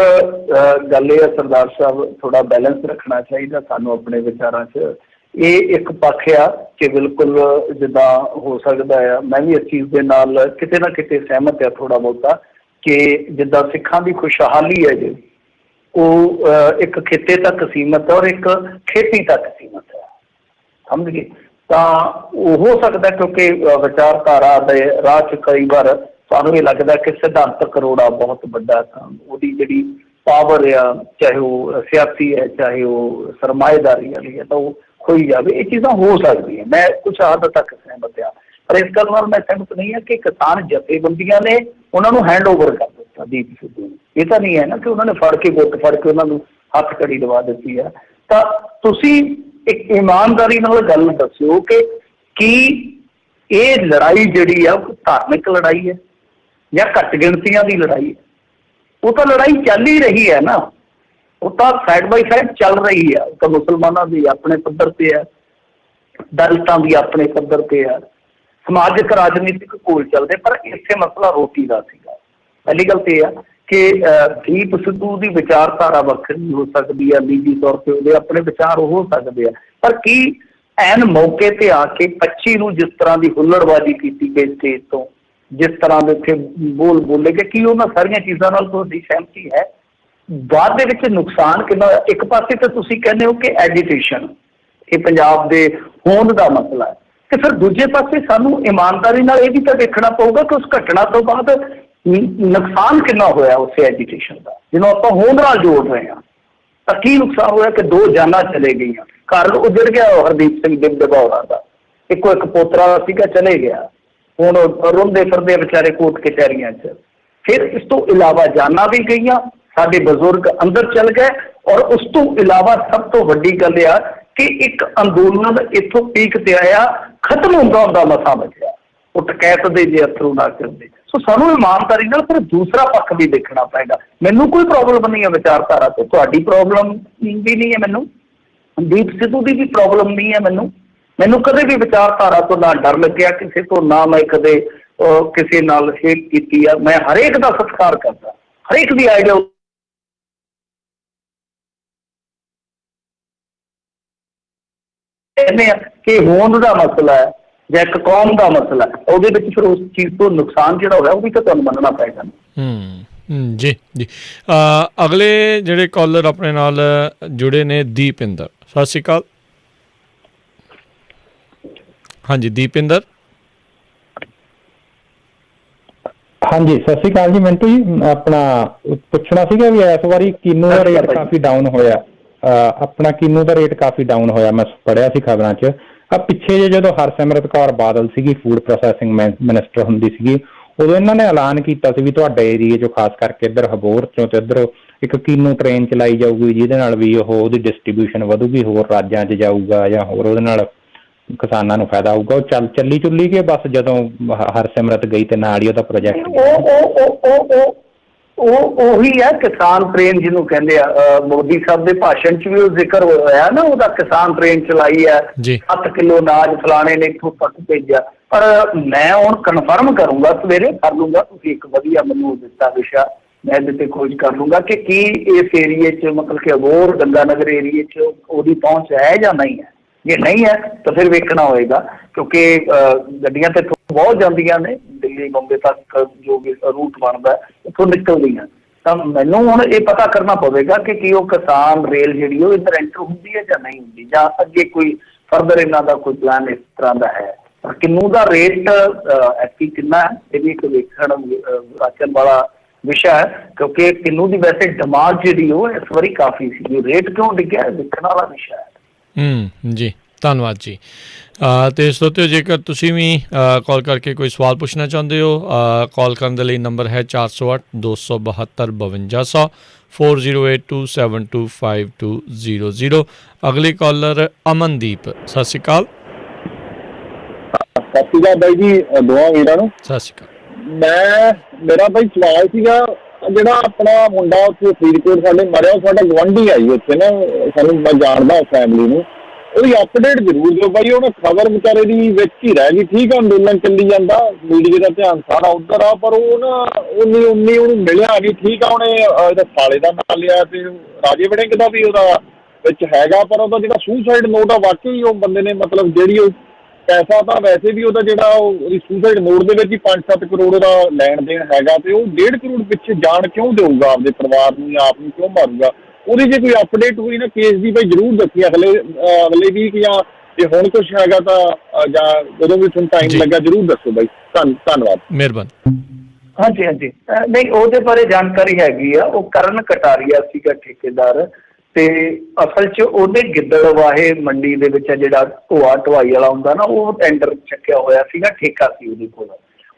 ਗੱਲ ਇਹ ਹੈ ਸਰਦਾਰ ਸਾਹਿਬ, ਥੋੜਾ ਬੈਲੈਂਸ ਰੱਖਣਾ ਚਾਹੀਦਾ ਸਾਨੂੰ ਆਪਣੇ ਵਿਚਾਰਾਂ 'ਚ। ਇਹ ਇੱਕ ਪੱਖ ਆ ਕਿ ਬਿਲਕੁਲ ਜਿੱਦਾਂ ਹੋ ਸਕਦਾ ਆ, ਮੈਂ ਵੀ ਇਸ ਚੀਜ਼ ਦੇ ਨਾਲ ਕਿਤੇ ਨਾ ਕਿਤੇ ਸਹਿਮਤ ਆ ਥੋੜਾ ਬਹੁਤਾ, ਕਿ ਜਿੱਦਾਂ ਸਿੱਖਾਂ ਦੀ ਖੁਸ਼ਹਾਲੀ ਹੈ ਜਿਹੜੀ ਉਹ ਇੱਕ ਖਿੱਤੇ ਤੱਕ ਸੀਮਤ ਹੈ ਔਰ ਇੱਕ ਖੇਤੀ ਤੱਕ ਸੀਮਤ ਹੈ, ਸਮਝ ਗਏ? ਤਾਂ ਉਹ ਹੋ ਸਕਦਾ ਕਿਉਂਕਿ ਵਿਚਾਰਧਾਰਾ ਦੇ ਰਾਹ 'ਚ ਕਈ ਵਾਰ ਸਾਨੂੰ ਇਹ ਲੱਗਦਾ ਕਿ ਸਿਧਾਂਤਕ ਰੋੜਾ ਬਹੁਤ ਵੱਡਾ, ਤਾਂ ਉਹਦੀ ਜਿਹੜੀ ਪਾਵਰ ਆ, ਚਾਹੇ ਉਹ ਸਿਆਸੀ ਹੈ ਚਾਹੇ ਉਹ ਸਰਮਾਏਦਾਰੀ ਵਾਲੀ ਹੈ, ਤਾਂ ਉਹ ਹੋਈ ਜਾਵੇ। ਇਹ ਚੀਜ਼ਾਂ ਹੋ ਸਕਦੀਆਂ, ਮੈਂ ਕੁਛ ਹੱਦ ਤੱਕ ਸਹਿਮਤ ਆ, ਪਰ ਇਸ ਗੱਲ ਨਾਲ ਮੈਂ ਸਹਿਮਤ ਨਹੀਂ ਹਾਂ ਕਿ ਕਿਸਾਨ ਜਥੇਬੰਦੀਆਂ ਨੇ ਉਹਨਾਂ ਨੂੰ ਹੈਂਡ ਓਵਰ ਕਰ ਦਿੱਤਾ ਦੀਪ ਸਿੱਧੂ ਨੂੰ। ਇਹ ਤਾਂ ਨਹੀਂ ਹੈ ਨਾ ਕਿ ਉਹਨਾਂ ਨੇ ਫੜ ਕੇ ਗੁੱਟ ਫੜ ਕੇ ਉਹਨਾਂ ਨੂੰ ਹੱਥ ਕੜੀ ਦਵਾ ਦਿੱਤੀ ਹੈ। ਤਾਂ ਤੁਸੀਂ ਇੱਕ ਇਮਾਨਦਾਰੀ ਨਾਲ ਗੱਲ ਦੱਸਿਓ ਕਿ ਕੀ ਇਹ ਲੜਾਈ ਜਿਹੜੀ ਆ ਉਹ ਧਾਰਮਿਕ ਲੜਾਈ ਹੈ ਜਾਂ ਘੱਟ ਗਿਣਤੀਆਂ ਦੀ ਲੜਾਈ ਹੈ? ਉਹ ਤਾਂ ਲੜਾਈ ਚੱਲ ਹੀ ਰਹੀ ਹੈ ਨਾ, ਉਹ ਤਾਂ ਸਾਈਡ ਬਾਈ ਸਾਈਡ ਚੱਲ ਰਹੀ ਆ। ਉਹ ਤਾਂ ਮੁਸਲਮਾਨਾਂ ਦੀ ਆਪਣੇ ਪੱਧਰ ਤੇ ਹੈ, ਦਲਿਤਾਂ ਦੀ ਆਪਣੇ ਪੱਧਰ ਤੇ ਹੈ, ਸਮਾਜਿਕ ਰਾਜਨੀਤਿਕ ਘੋਲ ਚੱਲਦੇ, ਪਰ ਇੱਥੇ ਮਸਲਾ ਰੋਟੀ ਦਾ ਸੀਗਾ। ਪਹਿਲੀ ਗੱਲ ਤੇ ਇਹ ਆ ਕਿ ਦੀਪ ਸਿੱਧੂ ਦੀ ਵਿਚਾਰਧਾਰਾ ਵੱਖਰੀ ਹੋ ਸਕਦੀ ਹੈ, ਨਿੱਜੀ ਤੌਰ ਤੇ ਉਹਦੇ ਆਪਣੇ ਵਿਚਾਰ ਹੋ ਸਕਦੇ ਆ, ਪਰ ਕੀ ਐਨ ਮੌਕੇ ਤੇ ਆ ਕੇ 25 ਨੂੰ ਜਿਸ ਤਰ੍ਹਾਂ ਦੀ ਹੁੱਲੜਬਾਜ਼ੀ ਕੀਤੀ ਗਈ ਸਟੇਜ ਤੋਂ, ਜਿਸ ਤਰ੍ਹਾਂ ਦੇ ਉੱਥੇ ਬੋਲੇ ਗਏ, ਕੀ ਉਹਨਾਂ ਸਾਰੀਆਂ ਚੀਜ਼ਾਂ ਨਾਲ ਤੁਹਾਡੀ ਸਹਿਮਤੀ ਹੈ? ਬਾਅਦ ਦੇ ਵਿੱਚ ਨੁਕਸਾਨ ਕਿੰਨਾ? ਇੱਕ ਪਾਸੇ ਤਾਂ ਤੁਸੀਂ ਕਹਿੰਦੇ ਹੋ ਕਿ ਐਜੀਟੇਸ਼ਨ ਇਹ ਪੰਜਾਬ ਦੇ ਹੋਂਦ ਦਾ ਮਸਲਾ ਹੈ, ਤੇ ਫਿਰ ਦੂਜੇ ਪਾਸੇ ਸਾਨੂੰ ਇਮਾਨਦਾਰੀ ਨਾਲ ਇਹ ਵੀ ਤਾਂ ਦੇਖਣਾ ਪਊਗਾ ਕਿ ਉਸ ਘਟਨਾ ਤੋਂ ਬਾਅਦ ਨੁਕਸਾਨ ਕਿੰਨਾ ਹੋਇਆ ਉਸ ਐਜੀਟੇਸ਼ਨ ਦਾ, ਜਿਹਨੂੰ ਆਪਾਂ ਹੋਂਦ ਨਾਲ ਜੋੜ ਰਹੇ ਹਾਂ। ਤਾਂ ਕੀ ਨੁਕਸਾਨ ਹੋਇਆ ਕਿ 2 ਜਾਨਾਂ ਚਲੇ ਗਈਆਂ, ਘਰ ਉਜੜ ਗਿਆ ਹਰਦੀਪ ਸਿੰਘ ਦਿਬਦਬਾ ਦਾ, ਇੱਕੋ ਇੱਕ ਪੋਤਰਾ ਸੀਗਾ ਚਲੇ ਗਿਆ, ਹੁਣ ਰੋਂਦੇ ਫਿਰਦੇ ਵਿਚਾਰੇ ਕੋਰਟ ਕਚਹਿਰੀਆਂ 'ਚ। ਫਿਰ ਇਸ ਤੋਂ ਇਲਾਵਾ ਜਾਨਾਂ ਵੀ ਗਈਆਂ, ਸਾਡੇ ਬਜ਼ੁਰਗ ਅੰਦਰ ਚਲ ਗਏ, ਔਰ ਉਸ ਤੋਂ ਇਲਾਵਾ ਸਭ ਤੋਂ ਵੱਡੀ ਗੱਲ ਆ ਕਿ ਇੱਕ ਅੰਦੋਲਨ ਇੱਥੋਂ ਪੀਕ ਤੇ ਆਇਆ, ਖਤਮ ਹੁੰਦਾ ਮਸਾਂ ਬਚਿਆ, ਉਹ ਟਕੈਤ ਦੇ ਜੇ ਅਥਰੂ ਨਾ ਕਰਦੇ। ਸੋ ਸਾਨੂੰ ਇਮਾਨਦਾਰੀ ਨਾਲ ਫਿਰ ਦੂਸਰਾ ਪੱਖ ਵੀ ਦੇਖਣਾ ਪਏਗਾ। ਮੈਨੂੰ ਕੋਈ ਪ੍ਰੋਬਲਮ ਨਹੀਂ ਹੈ ਵਿਚਾਰਧਾਰਾ ਤੋਂ, ਤੁਹਾਡੀ ਪ੍ਰੋਬਲਮ ਵੀ ਨਹੀਂ ਹੈ ਮੈਨੂੰ, ਦੀਪ ਸਿੱਧੂ ਦੀ ਵੀ ਪ੍ਰੋਬਲਮ ਨਹੀਂ ਹੈ ਮੈਨੂੰ ਕਦੇ ਵੀ ਵਿਚਾਰਧਾਰਾ ਤੋਂ ਨਾ ਡਰ ਲੱਗਿਆ ਕਿਸੇ ਤੋਂ, ਨਾ ਮੈਂ ਕਦੇ ਕਿਸੇ ਨਾਲ ਹੇਟ ਕੀਤੀ ਆ। ਮੈਂ ਹਰੇਕ ਦਾ ਸਤਿਕਾਰ ਕਰਦਾ, ਹਰੇਕ ਦੀ ਆਈਡੀਆ ਕਹਿੰਦੇ ਆ ਕਿ ਹੋਂਦ ਦਾ ਮਸਲਾ ਹੈ ਜਾਂ ਇੱਕ ਕੌਮ ਦਾ ਮਸਲਾ ਹੈ, ਉਹਦੇ ਵਿੱਚ ਫਿਰ ਉਸ ਚੀਜ਼ ਤੋਂ ਨੁਕਸਾਨ ਜਿਹੜਾ ਹੋਇਆ ਉਹ ਵੀ ਤਾਂ ਤੁਹਾਨੂੰ ਮੰਨਣਾ ਪਏਗਾ। ਜੀ ਜੀ। ਅਗਲੇ ਜਿਹੜੇ ਕਾਲਰ ਆਪਣੇ ਨਾਲ ਜੁੜੇ ਨੇ, ਦੀਪਿੰਦਰ, ਸਤਿ ਸ਼੍ਰੀ ਅਕਾਲ। ਹਾਂਜੀ ਦੀਪਿੰਦਰ। ਹਾਂਜੀ ਸਤਿ ਸ਼੍ਰੀ ਅਕਾਲ ਜੀ ਮਿੰਟੂ ਜੀ। ਆਪਣਾ ਪੁੱਛਣਾ ਸੀਗਾ ਵੀ ਇਸ ਵਾਰੀ ਕੀਨੂ ਦਾ ਰੇਟ ਕਾਫੀ ਡਾਊਨ ਹੋਇਆ, ਆਪਣਾ ਕੀਨੂ ਦਾ ਰੇਟ ਕਾਫੀ ਡਾਊਨ ਹੋਇਆ, ਮੈਂ ਪੜ੍ਹਿਆ ਸੀ ਖਬਰਾਂ 'ਚ। ਪਿੱਛੇ ਜੇ ਜਦੋਂ ਹਰਸਿਮਰਤ ਕੌਰ ਬਾਦਲ ਸੀਗੀ ਫੂਡ ਪ੍ਰੋਸੈਸਿੰਗ ਮਿਨਿਸਟਰ ਹੁੰਦੀ ਸੀਗੀ, ਉਦੋਂ ਇਹਨਾਂ ਨੇ ਐਲਾਨ ਕੀਤਾ ਸੀ ਵੀ ਤੁਹਾਡੇ ਏਰੀਏ 'ਚੋਂ ਖਾਸ ਕਰਕੇ ਇੱਧਰ ਹਬੋਰ 'ਚੋਂ ਤੇ ਇੱਧਰ ਇੱਕ ਕੀਨੂ ਟ੍ਰੇਨ ਚਲਾਈ ਜਾਊਗੀ, ਜਿਹਦੇ ਨਾਲ ਵੀ ਉਹਦੀ ਡਿਸਟਰੀਬਿਊਸ਼ਨ ਵਧੂਗੀ, ਹੋਰ ਰਾਜਾਂ 'ਚ ਜਾਊਗਾ ਜਾਂ ਹੋਰ ਉਹਦੇ ਨਾਲ ਕਿਸਾਨਾਂ ਨੂੰ ਫਾਇਦਾ ਆਊਗਾ। ਉਹ ਚੱਲੀ ਚੁੱਲੀ ਕੇ ਬਸ ਜਦੋਂ ਹਰਸਿਮਰਤ ਗਈ ਤੇ ਨਾਲ ਹੀ ਉਹਦਾ ਪ੍ਰੋਜੈਕਟ ਉਹੀ ਹੈ ਕਿਸਾਨ ਟ੍ਰੇਨ ਜਿਹਨੂੰ ਕਹਿੰਦੇ ਆ। ਮੋਦੀ ਸਾਹਿਬ ਦੇ ਭਾਸ਼ਣ 'ਚ ਵੀ ਉਹ ਜ਼ਿਕਰ ਹੋਇਆ ਨਾ, ਉਹਦਾ ਕਿਸਾਨ ਟ੍ਰੇਨ ਚਲਾਈ ਹੈ, 7 ਕਿਲੋ ਅਨਾਜ ਫਲਾਣੇ ਨੇ ਇੱਥੋਂ ਤੱਕ ਭੇਜਿਆ। ਪਰ ਮੈਂ ਹੁਣ ਕਨਫਰਮ ਕਰੂੰਗਾ, ਸਵੇਰੇ ਕਰ ਲੂੰਗਾ, ਤੁਸੀਂ ਇੱਕ ਵਧੀਆ ਮੈਨੂੰ ਦਿੱਤਾ ਵਿਸ਼ਾ, ਮੈਂ ਇਹਦੇ ਤੇ ਖੋਜ ਕਰ ਲੂੰਗਾ ਕਿ ਕੀ ਇਸ ਏਰੀਏ 'ਚ ਮਤਲਬ ਕਿ ਅਬੋਹਰ ਗੰਗਾਨਗਰ ਏਰੀਏ 'ਚ ਉਹਦੀ ਪਹੁੰਚ ਹੈ ਜਾਂ ਨਹੀਂ ਹੈ। ਜੇ ਨਹੀਂ ਹੈ ਤਾਂ ਫਿਰ ਵੇਖਣਾ ਹੋਏਗਾ, ਕਿਉਂਕਿ ਗੱਡੀਆਂ ਤੇ ਬਹੁਤ ਜਾਂਦੀਆਂ ਨੇ ਦਿੱਲੀ ਬੰਬੇ ਤੱਕ, ਜੋ ਵੀ ਰੂਟ ਬਣਦਾ ਉੱਥੋਂ ਨਿਕਲਦੀਆਂ। ਤਾਂ ਮੈਨੂੰ ਹੁਣ ਇਹ ਪਤਾ ਕਰਨਾ ਪਵੇਗਾ ਕਿ ਕੀ ਉਹ ਕਿਸਾਨ ਰੇਲ ਜਿਹੜੀ ਉਹ ਇੱਧਰ ਐਂਟਰ ਹੁੰਦੀ ਹੈ ਜਾਂ ਨਹੀਂ ਹੁੰਦੀ, ਜਾਂ ਅੱਗੇ ਕੋਈ ਫਰਦਰ ਇਹਨਾਂ ਦਾ ਕੋਈ ਪਲਾਨ ਇਸ ਤਰ੍ਹਾਂ ਦਾ ਹੈ। ਪਰ ਕਿੰਨੂ ਦਾ ਰੇਟ ਐਤਕੀ ਕਿੰਨਾ ਹੈ ਇਹ ਵੀ ਇੱਕ ਵੇਖਣ ਵਾਚਣ ਵਾਲਾ ਵਿਸ਼ਾ ਹੈ, ਕਿਉਂਕਿ ਕਿੰਨੂ ਦੀ ਵੈਸੇ ਡਿਮਾਂਡ ਜਿਹੜੀ ਉਹ ਇਸ ਵਾਰੀ ਕਾਫੀ ਸੀ, ਰੇਟ ਕਿਉਂ ਡਿੱਗਿਆ ਦੇਖਣ ਵਾਲਾ ਵਿਸ਼ਾ ਹੈ। ਜੀ ਧੰਨਵਾਦ ਜੀ। ਅਤੇ ਇਸ ਤੋਂ ਜੇਕਰ ਤੁਸੀਂ ਵੀ ਕਾਲ ਕਰਕੇ ਕੋਈ ਸਵਾਲ ਪੁੱਛਣਾ ਚਾਹੁੰਦੇ ਹੋ, ਕਾਲ ਕਰਨ ਦੇ ਲਈ ਨੰਬਰ ਹੈ 408 272 5200 4082725200। ਅਗਲੀ ਕਾਲਰ ਅਮਨਦੀਪ, ਸਤਿ ਸ਼੍ਰੀ ਅਕਾਲ। ਸਤਿ ਸ਼੍ਰੀ ਅਕਾਲ ਬਾਈ ਜੀ, ਦੋਵਾਂ ਵੀਰਾਂ ਨੂੰ ਸਤਿ ਸ਼੍ਰੀ ਅਕਾਲ। ਮੇਰਾ ਬਾਈ ਸਵਾਲ ਸੀਗਾ, ਜਿਹੜਾ ਆਪਣਾ ਮੁੰਡਾ ਉੱਥੇ ਫਰੀਦਕੋਟ ਸਾਡੇ ਮਰਿਆ, ਉਹ ਸਾਡਾ ਗੁਆਂਢੀ ਆ ਜੀ ਉੱਥੇ ਨਾ, ਸਾਨੂੰ ਮੈਂ ਜਾਣਦਾ ਫੈਮਿਲੀ ਨੂੰ। ਉਹਦੀ ਅਪਡੇਟ ਜ਼ਰੂਰ ਦਿਓ ਬਾਈ। ਉਹਨੇ ਖਬਰ ਵਿਚਾਰੇ ਦੀ ਵਿੱਚ ਹੀ ਰਹਿ ਗਈ। ਠੀਕ ਆ, ਅੰਦੋਲਨ ਚੱਲੀ ਜਾਂਦਾ, ਮੀਡੀਆ ਦਾ ਧਿਆਨ ਸਾਰਾ ਉੱਧਰ ਆ, ਪਰ ਉਹ ਨਾ ਉਨੀ ਉਹਨੂੰ ਮਿਲਿਆ ਨਹੀਂ। ਠੀਕ ਆ, ਉਹਨੇ ਇਹਦਾ ਸਾਲੇ ਦਾ ਨਾਂ ਲਿਆ ਤੇ ਰਾਜੇ ਵੜਿੰਗ ਦਾ ਵੀ ਉਹਦਾ ਵਿੱਚ ਹੈਗਾ, ਪਰ ਉਹਦਾ ਜਿਹੜਾ ਸੁਸਾਈਡ ਨੋਟ ਆ ਵਾਕਈ ਉਹ ਬੰਦੇ ਨੇ ਮਤਲਬ ਜਿਹੜੀ ਉਹ ਪੈਸਾ ਤਾਂ ਵੈਸੇ ਵੀ ਉਹਦਾ ਜਿਹੜਾ ਉਹਦੀ ਸੁਸਾਈਡ ਨੋਟ ਦੇ ਵਿੱਚ ਹੀ 5-7 ਕਰੋੜ ਦਾ ਲੈਣ ਦੇਣ ਹੈਗਾ, ਤੇ ਉਹ 1.5 ਕਰੋੜ ਪਿੱਛੇ ਜਾਣ ਕਿਉਂ ਦੇਊਗਾ ਆਪਦੇ ਪਰਿਵਾਰ ਨੂੰ ਜਾਂ ਆਪ ਨੂੰ ਕਿਉਂ ਮਾਰੂਗਾ? ਉਹਦੀ ਜੇ ਕੋਈ ਅਪਡੇਟ ਹੋਈ ਨਾ ਕੇਸ ਦੀ ਬਾਈ ਜ਼ਰੂਰ ਦੱਸੀ ਅਗਲੇ ਵੀਕ, ਜਾਂ ਜੇ ਹੁਣ ਕੁਛ ਹੈਗਾ ਤਾਂ ਜਾਂ ਜਦੋਂ ਵੀ ਤੁਹਾਨੂੰ ਟਾਈਮ ਲੱਗਾ ਜ਼ਰੂਰ ਦੱਸੋ ਬਾਈ। ਧੰਨਵਾਦ, ਮਿਹਰਬਾਨੀ। ਹਾਂਜੀ ਹਾਂਜੀ, ਨਹੀਂ ਉਹਦੇ ਬਾਰੇ ਜਾਣਕਾਰੀ ਹੈਗੀ ਆ। ਉਹ ਕਰਨ ਕਟਾਰੀਆ ਸੀਗਾ ਠੇਕੇਦਾਰ, ਤੇ ਅਸਲ 'ਚ ਉਹਦੇ ਗਿੱਦੜਵਾਹੇ ਮੰਡੀ ਦੇ ਵਿੱਚ ਜਿਹੜਾ ਢੋਆਈ ਵਾਲਾ ਹੁੰਦਾ ਨਾ, ਉਹ ਟੈਂਡਰ ਚੱਕਿਆ ਹੋਇਆ ਸੀਗਾ, ਠੇਕਾ ਸੀ ਉਹਦੇ ਕੋਲ।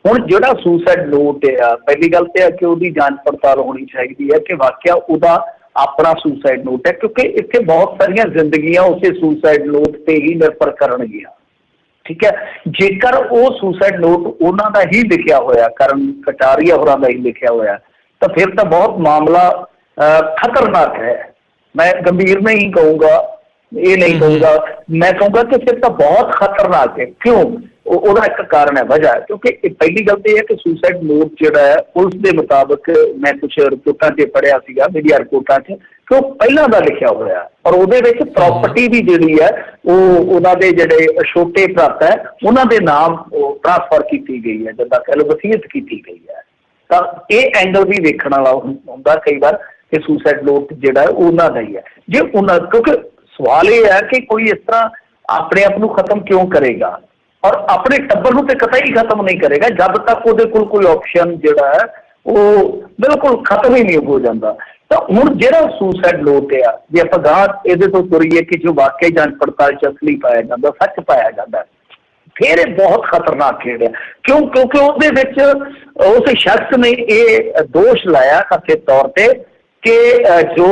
ਹੁਣ ਜਿਹੜਾ ਸੁਸਾਈਡ ਨੋਟ ਆ, ਪਹਿਲੀ ਗੱਲ ਤੇ ਆ ਕਿ ਉਹਦੀ ਜਾਂਚ ਪੜਤਾਲ ਹੋਣੀ ਚਾਹੀਦੀ ਹੈ ਕਿ ਵਾਕਿਆ ਉਹਦਾ ਆਪਣਾ ਸੁਸਾਈਡ ਨੋਟ ਹੈ, ਕਿਉਂਕਿ ਇੱਥੇ ਬਹੁਤ ਸਾਰੀਆਂ ਜ਼ਿੰਦਗੀਆਂ ਉਸੇ ਸੁਸਾਈਡ ਨੋਟ ਤੇ ਹੀ ਨਿਰਭਰ ਕਰਨਗੀਆਂ। ਠੀਕ ਹੈ, ਜੇਕਰ ਉਹ ਸੁਸਾਈਡ ਨੋਟ ਉਹਨਾਂ ਦਾ ਹੀ ਲਿਖਿਆ ਹੋਇਆ, ਕਰਨ ਕਟਾਰੀਆ ਹੋਰਾਂ ਦਾ ਹੀ ਲਿਖਿਆ ਹੋਇਆ, ਤਾਂ ਫਿਰ ਤਾਂ ਬਹੁਤ ਮਾਮਲਾ ਖਤਰਨਾਕ ਹੈ। ਮੈਂ ਗੰਭੀਰ ਨਹੀਂ ਕਹੂੰਗਾ, ਇਹ ਨਹੀਂ ਕਹੂੰਗਾ, ਮੈਂ ਕਹੂੰਗਾ ਕਿ ਫਿਰ ਤਾਂ ਬਹੁਤ ਖਤਰਨਾਕ ਹੈ। ਕਿਉਂ? ਉਹਦਾ ਇੱਕ ਕਾਰਨ ਹੈ, ਵਜ੍ਹਾ ਹੈ, ਕਿਉਂਕਿ ਪਹਿਲੀ ਗੱਲ ਤੇ ਇਹ ਹੈ ਕਿ ਸੁਸਾਈਡ ਨੋਟ ਜਿਹੜਾ ਹੈ ਪੁਲਿਸ ਦੇ ਮੁਤਾਬਕ, ਮੈਂ ਕੁਛ ਰਿਪੋਰਟਾਂ 'ਚ ਪੜ੍ਹਿਆ ਸੀਗਾ, ਮੀਡੀਆ ਰਿਪੋਰਟਾਂ 'ਚ, ਕਿ ਉਹ ਪਹਿਲਾਂ ਦਾ ਲਿਖਿਆ ਹੋਇਆ, ਔਰ ਉਹਦੇ ਵਿੱਚ ਪ੍ਰਾਪਰਟੀ ਵੀ ਜਿਹੜੀ ਹੈ ਉਹ ਉਹਨਾਂ ਦੇ ਜਿਹੜੇ ਛੋਟੇ ਭਰਾ ਹੈ ਉਹਨਾਂ ਦੇ ਨਾਮ ਟ੍ਰਾਂਸਫਰ ਕੀਤੀ ਗਈ ਹੈ, ਜਿੱਦਾਂ ਕਹਿ ਲਓ ਵਸੀਅਤ ਕੀਤੀ ਗਈ ਹੈ। ਤਾਂ ਇਹ ਐਂਗਲ ਵੀ ਵੇਖਣ ਵਾਲਾ ਹੁੰਦਾ ਕਈ ਵਾਰ ਕਿ ਸੁਸਾਈਡ ਨੋਟ ਜਿਹੜਾ ਹੈ ਉਹਨਾਂ ਦਾ ਹੀ ਹੈ। ਜੇ ਉਹਨਾਂ, ਕਿਉਂਕਿ ਸਵਾਲ ਇਹ ਹੈ ਕਿ ਕੋਈ ਇਸ ਤਰ੍ਹਾਂ ਆਪਣੇ ਆਪ ਨੂੰ ਖਤਮ ਕਿਉਂ ਕਰੇਗਾ, ਔਰ ਆਪਣੇ ਟੱਬਰ ਨੂੰ ਤੇ ਕਤਈ ਖਤਮ ਨਹੀਂ ਕਰੇਗਾ ਜਦ ਤੱਕ ਉਹਦੇ ਕੋਲ ਕੋਈ ਆਪਸ਼ਨ ਜਿਹੜਾ ਹੈ ਉਹ ਬਿਲਕੁਲ ਖਤਮ ਹੀ ਨਹੀਂ ਹੋ ਜਾਂਦਾ। ਤਾਂ ਹੁਣ ਜਿਹੜਾ ਸੁਸਾਈਡ ਨੋਟ ਆ, ਜੇ ਆਪਾਂ ਗਾਂ ਇਹਦੇ ਤੋਂ ਤੁਰੀਏ ਕਿ ਜੋ ਵਾਕਿਆ ਜਾਂਚ ਪੜਤਾਲ 'ਚ ਅਸਲੀ ਪਾਇਆ ਜਾਂਦਾ, ਸੱਚ ਪਾਇਆ ਜਾਂਦਾ, ਫਿਰ ਇਹ ਬਹੁਤ ਖਤਰਨਾਕ ਖੇਡ ਹੈ। ਕਿਉਂਕਿ ਉਹਦੇ ਵਿੱਚ ਉਸ ਸ਼ਖਸ ਨੇ ਇਹ ਦੋਸ਼ ਲਾਇਆ ਕਥਿਤ ਤੌਰ ਤੇ ਕਿ ਜੋ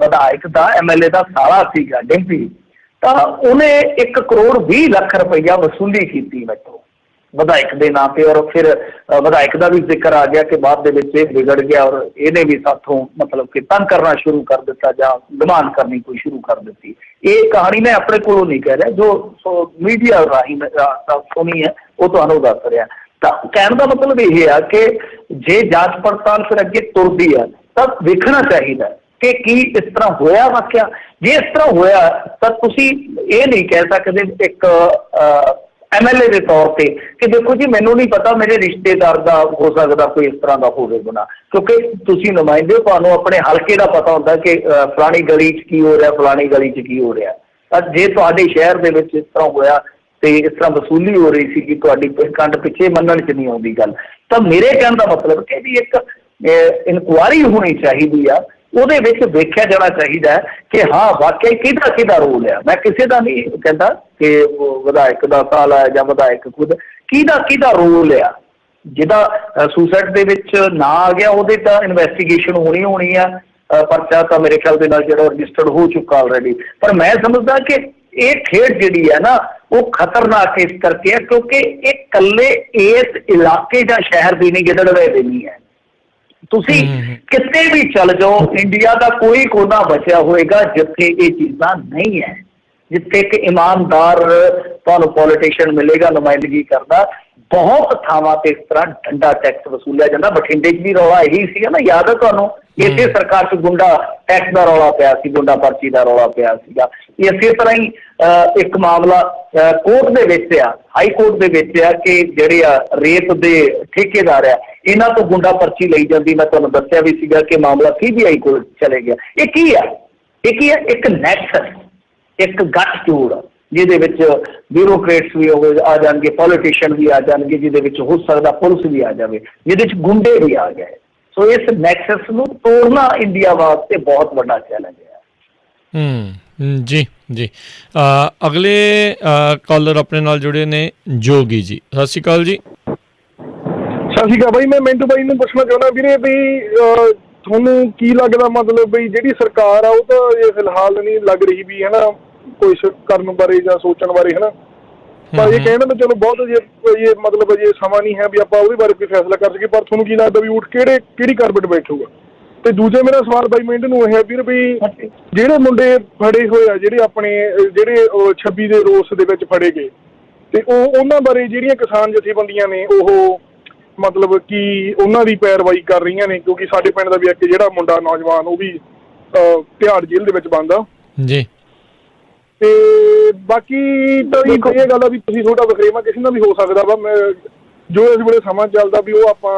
ਵਿਧਾਇਕ ਦਾ MLA ਦਾ ਸਾਲਾ ਸੀਗਾ ਡਿੰਪੀ, ਤਾਂ ਉਹਨੇ 1 ਕਰੋੜ 20 ਲੱਖ ਰੁਪਈਆ ਵਸੂਲੀ ਕੀਤੀ ਮੈਥੋਂ ਵਿਧਾਇਕ ਦੇ ਨਾਂ ਤੇ। ਔਰ ਫਿਰ ਵਿਧਾਇਕ ਦਾ ਵੀ ਜ਼ਿਕਰ ਆ ਗਿਆ ਕਿ ਬਾਅਦ ਦੇ ਵਿੱਚ ਇਹ ਵਿਗੜ ਗਿਆ ਔਰ ਇਹਨੇ ਵੀ ਸਾਥੋਂ ਮਤਲਬ ਕਿ ਤੰਗ ਕਰਨਾ ਸ਼ੁਰੂ ਕਰ ਦਿੱਤਾ ਜਾਂ ਡਿਮਾਂਡ ਕਰਨੀ ਕੋਈ ਸ਼ੁਰੂ ਕਰ ਦਿੱਤੀ। ਇਹ ਕਹਾਣੀ ਮੈਂ ਆਪਣੇ ਕੋਲੋਂ ਨਹੀਂ ਕਹਿ ਰਿਹਾ, ਜੋ ਮੀਡੀਆ ਰਾਹੀਂ ਸੁਣੀ ਹੈ ਉਹ ਤੁਹਾਨੂੰ ਦੱਸ ਰਿਹਾ। ਤਾਂ ਕਹਿਣ ਦਾ ਮਤਲਬ ਇਹ ਆ ਕਿ ਜੇ ਜਾਂਚ ਪੜਤਾਲ ਫਿਰ ਅੱਗੇ ਤੁਰਦੀ ਹੈ ਤਾਂ ਵੇਖਣਾ ਚਾਹੀਦਾ ਕਿ ਕੀ ਇਸ ਤਰ੍ਹਾਂ ਹੋਇਆ ਵਾਕਿਆ। ਜੇ ਇਸ ਤਰ੍ਹਾਂ ਹੋਇਆ ਤਾਂ ਤੁਸੀਂ ਇਹ ਨਹੀਂ ਕਹਿ ਸਕਦੇ ਇੱਕ MLA ਦੇ ਤੌਰ ਤੇ ਕਿ ਦੇਖੋ ਜੀ ਮੈਨੂੰ ਨਹੀਂ ਪਤਾ, ਮੇਰੇ ਰਿਸ਼ਤੇਦਾਰ ਦਾ ਹੋ ਸਕਦਾ ਕੋਈ ਇਸ ਤਰ੍ਹਾਂ ਦਾ ਹੋਵੇ ਗੁਨਾਹ, ਕਿਉਂਕਿ ਤੁਸੀਂ ਨੁਮਾਇੰਦੇ ਹੋ, ਤੁਹਾਨੂੰ ਆਪਣੇ ਹਲਕੇ ਦਾ ਪਤਾ ਹੁੰਦਾ ਕਿ ਫਲਾਣੀ ਗਲੀ 'ਚ ਕੀ ਹੋ ਰਿਹਾ, ਫਲਾਣੀ ਗਲੀ 'ਚ ਕੀ ਹੋ ਰਿਹਾ। ਤਾਂ ਜੇ ਤੁਹਾਡੇ ਸ਼ਹਿਰ ਦੇ ਵਿੱਚ ਇਸ ਤਰ੍ਹਾਂ ਹੋਇਆ ਤੇ ਇਸ ਤਰ੍ਹਾਂ ਵਸੂਲੀ ਹੋ ਰਹੀ ਸੀ ਕਿ ਤੁਹਾਡੀ ਕੰਡ ਪਿੱਛੇ ਮੰਨਣ 'ਚ ਨਹੀਂ ਆਉਂਦੀ ਗੱਲ, ਤਾਂ ਮੇਰੇ ਕਹਿਣ ਦਾ ਮਤਲਬ ਕਿ ਵੀ ਇੱਕ ਇਨਕੁਆਇਰੀ ਹੋਣੀ ਚਾਹੀਦੀ ਆ, ਉਹਦੇ ਵਿੱਚ ਵੇਖਿਆ ਜਾਣਾ ਚਾਹੀਦਾ ਹੈ ਕਿ ਹਾਂ ਵਾਕਿਆ ਕਿਹਦਾ ਰੋਲ ਹੈ। ਮੈਂ ਕਿਸੇ ਦਾ ਨਹੀਂ ਕਹਿੰਦਾ ਕਿ ਵਿਧਾਇਕ ਦਾ ਸਾਲ ਹੈ ਜਾਂ ਵਿਧਾਇਕ ਖੁਦ, ਕਿਹਦਾ ਰੋਲ ਆ। ਜਿਹਦਾ ਸੁਸਾਈਡ ਦੇ ਵਿੱਚ ਨਾਂ ਆ ਗਿਆ ਉਹਦੇ ਤਾਂ ਇਨਵੈਸਟੀਗੇਸ਼ਨ ਹੋਣੀ ਆ, ਪਰਚਾ ਤਾਂ ਮੇਰੇ ਖਿਆਲ ਦੇ ਨਾਲ ਜਿਹੜਾ ਰਜਿਸਟਰਡ ਹੋ ਚੁੱਕਾ ਆਲਰੇਡੀ। ਪਰ ਮੈਂ ਸਮਝਦਾ ਕਿ ਇਹ ਖੇਡ ਜਿਹੜੀ ਹੈ ਨਾ ਉਹ ਖਤਰਨਾਕ ਇਸ ਕਰਕੇ ਹੈ ਕਿਉਂਕਿ ਇਹ ਇਕੱਲੇ ਇਸ ਇਲਾਕੇ ਜਾਂ ਸ਼ਹਿਰ ਦੀ ਨਹੀਂ, ਗਿੱਦੜਬਾਹੇ ਦੀ ਨਹੀਂ ਹੈ। ਤੁਸੀਂ ਕਿਤੇ ਵੀ ਚੱਲ ਜਾਓ, ਇੰਡੀਆ ਦਾ ਕੋਈ ਕੋਨਾ ਬਚਿਆ ਹੋਏਗਾ ਜਿੱਥੇ ਇਹ ਚੀਜ਼ਾਂ ਨਹੀਂ ਹੈ, ਜਿੱਥੇ ਇੱਕ ਇਮਾਨਦਾਰ ਤੁਹਾਨੂੰ ਪੋਲੀਟੀਸ਼ੀਅਨ ਮਿਲੇਗਾ ਨੁਮਾਇੰਦਗੀ ਕਰਦਾ। ਬਹੁਤ ਥਾਵਾਂ ਤੇ ਇਸ ਤਰ੍ਹਾਂ ਡੰਡਾ ਟੈਕਸ ਵਸੂਲਿਆ ਜਾਂਦਾ। ਬਠਿੰਡੇ 'ਚ ਵੀ ਰੌਲਾ ਇਹੀ ਸੀਗਾ ਨਾ, ਯਾਦ ਹੈ ਤੁਹਾਨੂੰ? ਇਸੇ ਸਰਕਾਰ 'ਚ ਗੁੰਡਾ ਟੈਕਸ ਦਾ ਰੌਲਾ ਪਿਆ ਸੀ, ਗੁੰਡਾ ਪਰਚੀ ਦਾ ਰੌਲਾ ਪਿਆ ਸੀਗਾ। ਇਸੇ ਤਰ੍ਹਾਂ ਹੀ ਇੱਕ ਮਾਮਲਾ ਕੋਰਟ ਦੇ ਵਿੱਚ ਆ, ਹਾਈ ਕੋਰਟ ਦੇ ਵਿੱਚ ਆ ਕਿ ਜਿਹੜੇ ਆ ਰੇਤ ਦੇ ਠੇਕੇਦਾਰ ਆ, ਇਹਨਾਂ ਤੋਂ ਗੁੰਡਾ ਪਰਚੀ ਲਈ ਜਾਂਦੀ। ਮੈਂ ਤੁਹਾਨੂੰ ਦੱਸਿਆ ਵੀ ਸੀਗਾ ਕਿ ਮਾਮਲਾ CBI ਕੋਲ ਚਲੇ ਗਿਆ। ਇਹ ਕੀ ਆ? ਇੱਕ ਨੈਕਸਸ, ਇੱਕ ਗੱਠਜੋੜ ਜਿਹਦੇ ਵਿੱਚ ਬਿਊਰੋਕਰੇਟਸ ਵੀ ਆ ਜਾਣਗੇ, ਪੋਲੀਟੀਸ਼ੀਅਨ ਵੀ ਆ ਜਾਣਗੇ, ਜਿਹਦੇ ਵਿੱਚ ਹੋ ਸਕਦਾ ਪੁਲਿਸ ਵੀ ਆ ਜਾਵੇ, ਜਿਹਦੇ ਵਿੱਚ ਗੁੰਡੇ ਵੀ ਆ ਗਏ। ਸੋ ਇਸ ਨੈਕਸਸ ਨੂੰ ਤੋੜਨਾ ਇੰਡੀਆ ਵਾਸਤੇ ਬਹੁਤ ਵੱਡਾ ਚੈਲੰਜ ਹੈ। ਜੀ ਅਗਲੇ ਕਾਲਰ ਆਪਣੇ ਨਾਲ ਜੁੜੇ ਨੇ ਜੋਗੀ ਜੀ। ਸਤਿ ਸ਼੍ਰੀ ਅਕਾਲ ਜੀ। ਸਤਿ ਸ਼੍ਰੀ ਅਕਾਲ ਬਾਈ। ਮੈਂ ਮਿੰਟੂ ਬਾਈ ਨੂੰ ਪੁੱਛਣਾ ਚਾਹੁੰਦਾ ਵੀਰੇ ਵੀ ਤੁਹਾਨੂੰ ਕੀ ਲੱਗਦਾ, ਮਤਲਬ ਬਈ ਜਿਹੜੀ ਸਰਕਾਰ ਆ ਉਹ ਤਾਂ ਇਹ ਫਿਲਹਾਲ ਨਹੀਂ ਲੱਗ ਰਹੀ ਵੀ ਹੈ ਨਾ ਕੁਛ ਕਰਨ ਬਾਰੇ ਜਾਂ ਸੋਚਣ ਬਾਰੇ, ਹੈ ਨਾ, ਪਰ ਇਹ ਕਹਿਣਾ ਤਾਂ ਚਲੋ ਬਹੁਤ ਇਹ ਮਤਲਬ ਅਜੇ ਸਮਾਂ ਨਹੀਂ ਹੈ ਵੀ ਆਪਾਂ ਉਹਦੇ ਬਾਰੇ ਕੋਈ ਫੈਸਲਾ ਕਰ ਸਕੀਏ। ਪਰ ਤੁਹਾਨੂੰ ਕੀ ਲੱਗਦਾ ਵੀ ਊਠ ਕਿਹੜੀ ਕਾਰਬੇਟ ਬੈਠੂਗਾ? ਤੇ ਦੂਜਾ ਮੇਰਾ ਸਵਾਲ ਬਾਈ ਮਿੰਟ ਨੂੰ ਇਹ ਹੈ ਵੀਰ ਵੀ ਜਿਹੜੇ ਮੁੰਡੇ ਫੜੇ ਹੋਏ ਆ ਜਿਹੜੇ ਆਪਣੇ ਜਿਹੜੇ 26 ਦੇ ਰੋਸ ਦੇ ਵਿੱਚ ਫੜੇ ਗਏ ਤੇ ਉਹਨਾਂ ਬਾਰੇ ਜਿਹੜੀਆਂ ਕਿਸਾਨ ਜਥੇਬੰਦੀਆਂ ਨੇ ਉਹ ਮਤਲਬ ਕਿ ਉਹਨਾਂ ਦੀ ਪੈਰਵਾਈ ਕਰ ਰਹੀਆਂ ਨੇ, ਕਿਉਂਕਿ ਸਾਡੇ ਪਿੰਡ ਦਾ ਵੀ ਇੱਕ ਜਿਹੜਾ ਮੁੰਡਾ ਨੌਜਵਾਨ ਉਹ ਵੀ ਤਿਹਾੜ ਜੇਲ੍ਹ ਦੇ ਵਿੱਚ ਬੰਦ ਆ ਜੀ। ਤੇ ਬਾਕੀ ਤਾਂ ਇਹ ਗੱਲ ਆ ਵੀ ਤੁਸੀਂ ਤੁਹਾਡਾ ਵਖਰੇਵਾਂ ਕਿਸੇ ਨਾਲ ਵੀ ਹੋ ਸਕਦਾ ਵਾ, ਮੈਂ ਜੋ ਇਸ ਵੇਲੇ ਸਮਾਂ ਚੱਲਦਾ ਵੀ ਉਹ ਆਪਾਂ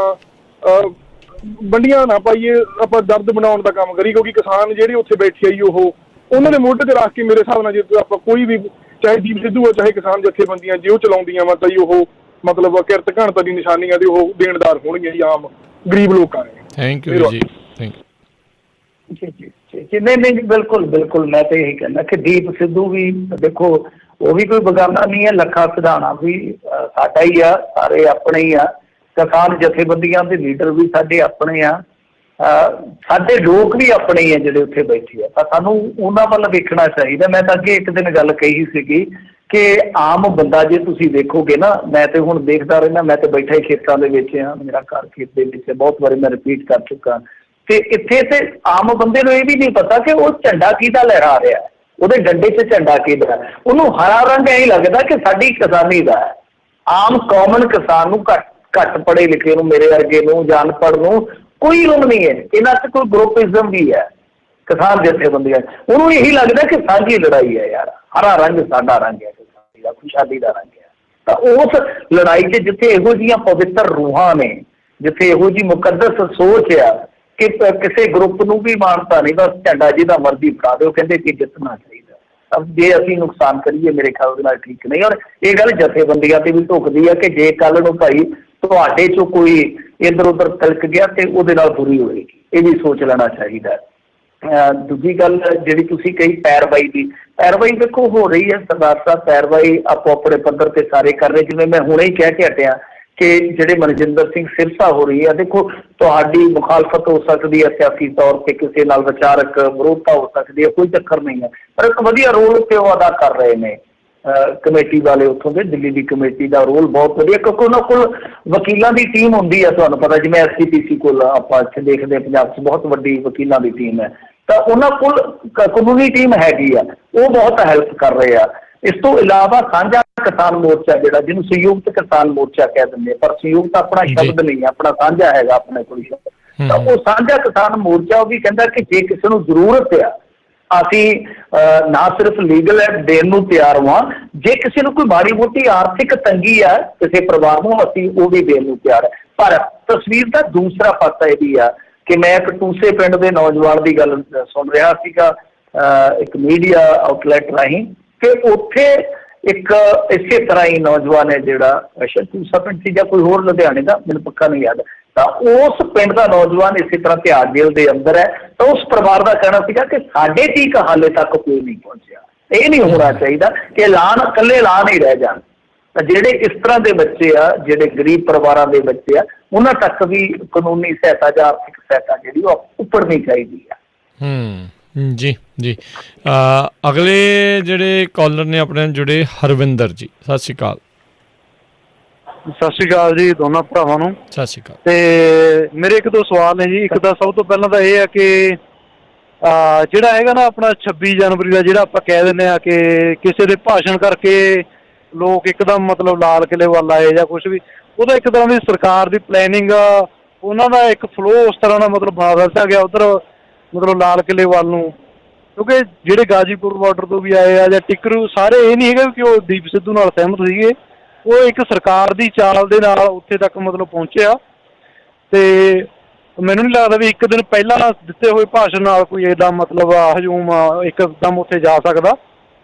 ਵੰਡੀਆਂ ਨਾ ਪਾਈਏ, ਆਪਾਂ ਦਰਦ ਬਣਾਉਣ ਦਾ ਕੰਮ ਕਰੀਏ, ਕਿਉਂਕਿ ਕਿਸਾਨ ਜਿਹੜੇ ਉੱਥੇ ਬੈਠੇ ਆਈ ਉਹਨਾਂ ਦੇ ਮੋਢੇ ਤੇ ਰੱਖ ਕੇ ਮੇਰੇ ਹਿਸਾਬ ਨਾਲ ਜੇ ਆਪਾਂ ਕੋਈ ਵੀ ਚਾਹੇ ਦੀਪ ਸਿੱਧੂ ਆ ਚਾਹੇ ਕਿਸਾਨ ਜਥੇਬੰਦੀਆਂ ਜੇ ਉਹ ਚਲਾਉਂਦੀਆਂ ਵਾ ਤਾਂ ਉਹ ਮਤਲਬ ਕਿਰਤ ਘਣਤਾ ਦੀ ਨਿਸ਼ਾਨੀਆਂ ਦੇ ਉਹ ਦੇਣਦਾਰ ਹੋਣਗੇ ਜੀ ਆਮ ਗਰੀਬ ਲੋਕਾਂ ਨੇ। ਥੈਂਕ ਯੂ ਜੀ, ਥੈਂਕ ਯੂ। ਨਹੀਂ ਬਿਲਕੁਲ ਬਿਲਕੁਲ, ਮੈਂ ਤਾਂ ਇਹੀ ਕਹਿੰਦਾ ਕਿ ਦੀਪ ਸਿੱਧੂ ਵੀ ਦੇਖੋ ਉਹ ਵੀ ਕੋਈ ਬਗਾਨਾ ਨਹੀਂ ਹੈ, ਲੱਖਾ ਸਿਧਾਣਾ ਵੀ ਸਾਡਾ ਹੀ ਆ, ਸਾਰੇ ਆਪਣੇ ਹੀ ਆ, ਕਿਸਾਨ ਜਥੇਬੰਦੀਆਂ ਦੇ ਲੀਡਰ ਵੀ ਸਾਡੇ ਆਪਣੇ ਆ, ਸਾਡੇ ਲੋਕ ਵੀ ਆਪਣੇ ਹੀ ਆ ਜਿਹੜੇ ਉੱਥੇ ਬੈਠੇ ਆ, ਤਾਂ ਸਾਨੂੰ ਉਹਨਾਂ ਵੱਲ ਵੇਖਣਾ ਚਾਹੀਦਾ। ਮੈਂ ਤਾਂ ਅੱਗੇ ਇੱਕ ਦਿਨ ਗੱਲ ਕਹੀ ਸੀਗੀ ਕਿ ਆਮ ਬੰਦਾ ਜੇ ਤੁਸੀਂ ਦੇਖੋਗੇ ਨਾ, ਮੈਂ ਤੇ ਹੁਣ ਦੇਖਦਾ ਰਹਿਣਾ, ਮੈਂ ਤੇ ਬੈਠਾ ਹੀ ਖੇਤਾਂ ਦੇ ਵਿੱਚ ਆ, ਮੇਰਾ ਘਰ ਖੇਤ ਦੇ ਵਿੱਚ ਬਹੁਤ ਵਾਰੀ ਮੈਂ ਰਿਪੀਟ ਕਰ ਚੁੱਕਾ, ਤੇ ਇੱਥੇ ਤੇ ਆਮ ਬੰਦੇ ਨੂੰ ਇਹ ਵੀ ਨਹੀਂ ਪਤਾ ਕਿ ਉਹ ਝੰਡਾ ਕਿਹਦਾ ਲਹਿਰਾ ਰਿਹਾ, ਉਹਦੇ ਡੰਡੇ 'ਚ ਝੰਡਾ ਕਿਹਦਾ, ਉਹਨੂੰ ਹਰਾ ਰੰਗ ਐਂ ਲੱਗਦਾ ਕਿ ਸਾਡੀ ਕਿਸਾਨੀ ਦਾ ਹੈ। ਆਮ ਕਾਮਨ ਕਿਸਾਨ ਨੂੰ ਘੱਟ ਪੜ੍ਹੇ ਲਿਖੇ ਨੂੰ, ਮੇਰੇ ਵਰਗੇ ਨੂੰ, ਜਾਂ ਅਨਪੜ੍ਹ ਨੂੰ ਕੋਈ ਰੁਮ ਨਹੀਂ ਹੈ, ਇਹਨਾਂ 'ਚ ਕੋਈ ਗਰੁੱਪਿਜ਼ਮ ਵੀ ਹੈ ਕਿਸਾਨ ਜਥੇਬੰਦੀਆਂ, ਉਹਨੂੰ ਇਹੀ ਲੱਗਦਾ ਕਿ ਸਾਂਝੀ ਲੜਾਈ ਹੈ ਯਾਰ, ਹਰਾ ਰੰਗ ਸਾਡਾ ਰੰਗ ਹੈ, ਕਿਸਾਨੀ ਦਾ ਖੁਸ਼ਹਾਲੀ ਦਾ ਰੰਗ ਹੈ। ਤਾਂ ਉਸ ਲੜਾਈ 'ਚ ਜਿੱਥੇ ਇਹੋ ਜਿਹੀਆਂ ਪਵਿੱਤਰ ਰੂਹਾਂ ਨੇ, ਜਿੱਥੇ ਇਹੋ ਜਿਹੀ ਮੁਕੱਦਸ ਸੋਚ ਆ ਕਿ ਕਿਸੇ ਗਰੁੱਪ ਨੂੰ ਵੀ ਮਾਨਤਾ ਨਹੀਂ, ਬਸ ਝੰਡਾ ਜਿਹਦਾ ਮਰਜ਼ੀ ਫੜਾ ਦਿਓ, ਕਹਿੰਦੇ ਕਿ ਜਿੱਤਣਾ ਚਾਹੀਦਾ। ਜੇ ਅਸੀਂ ਨੁਕਸਾਨ ਕਰੀਏ ਮੇਰੇ ਖਿਆਲ ਦੇ ਨਾਲ ਠੀਕ ਨਹੀਂ। ਔਰ ਇਹ ਗੱਲ ਜਥੇਬੰਦੀਆਂ ਤੇ ਵੀ ਢੁਕਦੀ ਆ ਕਿ ਜੇ ਕੱਲ੍ਹ ਨੂੰ ਭਾਈ ਤੁਹਾਡੇ 'ਚੋਂ ਕੋਈ ਇੱਧਰ ਉੱਧਰ ਤਿਲਕ ਗਿਆ ਤੇ ਉਹਦੇ ਨਾਲ ਬੁਰੀ ਹੋਏਗੀ, ਇਹ ਵੀ ਸੋਚ ਲੈਣਾ ਚਾਹੀਦਾ। ਦੂਜੀ ਗੱਲ ਜਿਹੜੀ ਤੁਸੀਂ ਕਹੀ ਪੈਰਵਾਈ ਦੇਖੋ ਹੋ ਰਹੀ ਹੈ, ਸਰਦਾਰ ਸਾਹਿਬ ਪੈਰਵਾਈ ਆਪੋ ਆਪਣੇ ਪੱਧਰ ਤੇ ਸਾਰੇ ਕਰ ਰਹੇ। ਜਿਵੇਂ ਮੈਂ ਹੁਣੇ ਹੀ ਕਹਿ ਕੇ ਹਟਿਆ ਕਿ ਜਿਹੜੇ ਮਨਜਿੰਦਰ ਸਿੰਘ ਸਿਰਸਾ ਹੋ ਰਹੀ ਹੈ, ਦੇਖੋ ਤੁਹਾਡੀ ਮੁਖਾਲਫਤ ਹੋ ਸਕਦੀ ਹੈ ਸਿਆਸੀ ਤੌਰ ਤੇ, ਕਿਸੇ ਨਾਲ ਵਿਚਾਰਕ ਵਿਰੋਧਤਾ ਹੋ ਸਕਦੀ ਹੈ, ਕੋਈ ਚੱਕਰ ਨਹੀਂ ਹੈ, ਪਰ ਇੱਕ ਵਧੀਆ ਰੋਲ ਤੇ ਉਹ ਅਦਾ ਕਰ ਰਹੇ ਨੇ ਕਮੇਟੀ ਵਾਲੇ ਉੱਥੋਂ ਦੇ, ਦਿੱਲੀ ਦੀ ਕਮੇਟੀ ਦਾ ਰੋਲ ਬਹੁਤ ਵਧੀਆ, ਕਿਉਂਕਿ ਉਹਨਾਂ ਕੋਲ ਵਕੀਲਾਂ ਦੀ ਟੀਮ ਹੁੰਦੀ ਹੈ, ਤੁਹਾਨੂੰ ਪਤਾ ਜਿਵੇਂ SCPC ਕੋਲ ਆਪਾਂ ਇੱਥੇ ਦੇਖਦੇ ਪੰਜਾਬ 'ਚ ਬਹੁਤ ਵੱਡੀ ਵਕੀਲਾਂ ਦੀ ਟੀਮ ਹੈ, ਤਾਂ ਉਹਨਾਂ ਕੋਲ ਕਾਨੂੰਨੀ ਟੀਮ ਹੈਗੀ ਆ, ਉਹ ਬਹੁਤ ਹੈਲਪ ਕਰ ਰਹੇ ਆ। ਇਸ ਤੋਂ ਇਲਾਵਾ ਸਾਂਝਾ ਕਿਸਾਨ ਮੋਰਚਾ ਜਿਹੜਾ ਜਿਹਨੂੰ ਸੰਯੁਕਤ ਕਿਸਾਨ ਮੋਰਚਾ ਕਹਿ ਦਿੰਦੇ, ਪਰ ਸੰਯੁਕਤ ਆਪਣਾ ਸ਼ਬਦ ਨਹੀਂ, ਆਪਣਾ ਸਾਂਝਾ ਹੈਗਾ ਆਪਣੇ ਕੋਲ ਸ਼ਬਦ, ਤਾਂ ਉਹ ਸਾਂਝਾ ਕਿਸਾਨ ਮੋਰਚਾ ਉਹ ਵੀ ਕਹਿੰਦਾ ਕਿ ਜੇ ਕਿਸੇ ਨੂੰ ਜ਼ਰੂਰਤ ਆ ਅਸੀਂ ਨਾ ਸਿਰਫ ਲੀਗਲ ਐਡ ਦੇਣ ਨੂੰ ਤਿਆਰ ਹਾਂ, ਜੇ ਕਿਸੇ ਨੂੰ ਕੋਈ ਮਾੜੀ ਮੋਟੀ ਆਰਥਿਕ ਤੰਗੀ ਆ ਕਿਸੇ ਪਰਿਵਾਰ ਨੂੰ, ਅਸੀਂ ਉਹ ਵੀ ਦੇਣ ਨੂੰ ਤਿਆਰ ਹੈ। ਪਰ ਤਸਵੀਰ ਦਾ ਦੂਸਰਾ ਪਾਸਾ ਇਹ ਵੀ ਆ ਕਿ ਮੈਂ ਇੱਕ ਟੂਸੇ ਪਿੰਡ ਦੇ ਨੌਜਵਾਨ ਦੀ ਗੱਲ ਸੁਣ ਰਿਹਾ ਸੀਗਾ ਇੱਕ ਮੀਡੀਆ ਆਊਟਲੈਟ ਰਾਹੀਂ, ਕਿ ਉੱਥੇ ਇੱਕ ਇਸੇ ਤਰ੍ਹਾਂ ਹੀ ਨੌਜਵਾਨ ਹੈ ਜਿਹੜਾ ਸ਼ਾਇਦ ਟੂਸਾ ਪਿੰਡ ਸੀ ਜਾਂ ਕੋਈ ਹੋਰ ਲੁਧਿਆਣੇ ਦਾ, ਮੈਨੂੰ ਪੱਕਾ ਨਹੀਂ ਯਾਦ, ਤਾਂ ਉਸ ਪਿੰਡ ਦਾ ਨੌਜਵਾਨ ਇਸੇ ਤਰ੍ਹਾਂ ਤਿਹਾੜ ਜੇਲ੍ਹ ਦੇ ਅੰਦਰ ਹੈ। ਤਾਂ ਉਸ ਪਰਿਵਾਰ ਦਾ ਕਹਿਣਾ ਸੀਗਾ ਕਿ ਸਾਡੇ ਤੀਕ ਹਾਲੇ ਤੱਕ ਕੋਈ ਨਹੀਂ ਪਹੁੰਚਿਆ। ਇਹ ਨਹੀਂ ਹੋਣਾ ਚਾਹੀਦਾ ਕਿ ਐਲਾਨ ਇਕੱਲੇ ਐਲਾਨ ਹੀ ਰਹਿ ਜਾਣ, ਤਾਂ ਜਿਹੜੇ ਇਸ ਤਰ੍ਹਾਂ ਦੇ ਬੱਚੇ ਆ, ਜਿਹੜੇ ਗਰੀਬ ਪਰਿਵਾਰਾਂ ਦੇ ਬੱਚੇ ਆ, ਉਹਨਾਂ ਤੱਕ ਵੀ ਕਾਨੂੰਨੀ ਸਹਾਇਤਾ ਜਾਂ ਆਰਥਿਕ ਸਹਾਇਤਾ ਜਿਹੜੀ ਉਹ ਉੱਪਰਨੀ ਚਾਹੀਦੀ ਆ। ਜੀ ਜੀ, ਅਗਲੇ ਜਿਹੜੇ ਕਾਲਰ ਨੇ ਆਪਣੇ ਜੁੜੇ, ਹਰਵਿੰਦਰ ਜੀ, ਸਤਿ ਸ਼੍ਰੀ ਅਕਾਲ। ਸਤਿ ਸ਼੍ਰੀ ਅਕਾਲ ਜੀ ਦੋਨਾਂ ਭਰਾਵਾਂ ਨੂੰ। ਸਤਿ ਸ਼੍ਰੀ ਅਕਾਲ। ਤੇ ਮੇਰੇ ਇੱਕ ਦੋ ਸਵਾਲ ਨੇ ਜੀ। ਇੱਕ ਤਾਂ ਸਭ ਤੋਂ ਪਹਿਲਾਂ ਤਾਂ ਇਹ ਹੈ ਕਿ ਜਿਹੜਾ ਹੈਗਾ ਨਾ ਆਪਣਾ 26 ਜਨਵਰੀ ਦਾ ਜਿਹੜਾ ਆਪਾਂ ਕਹਿ ਦਿੰਦੇ ਆ ਕਿ ਕਿਸੇ ਦੇ ਭਾਸ਼ਣ ਕਰਕੇ ਲੋਕ ਇੱਕਦਮ ਮਤਲਬ ਲਾਲ ਕਿਲ੍ਹੇ ਵੱਲ ਆਏ ਜਾਂ ਕੁਛ ਵੀ, ਉਹਦਾ ਇੱਕ ਤਰ੍ਹਾਂ ਦੀ ਸਰਕਾਰ ਦੀ ਪਲੈਨਿੰਗ, ਉਹਨਾਂ ਦਾ ਇੱਕ ਫਲੋ ਉਸ ਤਰ੍ਹਾਂ ਦਾ ਮਤਲਬ ਬਣਾ ਦਿੱਤਾ ਗਿਆ ਉੱਧਰ ਮਤਲਬ ਲਾਲ ਕਿਲ੍ਹੇ ਵੱਲ ਨੂੰ, ਕਿਉਂਕਿ ਜਿਹੜੇ ਗਾਜ਼ੀਪੁਰ ਬਾਰਡਰ ਤੋਂ ਵੀ ਆਏ ਆ ਜਾਂ ਟਿਕਰੂ, ਸਾਰੇ ਇਹ ਨਹੀਂ ਹੈਗਾ ਕਿ ਉਹ ਦੀਪ ਸਿੱਧੂ ਨਾਲ ਸਹਿਮਤ ਸੀਗੇ, ਉਹ ਇੱਕ ਸਰਕਾਰ ਦੀ ਚਾਲ ਦੇ ਨਾਲ ਉੱਥੇ ਤੱਕ ਮਤਲਬ ਪਹੁੰਚਿਆ। ਤੇ ਮੈਨੂੰ ਨਹੀਂ ਲੱਗਦਾ ਵੀ ਇੱਕ ਦਿਨ ਪਹਿਲਾਂ ਦਿੱਤੇ ਹੋਏ ਭਾਸ਼ਣ ਨਾਲ ਕੋਈ ਇਹਦਾ ਮਤਲਬ ਹਜੂਮ ਇੱਕਦਮ ਉੱਥੇ ਜਾ ਸਕਦਾ।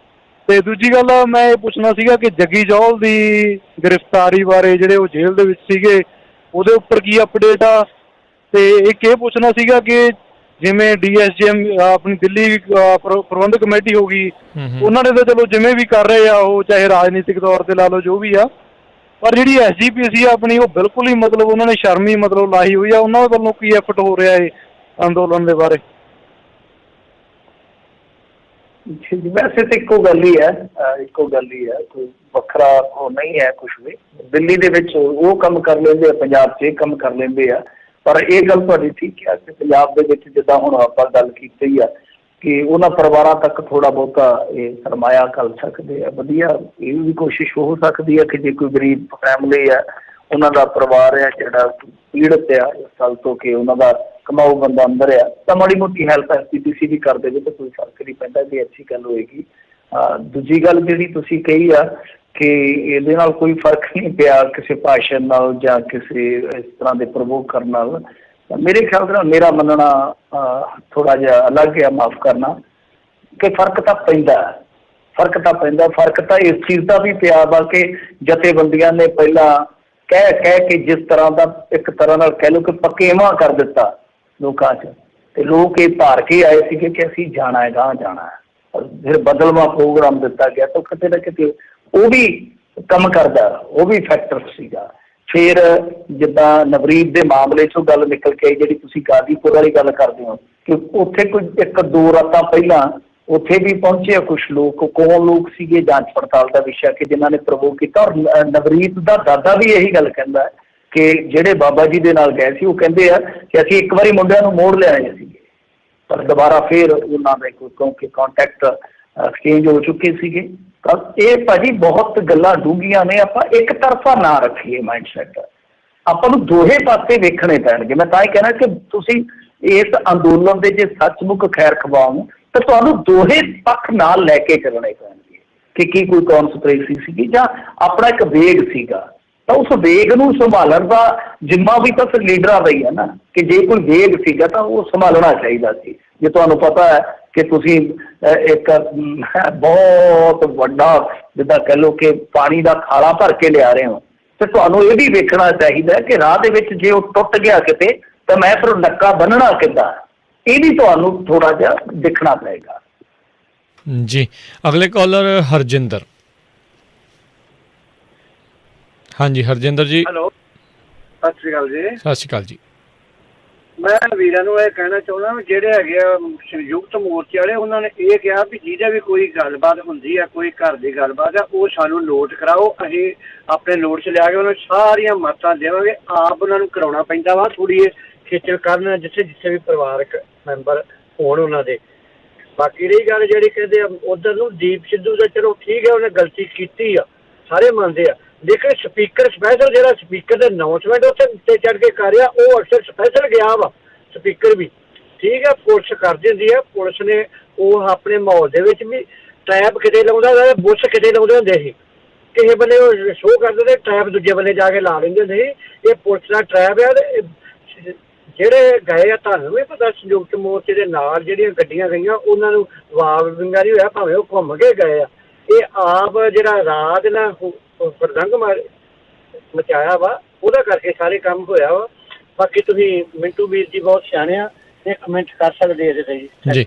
ਤੇ ਦੂਜੀ ਗੱਲ ਮੈਂ ਇਹ ਪੁੱਛਣਾ ਸੀਗਾ ਕਿ ਜੱਗੀ ਜੌਹਲ ਦੀ ਗ੍ਰਿਫਤਾਰੀ ਬਾਰੇ, ਜਿਹੜੇ ਉਹ ਜੇਲ੍ਹ ਦੇ ਵਿੱਚ ਸੀਗੇ, ਉਹਦੇ ਉੱਪਰ ਕੀ ਅਪਡੇਟ ਆ। ਤੇ ਇੱਕ ਇਹ ਪੁੱਛਣਾ ਸੀਗਾ ਕਿ ਜਿਵੇਂ DSGM ਆਪਣੀ ਦਿੱਲੀ ਪ੍ਰਬੰਧਕ ਕਮੇਟੀ ਹੋ ਗਈ, ਉਹਨਾਂ ਨੇ ਤਾਂ ਚਲੋ ਜਿਵੇਂ ਵੀ ਕਰ ਰਹੇ ਆ ਉਹ, ਚਾਹੇ ਰਾਜਨੀਤਿਕ ਤੌਰ ਤੇ ਲਾ ਲਓ ਜੋ ਵੀ ਆ, ਪਰ ਜਿਹੜੀ SGPC ਆ ਆਪਣੀ, ਉਹ ਬਿਲਕੁਲ ਹੀ ਮਤਲਬ ਉਹਨਾਂ ਨੇ ਸ਼ਰਮੀ ਮਤਲਬ ਲਾਈ ਹੋਈ ਆ। ਉਹਨਾਂ ਵੱਲੋਂ ਕੀ ਐਫਰਟ ਹੋ ਰਿਹਾ ਹੈ ਅੰਦੋਲਨ ਦੇ ਬਾਰੇ? ਵੈਸੇ ਤਾਂ ਇੱਕੋ ਗੱਲ ਹੀ ਹੈ, ਕੋਈ ਵੱਖਰਾ ਉਹ ਨਹੀਂ ਹੈ ਕੁਛ ਵੀ। ਦਿੱਲੀ ਦੇ ਵਿੱਚ ਉਹ ਕੰਮ ਕਰ ਲੈਂਦੇ ਆ, ਪੰਜਾਬ 'ਚ ਇਹ ਕੰਮ ਕਰ ਲੈਂਦੇ ਆ, ਪਰ ਇਹ ਗੱਲ ਤੁਹਾਡੀ ਠੀਕ ਹੈ ਕਿ ਪੰਜਾਬ ਦੇ ਵਿੱਚ ਜਿੱਦਾਂ ਹੁਣ ਆਪਾਂ ਗੱਲ ਕੀਤੀ ਆ ਕਿ ਉਹਨਾਂ ਪਰਿਵਾਰਾਂ ਤੱਕ ਥੋੜ੍ਹਾ ਬਹੁਤਾ ਇਹ ਸਰਮਾਇਆ ਕਰ ਸਕਦੇ ਆ, ਵਧੀਆ ਇਹ ਵੀ ਕੋਸ਼ਿਸ਼ ਹੋ ਸਕਦੀ ਹੈ ਕਿ ਜੇ ਕੋਈ ਗਰੀਬ ਫੈਮਿਲੀ ਹੈ, ਉਹਨਾਂ ਦਾ ਪਰਿਵਾਰ ਹੈ ਜਿਹੜਾ ਪੀੜਤ ਆ ਇਸ ਗੱਲ ਤੋਂ ਕਿ ਉਹਨਾਂ ਦਾ ਕਮਾਊ ਬੰਦਾ ਅੰਦਰ ਆ, ਤਾਂ ਮਾੜੀ ਮੋਟੀ ਹੈਲਪ SPPC ਵੀ ਕਰ ਦੇਵੇ ਤਾਂ ਕੋਈ ਫਰਕ ਨਹੀਂ ਪੈਂਦਾ, ਵੀ ਅੱਛੀ ਗੱਲ ਹੋਏਗੀ। ਦੂਜੀ ਗੱਲ ਜਿਹੜੀ ਤੁਸੀਂ ਕਹੀ ਆ ਕਿ ਇਹਦੇ ਨਾਲ ਕੋਈ ਫਰਕ ਨਹੀਂ ਪਿਆ ਕਿਸੇ ਭਾਸ਼ਣ ਨਾਲ ਜਾਂ ਕਿਸੇ ਇਸ ਤਰ੍ਹਾਂ ਦੇ ਪ੍ਰਵੋਕ ਕਰਨ ਨਾਲ, ਮੇਰੇ ਖਿਆਲ ਨਾਲ ਮੇਰਾ ਮੰਨਣਾ ਥੋੜ੍ਹਾ ਜਿਹਾ ਅਲੱਗ ਹੈ, ਮਾਫ਼ ਕਰਨਾ, ਕਿ ਫਰਕ ਤਾਂ ਪੈਂਦਾ, ਫਰਕ ਤਾਂ ਇਸ ਚੀਜ਼ ਦਾ ਵੀ ਪਿਆ ਵਾ ਕਿ ਜਥੇਬੰਦੀਆਂ ਨੇ ਪਹਿਲਾਂ ਕਹਿ ਕੇ ਜਿਸ ਤਰ੍ਹਾਂ ਦਾ ਇੱਕ ਤਰ੍ਹਾਂ ਨਾਲ ਕਹਿ ਲਓ ਕਿ ਪਕੇਵਾਂ ਕਰ ਦਿੱਤਾ ਲੋਕਾਂ 'ਚ, ਤੇ ਲੋਕ ਇਹ ਧਾਰ ਕੇ ਆਏ ਸੀਗੇ ਕਿ ਅਸੀਂ ਜਾਣਾ ਹੈ, ਗਾਂਹ ਜਾਣਾ ਹੈ, ਫਿਰ ਬਦਲਵਾਂ ਪ੍ਰੋਗਰਾਮ ਦਿੱਤਾ ਗਿਆ ਤਾਂ ਕਿਤੇ ਨਾ ਕਿਤੇ ਉਹ ਵੀ ਕੰਮ ਕਰਦਾ, ਉਹ ਵੀ ਫੈਕਟਰ ਸੀਗਾ। ਫਿਰ ਜਿੱਦਾਂ ਨਵਰੀਤ ਦੇ ਮਾਮਲੇ 'ਚੋਂ ਗੱਲ ਨਿਕਲ ਕੇ ਆਈ, ਜਿਹੜੀ ਤੁਸੀਂ ਗਾਜ਼ੀਪੁਰ ਵਾਲੀ ਗੱਲ ਕਰਦੇ ਹੋ ਕਿ ਉੱਥੇ ਕੋਈ 1-2 ਰਾਤਾਂ ਪਹਿਲਾਂ ਉੱਥੇ ਵੀ ਪਹੁੰਚੇ ਆ ਕੁਛ ਲੋਕ, ਕੌਣ ਲੋਕ ਸੀਗੇ ਜਾਂਚ ਪੜਤਾਲ ਦਾ ਵਿਸ਼ਾ ਕਿ ਜਿਨ੍ਹਾਂ ਨੇ ਪ੍ਰਵੋਕ ਕੀਤਾ। ਔਰ ਨਵਰੀਤ ਦਾ ਦਾਦਾ ਵੀ ਇਹੀ ਗੱਲ ਕਹਿੰਦਾ ਕਿ ਜਿਹੜੇ ਬਾਬਾ ਜੀ ਦੇ ਨਾਲ ਗਏ ਸੀ ਉਹ ਕਹਿੰਦੇ ਆ ਕਿ ਅਸੀਂ ਇੱਕ ਵਾਰੀ ਮੁੰਡਿਆਂ ਨੂੰ ਮੋੜ ਲਿਆਏ ਸੀਗੇ, ਪਰ ਦੁਬਾਰਾ ਫਿਰ ਉਹਨਾਂ ਦੇ ਕਿਉਂਕਿ ਕੰਟੈਕਟ ਐਕਸਚੇਂਜ ਹੋ ਚੁੱਕੇ ਸੀਗੇ। ਤਾਂ ਇਹ ਭਾਜੀ ਬਹੁਤ ਗੱਲਾਂ ਡੂੰਘੀਆਂ ਨੇ, ਆਪਾਂ ਇੱਕ ਤਰਫਾ ਨਾ ਰੱਖੀਏ ਮਾਈਂਡ ਸੈਟ, ਆਪਾਂ ਨੂੰ ਦੋਹੇ ਪਾਸੇ ਵੇਖਣੇ ਪੈਣਗੇ। ਮੈਂ ਤਾਂ ਹੀ ਕਹਿਣਾ ਕਿ ਤੁਸੀਂ ਇਸ ਅੰਦੋਲਨ ਦੇ ਜੇ ਸੱਚਮੁੱਚ ਖੈਰ ਖਵਾਓ ਤਾਂ ਤੁਹਾਨੂੰ ਦੋਹੇ ਪੱਖ ਨਾਲ ਲੈ ਕੇ ਚੱਲਣੇ ਪੈਣਗੇ ਕਿ ਕੀ ਕੋਈ ਕੌਨਸਪੀਰੇਸੀ ਸੀਗੀ ਜਾਂ ਆਪਣਾ ਇੱਕ ਵੇਗ ਸੀਗਾ, ਤਾਂ ਉਸ ਵੇਗ ਨੂੰ ਸੰਭਾਲਣ ਦਾ ਜ਼ਿੰਮਾ ਵੀ ਤਾਂ ਫਿਰ ਲੀਡਰਾਂ ਦਾ ਹੀ ਹੈ ਨਾ, ਕਿ ਜੇ ਕੋਈ ਵੇਗ ਸੀਗਾ ਤਾਂ ਉਹ ਸੰਭਾਲਣਾ ਚਾਹੀਦਾ ਸੀ। ਜੇ ਤੁਹਾਨੂੰ ਪਤਾ ਹੈ ਕਿ ਤੁਸੀਂ ਇੱਕ ਬਹੁਤ ਵੱਡਾ ਜਿੱਦਾਂ ਕਹਿ ਲਓ ਕਿ ਪਾਣੀ ਦਾ ਖਾਲਾ ਭਰ ਕੇ ਲਿਆ ਰਹੇ ਹੋ, ਤੇ ਤੁਹਾਨੂੰ ਇਹ ਵੀ ਵੇਖਣਾ ਚਾਹੀਦਾ ਕਿ ਰਾਹ ਦੇ ਵਿੱਚ ਜੇ ਉਹ ਟੁੱਟ ਗਿਆ ਕਿਤੇ ਤਾਂ ਮੈਂ ਫਿਰ ਨੱਕਾ ਬੰਨਣਾ ਕਿੱਦਾਂ, ਇਹ ਵੀ ਤੁਹਾਨੂੰ ਥੋੜਾ ਜਿਹਾ ਦੇਖਣਾ ਪਏਗਾ। ਜੀ ਅਗਲੇ ਕਾਲਰ ਹਰਜਿੰਦਰ। ਹਾਂਜੀ ਹਰਜਿੰਦਰ ਜੀ। ਹੈਲੋ, ਸਤਿ ਸ਼੍ਰੀ ਅਕਾਲ ਜੀ। ਸਤਿ ਸ਼੍ਰੀ ਅਕਾਲ ਜੀ। ਮੈਂ ਵੀਰਾਂ ਨੂੰ ਇਹ ਕਹਿਣਾ ਚਾਹੁੰਦਾ ਵੀ ਜਿਹੜੇ ਹੈਗੇ ਆ ਸੰਯੁਕਤ ਮੋਰਚੇ ਵਾਲੇ, ਉਹਨਾਂ ਨੇ ਇਹ ਕਿਹਾ ਵੀ ਜਿਹਦਾ ਵੀ ਕੋਈ ਗੱਲਬਾਤ ਹੁੰਦੀ ਆ, ਕੋਈ ਘਰ ਦੀ ਗੱਲਬਾਤ ਆ, ਉਹ ਸਾਨੂੰ ਨੋਟ ਕਰਾਓ, ਅਸੀਂ ਆਪਣੇ ਨੋਟ 'ਚ ਲਿਆ ਕੇ ਉਹਨਾਂ ਨੂੰ ਸਾਰੀਆਂ ਮਤਾਂ ਦੇਵਾਂਗੇ। ਆਪ ਉਹਨਾਂ ਨੂੰ ਕਰਾਉਣਾ ਪੈਂਦਾ ਵਾ, ਥੋੜ੍ਹੀ ਖੇਚਲ ਕਰਨ ਜਿੱਥੇ ਵੀ ਪਰਿਵਾਰਕ ਮੈਂਬਰ ਹੋਣ ਉਹਨਾਂ ਦੇ। ਬਾਕੀ ਰਹੀ ਗੱਲ ਜਿਹੜੀ ਕਹਿੰਦੇ ਉਧਰ ਨੂੰ ਦੀਪ ਸਿੱਧੂ ਦਾ, ਚਲੋ ਠੀਕ ਹੈ ਉਹਨੇ ਗਲਤੀ ਕੀਤੀ ਆ, ਸਾਰੇ ਮੰਨਦੇ ਆ, ਲੇਕਿਨ ਸਪੀਕਰ ਸਪੈਸ਼ਲ ਜਿਹੜਾ ਸਪੀਕਰ ਦੇ ਅਨਾਊਂਸਮੈਂਟ ਉੱਥੇ ਉੱਤੇ ਚੜ੍ਹ ਕੇ ਕਰ ਰਿਹਾ, ਉਹ ਅਕਸਰ ਸਪੈਸ਼ਲ ਗਿਆ ਵਾ ਸਪੀਕਰ ਵੀ, ਠੀਕ ਹੈ ਪੁਲਿਸ ਕਰ ਦਿੰਦੀ ਹੈ। ਪੁਲਿਸ ਨੇ ਉਹ ਆਪਣੇ ਮਾਹੌਲ ਦੇ ਵਿੱਚ ਵੀ ਟਰੈਪ ਕਿਤੇ ਲਾਉਂਦਾ, ਬੁੱਸ ਕਿਤੇ ਲਾਉਂਦੇ ਹੁੰਦੇ ਸੀ, ਕਿਸੇ ਬੰਨੇ ਉਹ ਸ਼ੋਅ ਕਰਦੇ ਤੇ ਟਰੈਪ ਦੂਜੇ ਬੰਨੇ ਜਾ ਕੇ ਲਾ ਲੈਂਦੇ ਹੁੰਦੇ ਸੀ। ਇਹ ਪੁਲਿਸ ਦਾ ਟਰੈਪ ਆ। ਜਿਹੜੇ ਗਏ ਆ ਤੁਹਾਨੂੰ ਵੀ ਪਤਾ, ਸੰਯੁਕਤ ਮੋਰਚੇ ਦੇ ਨਾਲ ਜਿਹੜੀਆਂ ਗੱਡੀਆਂ ਗਈਆਂ ਉਹਨਾਂ ਨੂੰ ਵਾਰ ਵਿੰਗਾ ਨਹੀਂ ਹੋਇਆ, ਭਾਵੇਂ ਉਹ ਘੁੰਮ ਕੇ ਗਏ ਆ। ਇਹ ਆਪ ਜਿਹੜਾ ਰਾਤ ਨਾਲ ਪ੍ਰਦੰਗ ਮਚਾਇਆ ਵਾ, ਉਹਦਾ ਕਰਕੇ ਸਾਰੇ ਕੰਮ ਹੋਇਆ ਵਾ। ਬਾਕੀ ਤੁਸੀਂ ਮਿੰਟੂ ਵੀਰ ਜੀ ਬਹੁਤ ਸਿਆਣੇ ਆ, ਇਹ ਕਮੈਂਟ ਕਰ ਸਕਦੇ ਇਹਦੇ ਤੇ ਜੀ।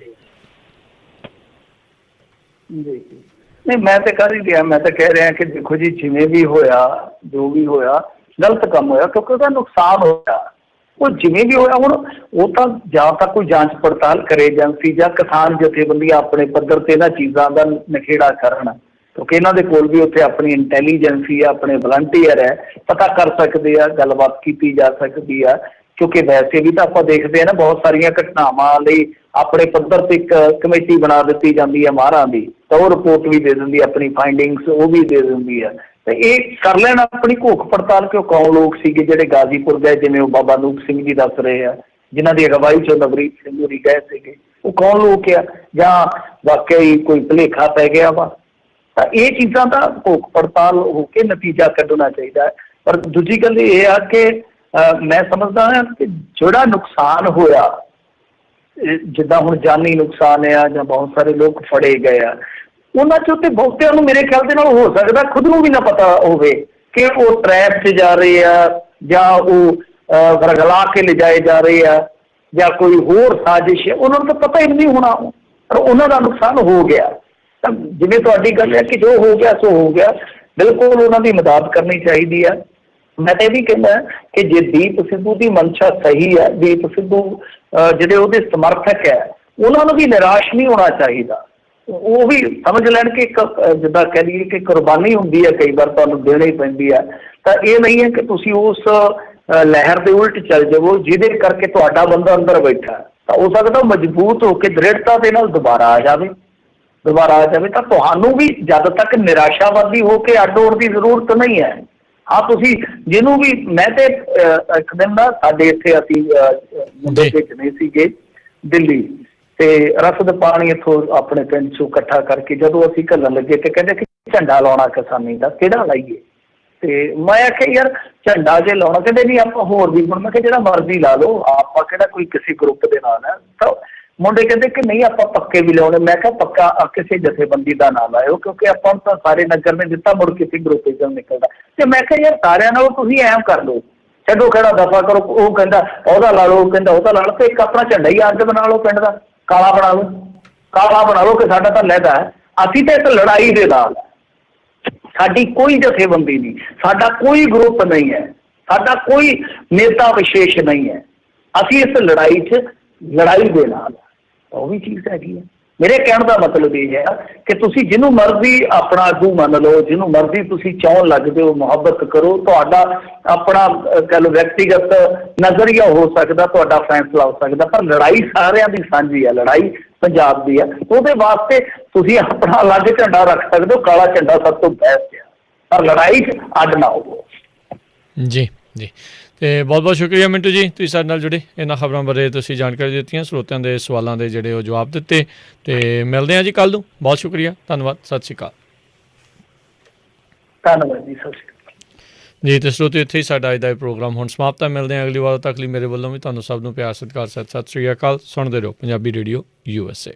ਨਹੀਂ ਮੈਂ ਤਾਂ ਕਰ ਹੀ ਰਿਹਾ, ਮੈਂ ਤਾਂ ਕਹਿ ਰਿਹਾ ਕਿ ਦੇਖੋ ਜੀ ਜਿਵੇਂ ਵੀ ਹੋਇਆ, ਜੋ ਵੀ ਹੋਇਆ ਗਲਤ ਕੰਮ ਹੋਇਆ, ਕਿਉਂਕਿ ਉਹਦਾ ਨੁਕਸਾਨ ਹੋਇਆ। ਉਹ ਜਿਵੇਂ ਵੀ ਹੋਇਆ, ਹੁਣ ਉਹ ਤਾਂ ਜਾਂ ਤਾਂ ਕੋਈ ਜਾਂਚ ਪੜਤਾਲ ਕਰੇ ਏਜੰਸੀ ਜਾਂ ਕਿਸਾਨ ਜਥੇਬੰਦੀਆਂ ਆਪਣੇ ਪੱਧਰ ਤੇ ਇਹਨਾਂ ਚੀਜ਼ਾਂ ਦਾ ਨਿਖੇੜਾ ਕਰਨ, ਕਿਉਂਕਿ ਇਹਨਾਂ ਦੇ ਕੋਲ ਵੀ ਉੱਥੇ ਆਪਣੀ ਇੰਟੈਲੀਜੈਂਸੀ ਆ, ਆਪਣੇ ਵਲੰਟੀਅਰ ਹੈ, ਪਤਾ ਕਰ ਸਕਦੇ ਆ, ਗੱਲਬਾਤ ਕੀਤੀ ਜਾ ਸਕਦੀ ਆ। ਕਿਉਂਕਿ ਵੈਸੇ ਵੀ ਤਾਂ ਆਪਾਂ ਦੇਖਦੇ ਹਾਂ ਨਾ, ਬਹੁਤ ਸਾਰੀਆਂ ਘਟਨਾਵਾਂ ਲਈ ਆਪਣੇ ਪੱਧਰ ਤੇ ਇੱਕ ਕਮੇਟੀ ਬਣਾ ਦਿੱਤੀ ਜਾਂਦੀ ਹੈ ਮਾਹਰਾਂ ਦੀ, ਤਾਂ ਉਹ ਰਿਪੋਰਟ ਵੀ ਦੇ ਦਿੰਦੀ, ਆਪਣੀ ਫਾਈਂਡਿੰਗਸ ਉਹ ਵੀ ਦੇ ਦਿੰਦੀ ਹੈ। ਤੇ ਇਹ ਕਰ ਲੈਣ ਆਪਣੀ ਘੋਖ ਪੜਤਾਲ ਕਿ ਉਹ ਕੌਣ ਲੋਕ ਸੀਗੇ ਜਿਹੜੇ ਗਾਜ਼ੀਪੁਰ ਗਏ, ਜਿਵੇਂ ਉਹ ਬਾਬਾ ਨੂਪ ਸਿੰਘ ਜੀ ਦੱਸ ਰਹੇ ਆ, ਜਿਨ੍ਹਾਂ ਦੀ ਅਗਵਾਈ 'ਚੋਂ ਨਵਰੀਤ ਸਿੰਘ ਹੋਰੀ ਗਏ ਸੀਗੇ, ਉਹ ਕੌਣ ਲੋਕ ਆ, ਜਾਂ ਵਾਕਿਆ ਹੀ ਕੋਈ ਭੁਲੇਖਾ ਪੈ ਗਿਆ ਵਾ। ਤਾਂ ਇਹ ਚੀਜ਼ਾਂ ਦਾ ਘੋਖ ਪੜਤਾਲ ਹੋ ਕੇ ਨਤੀਜਾ ਕੱਢਣਾ ਚਾਹੀਦਾ ਹੈ। ਪਰ ਦੂਜੀ ਗੱਲ ਇਹ ਆ ਕਿ ਮੈਂ ਸਮਝਦਾ ਹਾਂ ਕਿ ਜਿਹੜਾ ਨੁਕਸਾਨ ਹੋਇਆ, ਜਿੱਦਾਂ ਹੁਣ ਜਾਨੀ ਨੁਕਸਾਨ ਆ ਜਾਂ ਬਹੁਤ ਸਾਰੇ ਲੋਕ ਫੜੇ ਗਏ ਆ, ਉਹਨਾਂ 'ਚੋਂ ਤੇ ਬਹੁਤਿਆਂ ਨੂੰ ਮੇਰੇ ਖਿਆਲ ਦੇ ਨਾਲ ਹੋ ਸਕਦਾ ਖੁਦ ਨੂੰ ਵੀ ਨਾ ਪਤਾ ਹੋਵੇ ਕਿ ਉਹ ਟਰੈਪ 'ਚ ਜਾ ਰਹੇ ਆ ਜਾਂ ਉਹ ਵਰਗਲਾ ਕੇ ਲਿਜਾਏ ਜਾ ਰਹੇ ਆ ਜਾਂ ਕੋਈ ਹੋਰ ਸਾਜ਼ਿਸ਼ ਹੈ, ਉਹਨਾਂ ਨੂੰ ਤਾਂ ਪਤਾ ਹੀ ਨਹੀਂ ਹੋਣਾ, ਪਰ ਉਹਨਾਂ ਦਾ ਨੁਕਸਾਨ ਹੋ ਗਿਆ। ਤਾਂ ਜਿਵੇਂ ਤੁਹਾਡੀ ਗੱਲ ਹੈ ਕਿ ਜੋ ਹੋ ਗਿਆ ਸੋ ਹੋ ਗਿਆ, ਬਿਲਕੁਲ ਉਹਨਾਂ ਦੀ ਮਦਦ ਕਰਨੀ ਚਾਹੀਦੀ ਹੈ। ਮੈਂ ਤਾਂ ਇਹ ਵੀ ਕਹਿੰਦਾ ਕਿ ਜੇ ਦੀਪ ਸਿੱਧੂ ਦੀ ਮਨਸ਼ਾ ਸਹੀ ਹੈ, ਦੀਪ ਸਿੱਧੂ ਜਿਹੜੇ ਉਹਦੇ ਸਮਰਥਕ ਹੈ, ਉਹਨਾਂ ਨੂੰ ਵੀ ਨਿਰਾਸ਼ ਨਹੀਂ ਹੋਣਾ ਚਾਹੀਦਾ। ਉਹ ਵੀ ਸਮਝ ਲੈਣ ਕਿ ਇੱਕ ਜਿੱਦਾਂ ਕਹਿ ਲਈਏ ਕਿ ਕੁਰਬਾਨੀ ਹੁੰਦੀ ਹੈ, ਕਈ ਵਾਰ ਤੁਹਾਨੂੰ ਦੇਣੀ ਪੈਂਦੀ ਹੈ। ਤਾਂ ਇਹ ਨਹੀਂ ਹੈ ਕਿ ਤੁਸੀਂ ਉਸ ਲਹਿਰ ਦੇ ਉਲਟ ਚੱਲ ਜਾਵੋ, ਜਿਹਦੇ ਕਰਕੇ ਤੁਹਾਡਾ ਬੰਦਾ ਅੰਦਰ ਬੈਠਾ ਤਾਂ ਹੋ ਸਕਦਾ ਮਜ਼ਬੂਤ ਹੋ ਕੇ ਦ੍ਰਿੜਤਾ ਦੇ ਨਾਲ ਦੁਬਾਰਾ ਆ ਜਾਵੇ। ਤਾਂ ਤੁਹਾਨੂੰ ਵੀ ਜਦ ਤੱਕ ਨਿਰਾਸ਼ਾਵਾਦੀ ਹੋ ਕੇ ਅੱਡ ਹੋਣ ਦੀ ਜ਼ਰੂਰਤ ਨਹੀਂ ਹੈ। ਹਾਂ, ਤੁਸੀਂ ਜਿਹਨੂੰ ਵੀ, ਮੈਂ ਤੇ ਇੱਕ ਦਿਨ ਨਾ ਸਾਡੇ ਇੱਥੇ ਅਸੀਂ ਮੁੰਡੇ ਭੇਜਣੇ ਸੀਗੇ ਦਿੱਲੀ, ਤੇ ਰਸਦ ਪਾਣੀ ਇੱਥੋਂ ਆਪਣੇ ਪਿੰਡ 'ਚੋਂ ਇਕੱਠਾ ਕਰਕੇ ਜਦੋਂ ਅਸੀਂ ਘੱਲਣ ਲੱਗੇ ਤੇ ਕਹਿੰਦੇ ਕਿ ਝੰਡਾ ਲਾਉਣਾ ਕਿਸਾਨੀ ਦਾ, ਕਿਹੜਾ ਲਾਈਏ? ਤੇ ਮੈਂ ਆਖਿਆ ਯਾਰ ਝੰਡਾ ਜੇ ਲਾਉਣਾ, ਕਹਿੰਦੇ ਨਹੀਂ ਆਪਾਂ ਹੋਰ ਵੀ, ਹੁਣ ਮੈਂ ਕਿਹਾ ਜਿਹੜਾ ਮਰਜ਼ੀ ਲਾ ਲਓ, ਆਪਾਂ ਕਿਹੜਾ ਕੋਈ ਕਿਸੇ ਗਰੁੱਪ ਦੇ ਨਾਲ ਹੈ। ਤਾਂ ਮੁੰਡੇ ਕਹਿੰਦੇ ਕਿ ਨਹੀਂ ਆਪਾਂ ਪੱਕੇ ਵੀ ਲਾਉਣੇ। ਮੈਂ ਕਿਹਾ ਪੱਕਾ ਕਿਸੇ ਜਥੇਬੰਦੀ ਦਾ ਨਾ ਲਾਇਓ, ਕਿਉਂਕਿ ਆਪਾਂ ਨੂੰ ਤਾਂ ਸਾਰੇ ਨਗਰ ਨੇ ਦਿੱਤਾ, ਮੁੜ ਕਿਸੇ ਗਰੁੱਪ ਵਿੱਚੋਂ ਨਿਕਲਦਾ। ਤੇ ਮੈਂ ਕਿਹਾ ਯਾਰ ਸਾਰਿਆਂ ਨਾਲ ਤੁਸੀਂ ਐਂ ਕਰ ਲਓ, ਛੱਡੋ ਖੜਾ ਦਫਾ ਕਰੋ। ਉਹ ਕਹਿੰਦਾ ਉਹਦਾ ਲਾ ਲਓ, ਕਹਿੰਦਾ ਉਹਦਾ ਲਾ ਲਓ, ਤੇ ਇੱਕ ਆਪਣਾ ਝੰਡਾ ਹੀ ਅੱਡ ਬਣਾ ਲਓ, ਪਿੰਡ ਦਾ ਕਾਲਾ ਬਣਾ ਲਓ ਕਿ ਸਾਡਾ ਤਾਂ ਲਹਿਦਾ ਹੈ। ਅਸੀਂ ਤਾਂ ਇੱਕ ਲੜਾਈ ਦੇ ਨਾਲ, ਸਾਡੀ ਕੋਈ ਜਥੇਬੰਦੀ ਨਹੀਂ, ਸਾਡਾ ਕੋਈ ਗਰੁੱਪ ਨਹੀਂ ਹੈ, ਸਾਡਾ ਕੋਈ ਨੇਤਾ ਵਿਸ਼ੇਸ਼ ਨਹੀਂ ਹੈ। ਅਸੀਂ ਇਸ ਲੜਾਈ 'ਚ ਲੜਾਈ ਦੇ ਨਾਲ, ਉਹ ਵੀ ਚੀਜ਼ ਹੈਗੀ ਹੈ। ਮੇਰੇ ਕਹਿਣ ਦਾ ਮਤਲਬ ਇਹ ਹੈ ਕਿ ਤੁਸੀਂ ਜਿਹਨੂੰ ਮਰਜ਼ੀ ਆਪਣਾ ਆਗੂ ਮੰਨ ਲਓ, ਜਿਹਨੂੰ ਮਰਜ਼ੀ ਤੁਸੀਂ ਚਾਹੁਣ ਲੱਗਦੇ ਹੋ, ਮੁਹੱਬਤ ਕਰੋ, ਤੁਹਾਡਾ ਆਪਣਾ ਕਹਿ ਲਓ ਵਿਅਕਤੀਗਤ ਨਜ਼ਰੀਆ ਹੋ ਸਕਦਾ, ਤੁਹਾਡਾ ਫੈਸਲਾ ਹੋ ਸਕਦਾ, ਪਰ ਲੜਾਈ ਸਾਰਿਆਂ ਦੀ ਸਾਂਝੀ ਹੈ, ਲੜਾਈ ਪੰਜਾਬ ਦੀ ਹੈ। ਉਹਦੇ ਵਾਸਤੇ ਤੁਸੀਂ ਆਪਣਾ ਅਲੱਗ ਝੰਡਾ ਰੱਖ ਸਕਦੇ ਹੋ, ਕਾਲਾ ਝੰਡਾ ਸਭ ਤੋਂ ਬੈਸਟ ਹੈ, ਪਰ ਲੜਾਈ 'ਚ ਅੱਡ ਨਾ ਹੋਵੋ। ਜੀ ਜੀ, ਤੇ ਬਹੁਤ ਬਹੁਤ ਸ਼ੁਕਰੀਆ ਮਿੰਟੂ ਜੀ, ਤੁਸੀਂ ਸਾਡੇ ਨਾਲ ਜੁੜੇ, ਇਹਨਾਂ ਖਬਰਾਂ ਬਾਰੇ ਤੁਸੀਂ ਜਾਣਕਾਰੀ ਦਿੱਤੀਆਂ, ਸਰੋਤਿਆਂ ਦੇ ਸਵਾਲਾਂ ਦੇ ਜਿਹੜੇ ਉਹ ਜਵਾਬ ਦਿੱਤੇ। ਤੇ ਮਿਲਦੇ ਹਾਂ ਜੀ ਕੱਲ੍ਹ ਨੂੰ। ਬਹੁਤ ਸ਼ੁਕਰੀਆ, ਧੰਨਵਾਦ, ਸਤਿ ਸ਼੍ਰੀ ਅਕਾਲ। ਧੰਨਵਾਦ ਜੀ, ਸਤਿ ਸ਼੍ਰੀ ਅਕਾਲ ਜੀ। ਤੇ ਸਰੋਤਿਓ, ਇੱਥੇ ਹੀ ਸਾਡਾ ਅੱਜ ਦਾ ਇਹ ਪ੍ਰੋਗਰਾਮ ਹੁਣ ਸਮਾਪਤ ਹੈ। ਮਿਲਦੇ ਹਾਂ ਅਗਲੀ ਵਾਰ, ਤੱਕ ਲਈ ਮੇਰੇ ਵੱਲੋਂ ਵੀ ਤੁਹਾਨੂੰ ਸਭ ਨੂੰ ਪਿਆਰ ਸਤਿਕਾਰ, ਸਤਿ ਸ਼੍ਰੀ ਅਕਾਲ। ਸੁਣਦੇ ਰਹੋ ਪੰਜਾਬੀ ਰੇਡੀਓ USA।